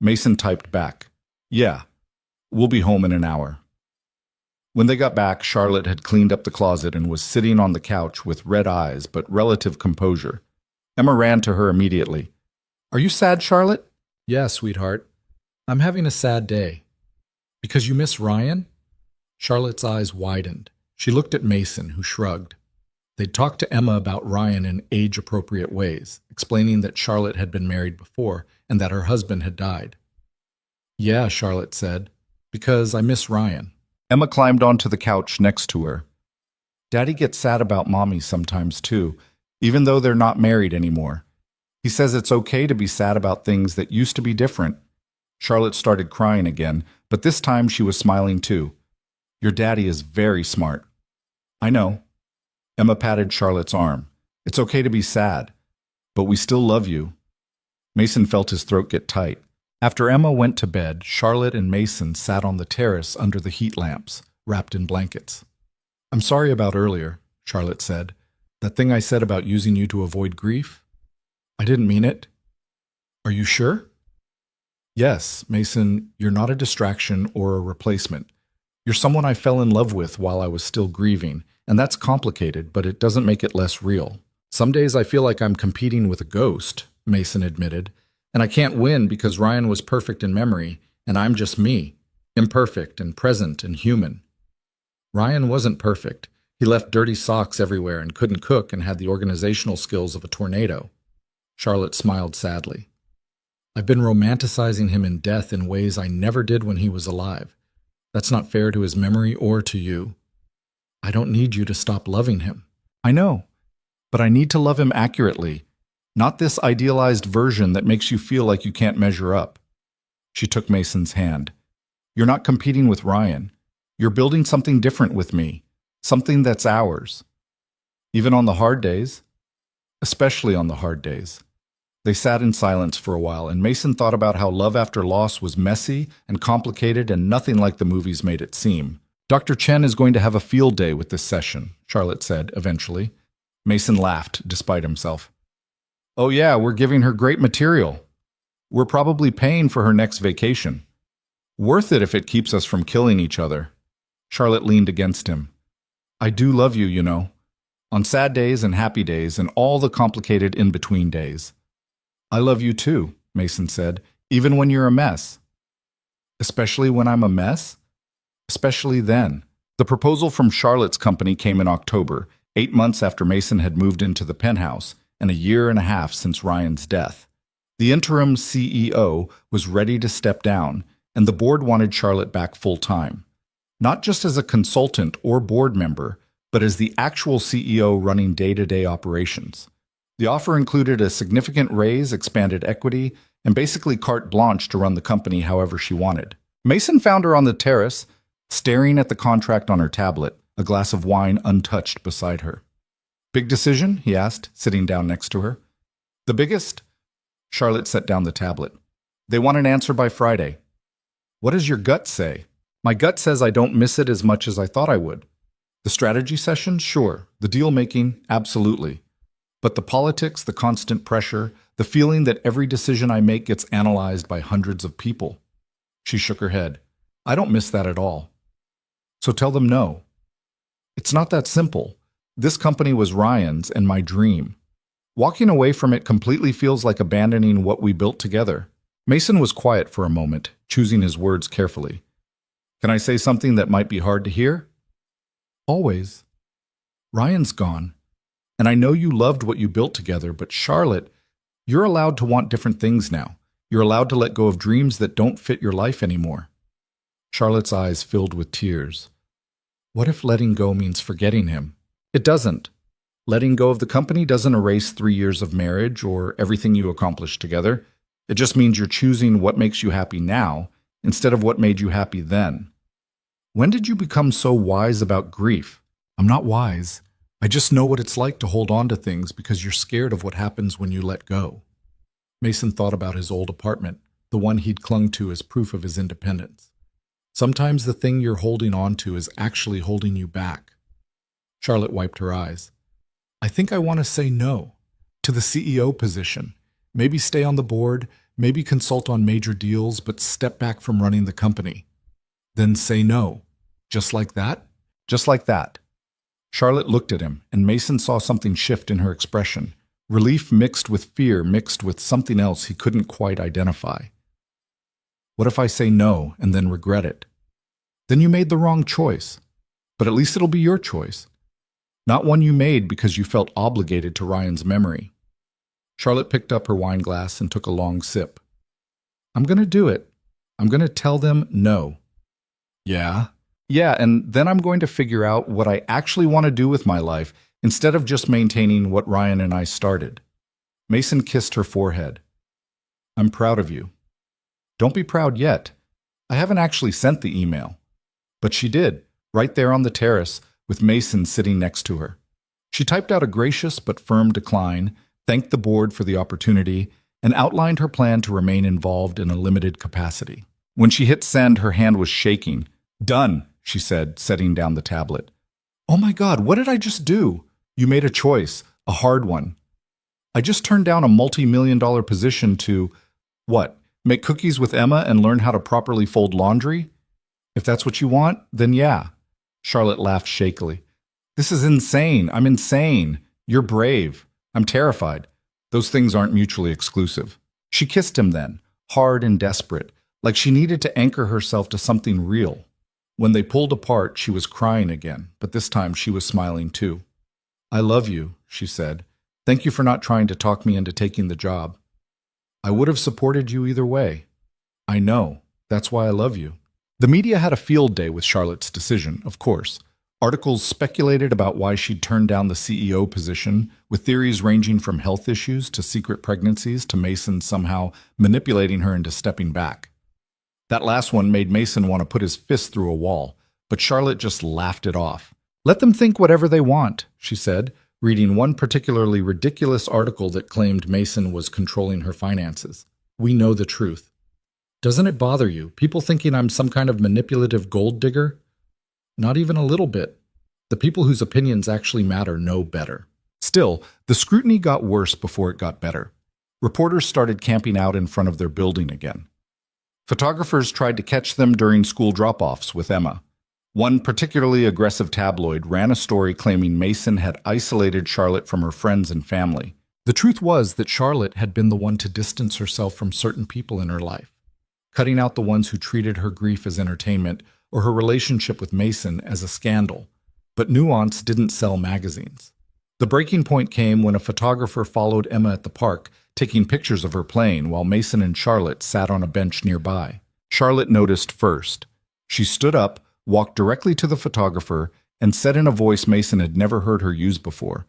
Mason typed back. Yeah, we'll be home in an hour. When they got back, Charlotte had cleaned up the closet and was sitting on the couch with red eyes but relative composure. Emma ran to her immediately. Are you sad, Charlotte? Yeah, sweetheart. I'm having a sad day. Because you miss Ryan? Charlotte's eyes widened. She looked at Mason, who shrugged. They'd talked to Emma about Ryan in age-appropriate ways, explaining that Charlotte had been married before and that her husband had died. Yeah, Charlotte said, because I miss Ryan. Emma climbed onto the couch next to her. Daddy gets sad about Mommy sometimes too, even though they're not married anymore. He says it's okay to be sad about things that used to be different. Charlotte started crying again, but this time she was smiling too. Your daddy is very smart. I know. Emma patted Charlotte's arm. It's okay to be sad, but we still love you. Mason felt his throat get tight. After Emma went to bed, Charlotte and Mason sat on the terrace under the heat lamps, wrapped in blankets. I'm sorry about earlier, Charlotte said. That thing I said about using you to avoid grief? I didn't mean it. Are you sure? Yes, Mason, you're not a distraction or a replacement. You're someone I fell in love with while I was still grieving, and that's complicated, but it doesn't make it less real. Some days I feel like I'm competing with a ghost, Mason admitted, and I can't win because Ryan was perfect in memory, and I'm just me, imperfect and present and human. Ryan wasn't perfect. He left dirty socks everywhere and couldn't cook and had the organizational skills of a tornado. Charlotte smiled sadly. I've been romanticizing him in death in ways I never did when he was alive. That's not fair to his memory or to you. I don't need you to stop loving him. I know, but I need to love him accurately, not this idealized version that makes you feel like you can't measure up. She took Mason's hand. You're not competing with Ryan. You're building something different with me, something that's ours. Even on the hard days, especially on the hard days. They sat in silence for a while, and Mason thought about how love after loss was messy and complicated and nothing like the movies made it seem. Dr. Chen is going to have a field day with this session, Charlotte said eventually. Mason laughed, despite himself. Oh yeah, we're giving her great material. We're probably paying for her next vacation. Worth it if it keeps us from killing each other. Charlotte leaned against him. I do love you, you know. On sad days and happy days and all the complicated in-between days. I love you too, Mason said, even when you're a mess. Especially when I'm a mess? Especially then. The proposal from Charlotte's company came in October, 8 months after Mason had moved into the penthouse, and a year and a half since Ryan's death. The interim CEO was ready to step down, and the board wanted Charlotte back full-time. Not just as a consultant or board member, but as the actual CEO running day-to-day operations. The offer included a significant raise, expanded equity, and basically carte blanche to run the company however she wanted. Mason found her on the terrace, staring at the contract on her tablet, a glass of wine untouched beside her. Big decision? He asked, sitting down next to her. The biggest? Charlotte set down the tablet. They want an answer by Friday. What does your gut say? My gut says I don't miss it as much as I thought I would. The strategy session? Sure. The deal-making? Absolutely. But the politics, the constant pressure, the feeling that every decision I make gets analyzed by hundreds of people. She shook her head. I don't miss that at all. So tell them no. It's not that simple. This company was Ryan's and my dream. Walking away from it completely feels like abandoning what we built together. Mason was quiet for a moment, choosing his words carefully. Can I say something that might be hard to hear? Always. Ryan's gone. And I know you loved what you built together, but Charlotte, you're allowed to want different things now. You're allowed to let go of dreams that don't fit your life anymore. Charlotte's eyes filled with tears. What if letting go means forgetting him? It doesn't. Letting go of the company doesn't erase 3 years of marriage or everything you accomplished together. It just means you're choosing what makes you happy now instead of what made you happy then. When did you become so wise about grief? I'm not wise. I just know what it's like to hold on to things because you're scared of what happens when you let go. Mason thought about his old apartment, the one he'd clung to as proof of his independence. Sometimes the thing you're holding on to is actually holding you back. Charlotte wiped her eyes. I think I want to say no to the CEO position. Maybe stay on the board, maybe consult on major deals, but step back from running the company. Then say no. Just like that? Just like that. Charlotte looked at him, and Mason saw something shift in her expression. Relief mixed with fear, mixed with something else he couldn't quite identify. What if I say no and then regret it? Then you made the wrong choice. But at least it'll be your choice. Not one you made because you felt obligated to Ryan's memory. Charlotte picked up her wine glass and took a long sip. I'm going to do it. I'm going to tell them no. Yeah? Yeah, and then I'm going to figure out what I actually want to do with my life instead of just maintaining what Ryan and I started. Mason kissed her forehead. I'm proud of you. Don't be proud yet. I haven't actually sent the email. But she did, right there on the terrace, with Mason sitting next to her. She typed out a gracious but firm decline, thanked the board for the opportunity, and outlined her plan to remain involved in a limited capacity. When she hit send, her hand was shaking. Done, she said, setting down the tablet. Oh my God, what did I just do? You made a choice, a hard one. I just turned down a multi-million-dollar position to, what, make cookies with Emma and learn how to properly fold laundry? If that's what you want, then yeah. Charlotte laughed shakily. This is insane. I'm insane. You're brave. I'm terrified. Those things aren't mutually exclusive. She kissed him then, hard and desperate, like she needed to anchor herself to something real. When they pulled apart, she was crying again, but this time she was smiling too. I love you, she said. Thank you for not trying to talk me into taking the job. I would have supported you either way. I know. That's why I love you. The media had a field day with Charlotte's decision, of course. Articles speculated about why she'd turned down the CEO position, with theories ranging from health issues to secret pregnancies to Mason somehow manipulating her into stepping back. That last one made Mason want to put his fist through a wall, but Charlotte just laughed it off. Let them think whatever they want, she said, reading one particularly ridiculous article that claimed Mason was controlling her finances. We know the truth. Doesn't it bother you, people thinking I'm some kind of manipulative gold digger? Not even a little bit. The people whose opinions actually matter know better. Still, the scrutiny got worse before it got better. Reporters started camping out in front of their building again. Photographers tried to catch them during school drop-offs with Emma. One particularly aggressive tabloid ran a story claiming Mason had isolated Charlotte from her friends and family. The truth was that Charlotte had been the one to distance herself from certain people in her life, cutting out the ones who treated her grief as entertainment or her relationship with Mason as a scandal. But nuance didn't sell magazines. The breaking point came when a photographer followed Emma at the park, taking pictures of her playing while Mason and Charlotte sat on a bench nearby. Charlotte noticed first. She stood up, walked directly to the photographer, and said in a voice Mason had never heard her use before,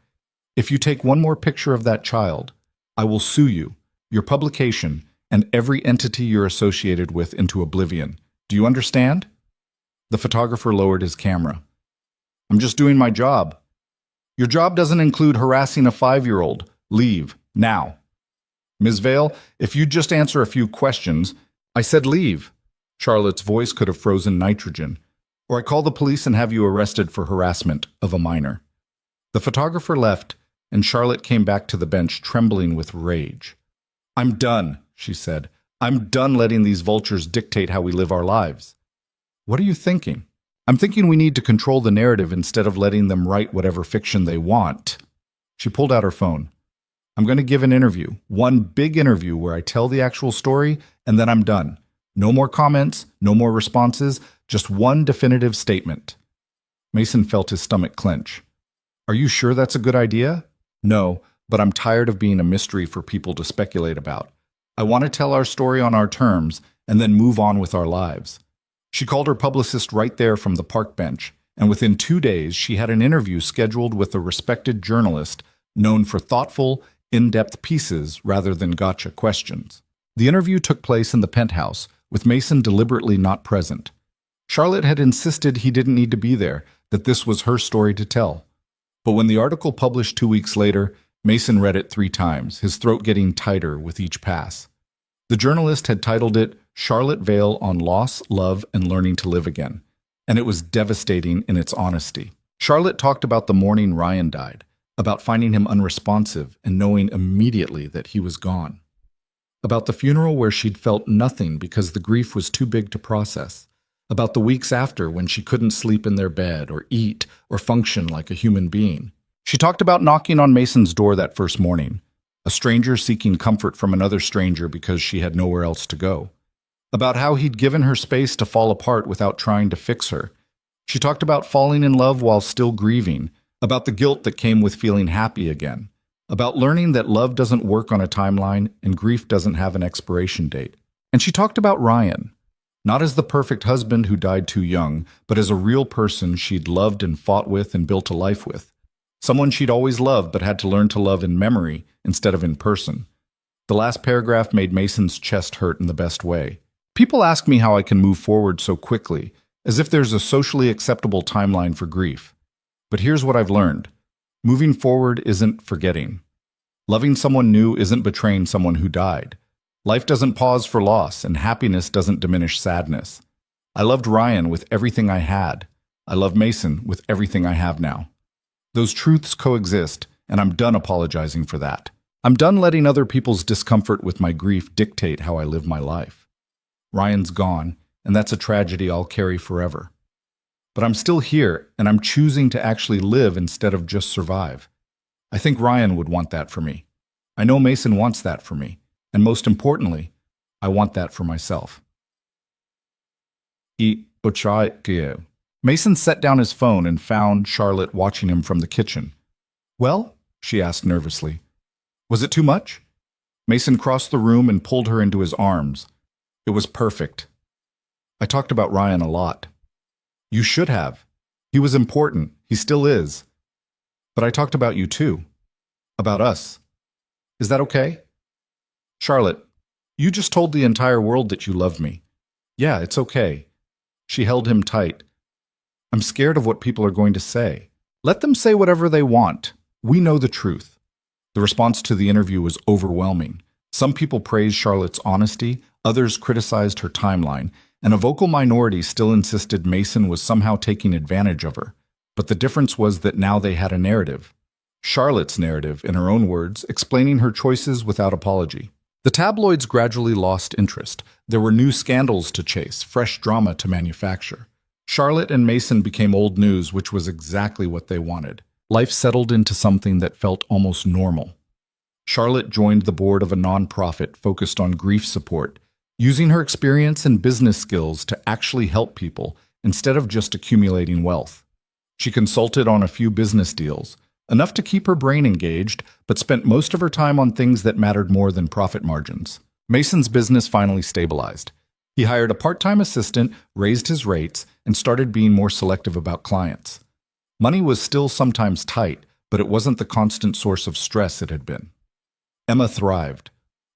"If you take one more picture of that child, I will sue you, your publication, and every entity you're associated with into oblivion. Do you understand?" The photographer lowered his camera. "I'm just doing my job." "Your job doesn't include harassing a 5-year-old. Leave, now." "Ms. Vale, if you'd just answer a few questions." "I said leave." Charlotte's voice could have frozen nitrogen. "Or I call the police and have you arrested for harassment of a minor." The photographer left, and Charlotte came back to the bench trembling with rage. "I'm done," she said. "I'm done letting these vultures dictate how we live our lives." "What are you thinking?" "I'm thinking we need to control the narrative instead of letting them write whatever fiction they want." She pulled out her phone. I'm going to give an interview, one big interview where I tell the actual story, and then I'm done. No more comments, no more responses, just one definitive statement. Mason felt his stomach clench. Are you sure that's a good idea? No, but I'm tired of being a mystery for people to speculate about. I want to tell our story on our terms and then move on with our lives. She called her publicist right there from the park bench, and within 2 days she had an interview scheduled with a respected journalist known for thoughtful, in-depth pieces rather than gotcha questions. The interview took place in the penthouse, with Mason deliberately not present. Charlotte had insisted he didn't need to be there, that this was her story to tell. But when the article published 2 weeks later, Mason read it 3 times, his throat getting tighter with each pass. The journalist had titled it Charlotte Vale on Loss, Love, and Learning to Live Again, and it was devastating in its honesty. Charlotte talked about the morning Ryan died, about finding him unresponsive and knowing immediately that he was gone. About the funeral where she'd felt nothing because the grief was too big to process. About the weeks after when she couldn't sleep in their bed or eat or function like a human being. She talked about knocking on Mason's door that first morning, a stranger seeking comfort from another stranger because she had nowhere else to go. About how he'd given her space to fall apart without trying to fix her. She talked about falling in love while still grieving, about the guilt that came with feeling happy again, about learning that love doesn't work on a timeline and grief doesn't have an expiration date. And she talked about Ryan, not as the perfect husband who died too young, but as a real person she'd loved and fought with and built a life with. Someone she'd always loved but had to learn to love in memory instead of in person. The last paragraph made Mason's chest hurt in the best way. People ask me how I can move forward so quickly, as if there's a socially acceptable timeline for grief. But here's what I've learned. Moving forward isn't forgetting. Loving someone new isn't betraying someone who died. Life doesn't pause for loss, and happiness doesn't diminish sadness. I loved Ryan with everything I had. I love Mason with everything I have now. Those truths coexist, and I'm done apologizing for that. I'm done letting other people's discomfort with my grief dictate how I live my life. Ryan's gone, and that's a tragedy I'll carry forever. But I'm still here, and I'm choosing to actually live instead of just survive. I think Ryan would want that for me. I know Mason wants that for me. And most importantly, I want that for myself. Mason set down his phone and found Charlotte watching him from the kitchen. Well? She asked nervously. Was it too much? Mason crossed the room and pulled her into his arms. It was perfect. I talked about Ryan a lot. You should have. He was important. He still is. But I talked about you too. About us. Is that okay? Charlotte, you just told the entire world that you love me. Yeah, it's okay. She held him tight. I'm scared of what people are going to say. Let them say whatever they want. We know the truth. The response to the interview was overwhelming. Some people praised Charlotte's honesty, others criticized her timeline, and a vocal minority still insisted Mason was somehow taking advantage of her. But the difference was that now they had a narrative. Charlotte's narrative, in her own words, explaining her choices without apology. The tabloids gradually lost interest. There were new scandals to chase, fresh drama to manufacture. Charlotte and Mason became old news, which was exactly what they wanted. Life settled into something that felt almost normal. Charlotte joined the board of a nonprofit focused on grief support, using her experience and business skills to actually help people instead of just accumulating wealth. She consulted on a few business deals, enough to keep her brain engaged, but spent most of her time on things that mattered more than profit margins. Mason's business finally stabilized. He hired a part-time assistant, raised his rates, and started being more selective about clients. Money was still sometimes tight, but it wasn't the constant source of stress it had been. Emma thrived.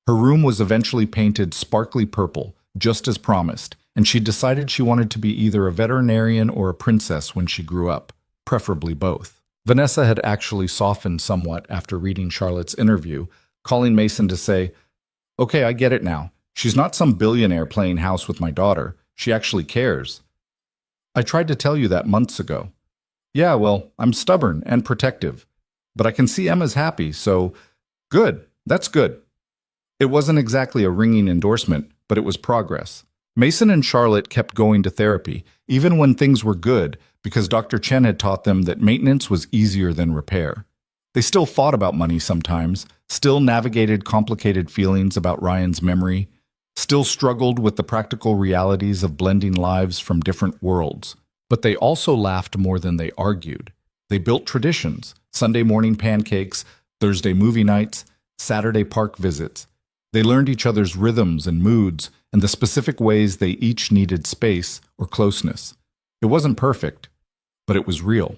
Her room was eventually painted sparkly purple, just as promised, and she decided she wanted to be either a veterinarian or a princess when she grew up, preferably both. Vanessa had actually softened somewhat after reading Charlotte's interview, calling Mason to say, "Okay, I get it now. She's not some billionaire playing house with my daughter. She actually cares. I tried to tell you that months ago. Yeah, well, I'm stubborn and protective. But I can see Emma's happy, so good, that's good." It wasn't exactly a ringing endorsement, but it was progress. Mason and Charlotte kept going to therapy, even when things were good, because Dr. Chen had taught them that maintenance was easier than repair. They still fought about money sometimes, still navigated complicated feelings about Ryan's memory, still struggled with the practical realities of blending lives from different worlds. But they also laughed more than they argued. They built traditions: Sunday morning pancakes, Thursday movie nights, Saturday park visits. They learned each other's rhythms and moods and the specific ways they each needed space or closeness. It wasn't perfect, but it was real.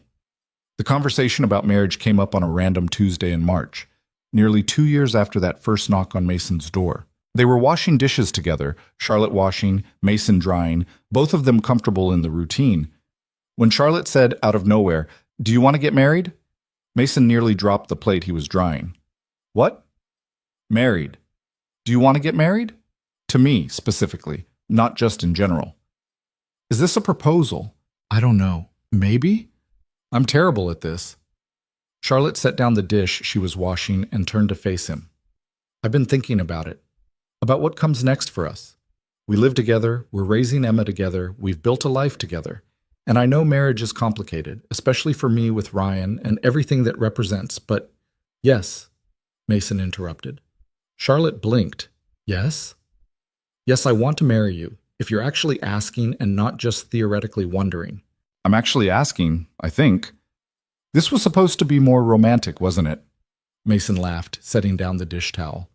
The conversation about marriage came up on a random Tuesday in March, nearly 2 years after that first knock on Mason's door. They were washing dishes together, Charlotte washing, Mason drying, both of them comfortable in the routine. When Charlotte said out of nowhere, "Do you want to get married?" Mason nearly dropped the plate he was drying. "What?" "Married. Do you want to get married?" To me, specifically, not just in general. "Is this a proposal?" "I don't know. Maybe?" "I'm terrible at this." Charlotte set down the dish she was washing and turned to face him. "I've been thinking about it. About what comes next for us. We live together, we're raising Emma together, we've built a life together. And I know marriage is complicated, especially for me with Ryan and everything that represents, but..." "Yes," Mason interrupted. Charlotte blinked. "Yes?" "Yes, I want to marry you, if you're actually asking and not just theoretically wondering." "I'm actually asking, I think. This was supposed to be more romantic, wasn't it?" Mason laughed, setting down the dish towel.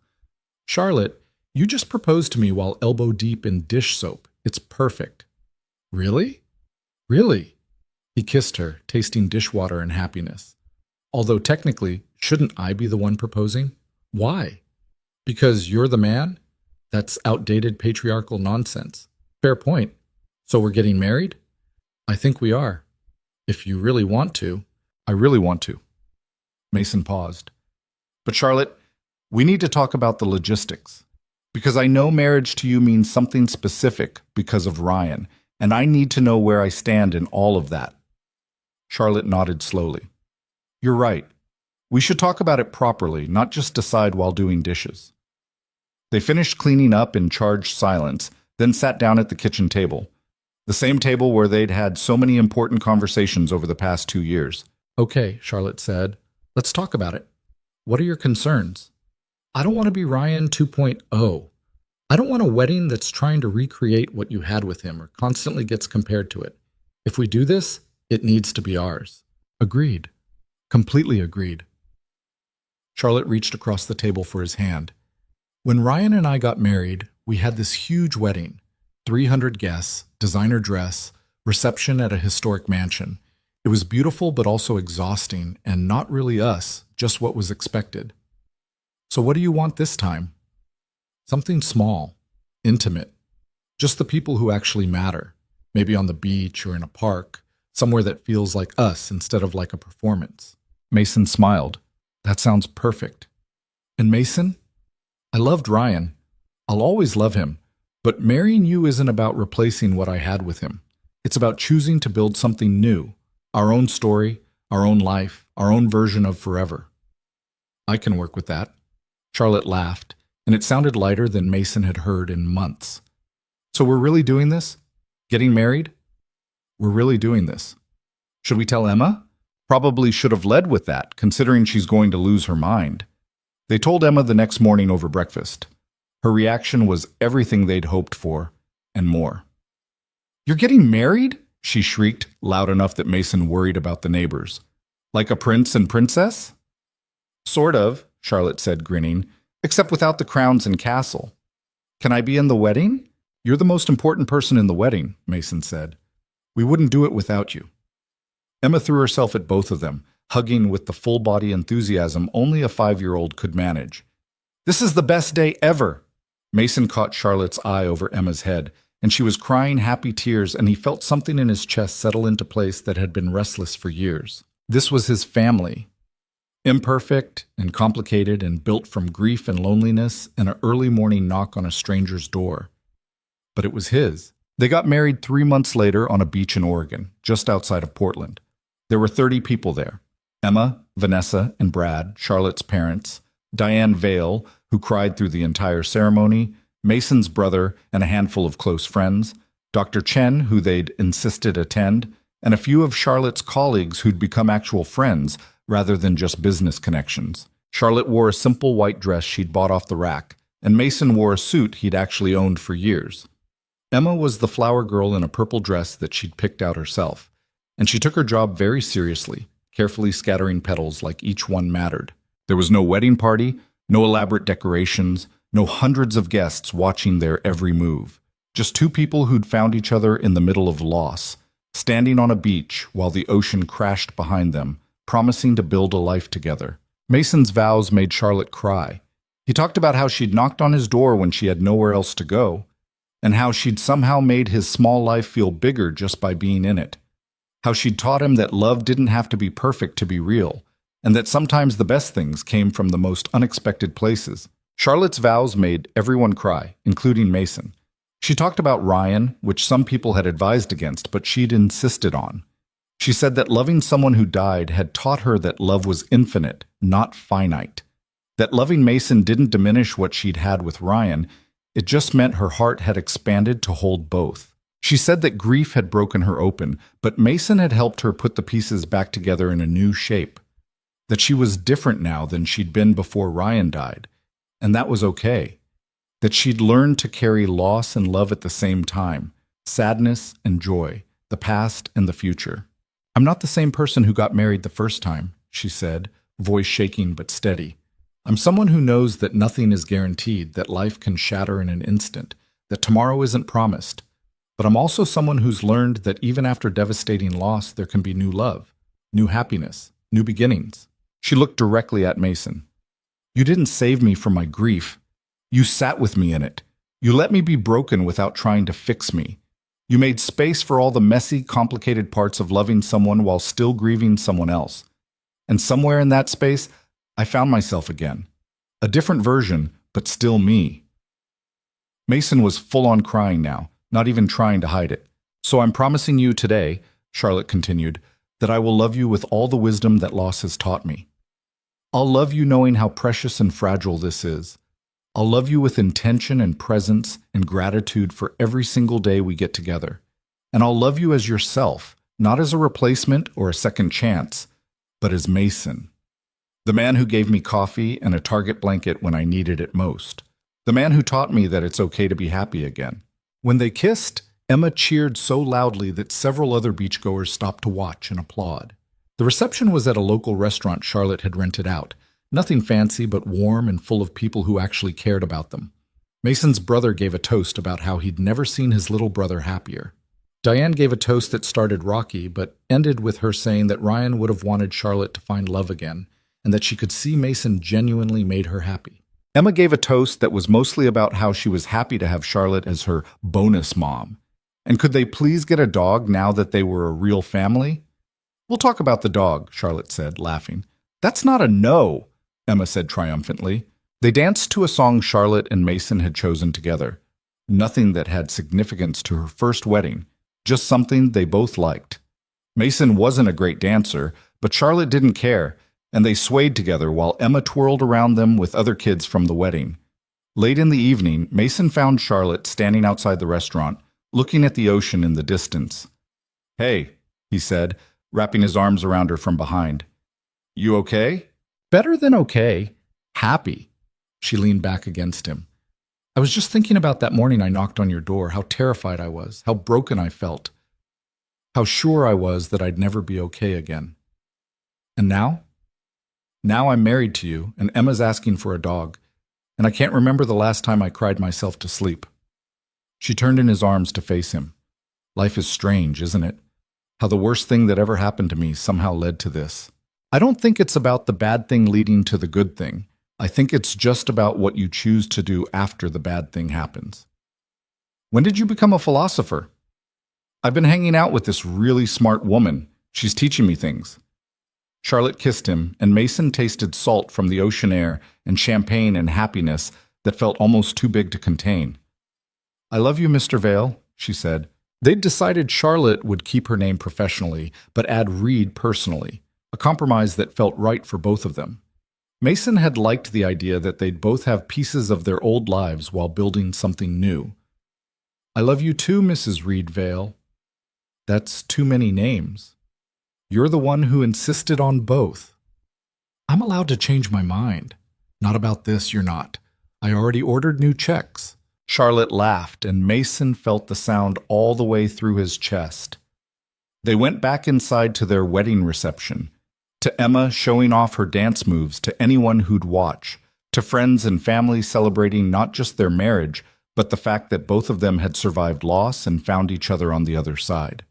"Charlotte, you just proposed to me while elbow deep in dish soap. It's perfect." "Really?" "Really?" He kissed her, tasting dishwater and happiness. "Although technically, shouldn't I be the one proposing?" "Why?" "Because you're the man?" "That's outdated patriarchal nonsense." "Fair point. So we're getting married?" "I think we are. If you really want to." "I really want to." Mason paused. "But Charlotte, we need to talk about the logistics. Because I know marriage to you means something specific because of Ryan, and I need to know where I stand in all of that." Charlotte nodded slowly. "You're right. We should talk about it properly, not just decide while doing dishes." They finished cleaning up in charged silence, then sat down at the kitchen table. The same table where they'd had so many important conversations over the past 2 years. "Okay," Charlotte said. "Let's talk about it. What are your concerns?" "I don't want to be Ryan 2.0. I don't want a wedding that's trying to recreate what you had with him or constantly gets compared to it. If we do this, it needs to be ours." "Agreed. Completely agreed." Charlotte reached across the table for his hand. "When Ryan and I got married, we had this huge wedding. 300 guests, designer dress, reception at a historic mansion. It was beautiful but also exhausting and not really us, just what was expected. So what do you want this time?" "Something small, intimate. Just the people who actually matter. Maybe on the beach or in a park, somewhere that feels like us instead of like a performance." Mason smiled. "That sounds perfect." "And Mason? I loved Ryan. I'll always love him. But marrying you isn't about replacing what I had with him. It's about choosing to build something new. Our own story, our own life, our own version of forever." "I can work with that." Charlotte laughed, and it sounded lighter than Mason had heard in months. "So we're really doing this? Getting married?" "We're really doing this." "Should we tell Emma?" "Probably should have led with that, considering she's going to lose her mind." They told Emma the next morning over breakfast. Her reaction was everything they'd hoped for, and more. "You're getting married?" she shrieked, loud enough that Mason worried about the neighbors. "Like a prince and princess?" "Sort of," Charlotte said, grinning, "except without the crowns and castle." "Can I be in the wedding?" "You're the most important person in the wedding," Mason said. "We wouldn't do it without you." Emma threw herself at both of them, hugging with the full-body enthusiasm only a 5-year-old could manage. "This is the best day ever!" Mason caught Charlotte's eye over Emma's head, and she was crying happy tears, and he felt something in his chest settle into place that had been restless for years. This was his family. Imperfect and complicated and built from grief and loneliness and an early morning knock on a stranger's door. But it was his. They got married 3 months later on a beach in Oregon, just outside of Portland. There were 30 people there. Emma, Vanessa, and Brad, Charlotte's parents, Diane Vale, who cried through the entire ceremony, Mason's brother, and a handful of close friends, Dr. Chen, who they'd insisted attend, and a few of Charlotte's colleagues who'd become actual friends, rather than just business connections. Charlotte wore a simple white dress she'd bought off the rack, and Mason wore a suit he'd actually owned for years. Emma was the flower girl in a purple dress that she'd picked out herself, and she took her job very seriously, carefully scattering petals like each one mattered. There was no wedding party, no elaborate decorations, no hundreds of guests watching their every move. Just two people who'd found each other in the middle of loss, standing on a beach while the ocean crashed behind them, promising to build a life together. Mason's vows made Charlotte cry. He talked about how she'd knocked on his door when she had nowhere else to go, and how she'd somehow made his small life feel bigger just by being in it. How she'd taught him that love didn't have to be perfect to be real, and that sometimes the best things came from the most unexpected places. Charlotte's vows made everyone cry, including Mason. She talked about Ryan, which some people had advised against, but she'd insisted on. She said that loving someone who died had taught her that love was infinite, not finite. That loving Mason didn't diminish what she'd had with Ryan, it just meant her heart had expanded to hold both. She said that grief had broken her open, but Mason had helped her put the pieces back together in a new shape. That she was different now than she'd been before Ryan died, and that was okay. That she'd learned to carry loss and love at the same time, sadness and joy, the past and the future. "I'm not the same person who got married the first time," she said, voice shaking but steady. "I'm someone who knows that nothing is guaranteed, that life can shatter in an instant, that tomorrow isn't promised. But I'm also someone who's learned that even after devastating loss, there can be new love, new happiness, new beginnings." She looked directly at Mason. "You didn't save me from my grief. You sat with me in it. You let me be broken without trying to fix me. You made space for all the messy, complicated parts of loving someone while still grieving someone else. And somewhere in that space, I found myself again. A different version, but still me." Mason was full on crying now, not even trying to hide it. "So I'm promising you today," Charlotte continued, "that I will love you with all the wisdom that loss has taught me. I'll love you knowing how precious and fragile this is. I'll love you with intention and presence and gratitude for every single day we get together. And I'll love you as yourself, not as a replacement or a second chance, but as Mason. The man who gave me coffee and a Target blanket when I needed it most. The man who taught me that it's okay to be happy again." When they kissed, Emma cheered so loudly that several other beachgoers stopped to watch and applaud. The reception was at a local restaurant Charlotte had rented out. Nothing fancy, but warm and full of people who actually cared about them. Mason's brother gave a toast about how he'd never seen his little brother happier. Diane gave a toast that started rocky, but ended with her saying that Ryan would have wanted Charlotte to find love again, and that she could see Mason genuinely made her happy. Emma gave a toast that was mostly about how she was happy to have Charlotte as her bonus mom. And could they please get a dog now that they were a real family? "We'll talk about the dog," Charlotte said, laughing. "That's not a no," Emma said triumphantly. They danced to a song Charlotte and Mason had chosen together. Nothing that had significance to her first wedding, just something they both liked. Mason wasn't a great dancer, but Charlotte didn't care, and they swayed together while Emma twirled around them with other kids from the wedding. Late in the evening, Mason found Charlotte standing outside the restaurant, looking at the ocean in the distance. "Hey," he said, wrapping his arms around her from behind. "You okay?" "Better than okay. Happy." She leaned back against him. "I was just thinking about that morning I knocked on your door, how terrified I was, how broken I felt, how sure I was that I'd never be okay again. And now? Now I'm married to you, and Emma's asking for a dog, and I can't remember the last time I cried myself to sleep." She turned in his arms to face him. "Life is strange, isn't it? How the worst thing that ever happened to me somehow led to this. I don't think it's about the bad thing leading to the good thing. I think it's just about what you choose to do after the bad thing happens." "When did you become a philosopher?" "I've been hanging out with this really smart woman. She's teaching me things." Charlotte kissed him, and Mason tasted salt from the ocean air and champagne and happiness that felt almost too big to contain. "I love you, Mr. Vale," she said. They'd decided Charlotte would keep her name professionally, but add Reed personally, a compromise that felt right for both of them. Mason had liked the idea that they'd both have pieces of their old lives while building something new. "I love you too, Mrs. Reed Vale." "That's too many names." "You're the one who insisted on both." I'm allowed to change my mind. Not about this, you're not. I already ordered new checks. Charlotte laughed, and Mason felt the sound all the way through his chest. They went back inside to their wedding reception, to Emma showing off her dance moves to anyone who'd watch, to friends and family celebrating not just their marriage, but the fact that both of them had survived loss and found each other on the other side.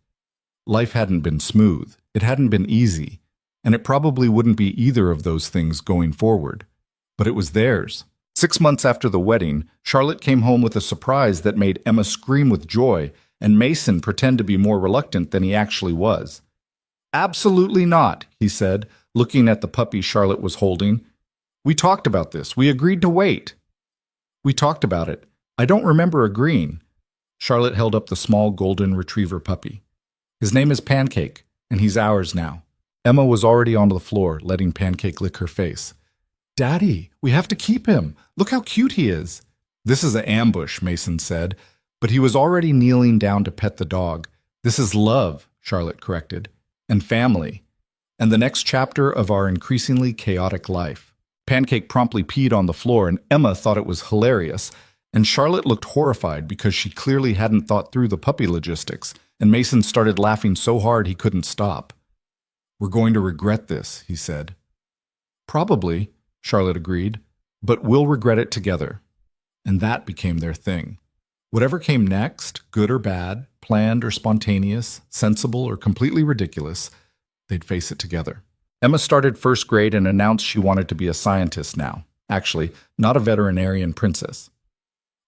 Life hadn't been smooth, it hadn't been easy, and it probably wouldn't be either of those things going forward. But it was theirs. 6 months after the wedding, Charlotte came home with a surprise that made Emma scream with joy, and Mason pretend to be more reluctant than he actually was. "Absolutely not," he said, looking at the puppy Charlotte was holding. "We talked about this. We agreed to wait." "We talked about it. I don't remember agreeing." Charlotte held up the small golden retriever puppy. "His name is Pancake, and he's ours now." Emma was already on the floor, letting Pancake lick her face. "Daddy, we have to keep him. Look how cute he is." "This is an ambush," Mason said, but he was already kneeling down to pet the dog. "This is love," Charlotte corrected, "and family, and the next chapter of our increasingly chaotic life." Pancake promptly peed on the floor, and Emma thought it was hilarious, and Charlotte looked horrified because she clearly hadn't thought through the puppy logistics, and Mason started laughing so hard he couldn't stop. "We're going to regret this," he said. "Probably," Charlotte agreed, "but we'll regret it together." And that became their thing. Whatever came next, good or bad, planned or spontaneous, sensible or completely ridiculous, they'd face it together. Emma started first grade and announced she wanted to be a scientist now. Actually, not a veterinarian princess.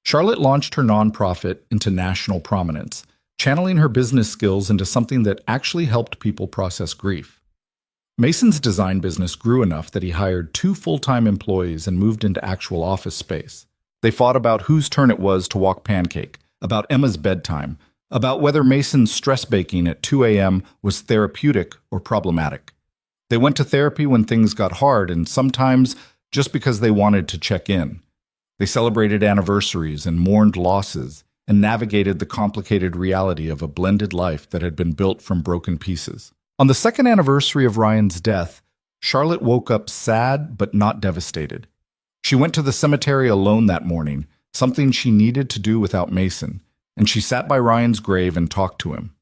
Charlotte launched her nonprofit into national prominence, channeling her business skills into something that actually helped people process grief. Mason's design business grew enough that he hired 2 full-time employees and moved into actual office space. They fought about whose turn it was to walk Pancake, about Emma's bedtime, about whether Mason's stress baking at 2 a.m. was therapeutic or problematic. They went to therapy when things got hard, and sometimes just because they wanted to check in. They celebrated anniversaries and mourned losses, and navigated the complicated reality of a blended life that had been built from broken pieces. On the 2nd anniversary of Ryan's death, Charlotte woke up sad but not devastated. She went to the cemetery alone that morning, something she needed to do without Mason, and she sat by Ryan's grave and talked to him.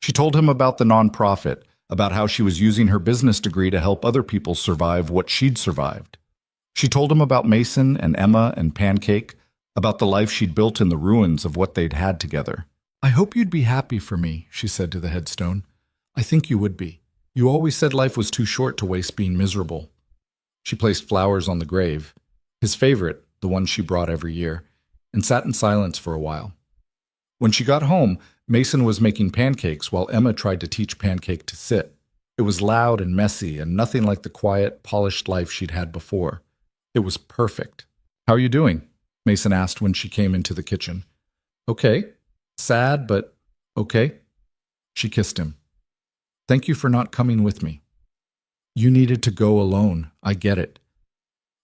She told him about the nonprofit, about how she was using her business degree to help other people survive what she'd survived. She told him about Mason and Emma and Pancake, about the life she'd built in the ruins of what they'd had together. "I hope you'd be happy for me," she said to the headstone. "I think you would be. You always said life was too short to waste being miserable." She placed flowers on the grave, his favorite, the one she brought every year, and sat in silence for a while. When she got home, Mason was making pancakes while Emma tried to teach Pancake to sit. It was loud and messy and nothing like the quiet, polished life she'd had before. It was perfect. "How are you doing?" Mason asked when she came into the kitchen. "Okay. Sad, but okay." She kissed him. "Thank you for not coming with me. You needed to go alone, I get it.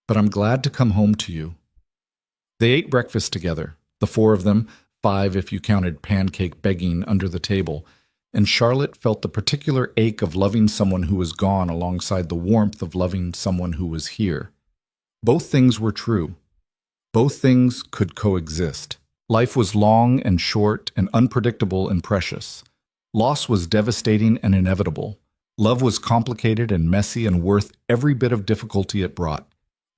But I'm glad to come home to you." They ate breakfast together, the 4 of them, 5 if you counted Pancake begging under the table, and Charlotte felt the particular ache of loving someone who was gone alongside the warmth of loving someone who was here. Both things were true. Both things could coexist. Life was long and short and unpredictable and precious. Loss was devastating and inevitable. Love was complicated and messy and worth every bit of difficulty it brought.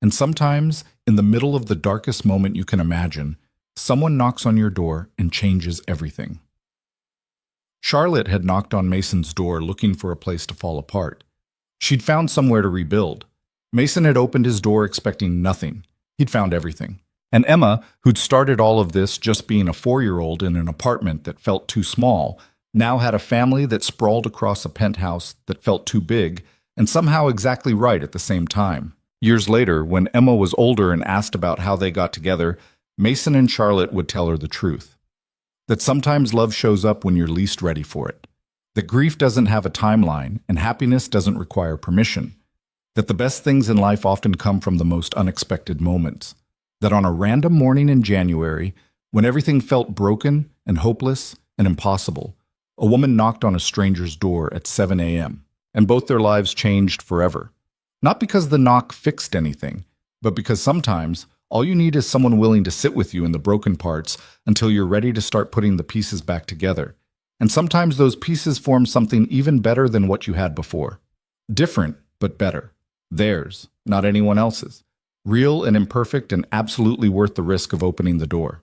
And sometimes, in the middle of the darkest moment you can imagine, someone knocks on your door and changes everything. Charlotte had knocked on Mason's door looking for a place to fall apart. She'd found somewhere to rebuild. Mason had opened his door expecting nothing. He'd found everything. And Emma, who'd started all of this just being a 4-year-old in an apartment that felt too small, now had a family that sprawled across a penthouse that felt too big and somehow exactly right at the same time. Years later, when Emma was older and asked about how they got together, Mason and Charlotte would tell her the truth. That sometimes love shows up when you're least ready for it. That grief doesn't have a timeline and happiness doesn't require permission. That the best things in life often come from the most unexpected moments. That on a random morning in January, when everything felt broken and hopeless and impossible, a woman knocked on a stranger's door at 7 a.m., and both their lives changed forever. Not because the knock fixed anything, but because sometimes all you need is someone willing to sit with you in the broken parts until you're ready to start putting the pieces back together. And sometimes those pieces form something even better than what you had before. Different, but better. Theirs, not anyone else's. Real and imperfect and absolutely worth the risk of opening the door.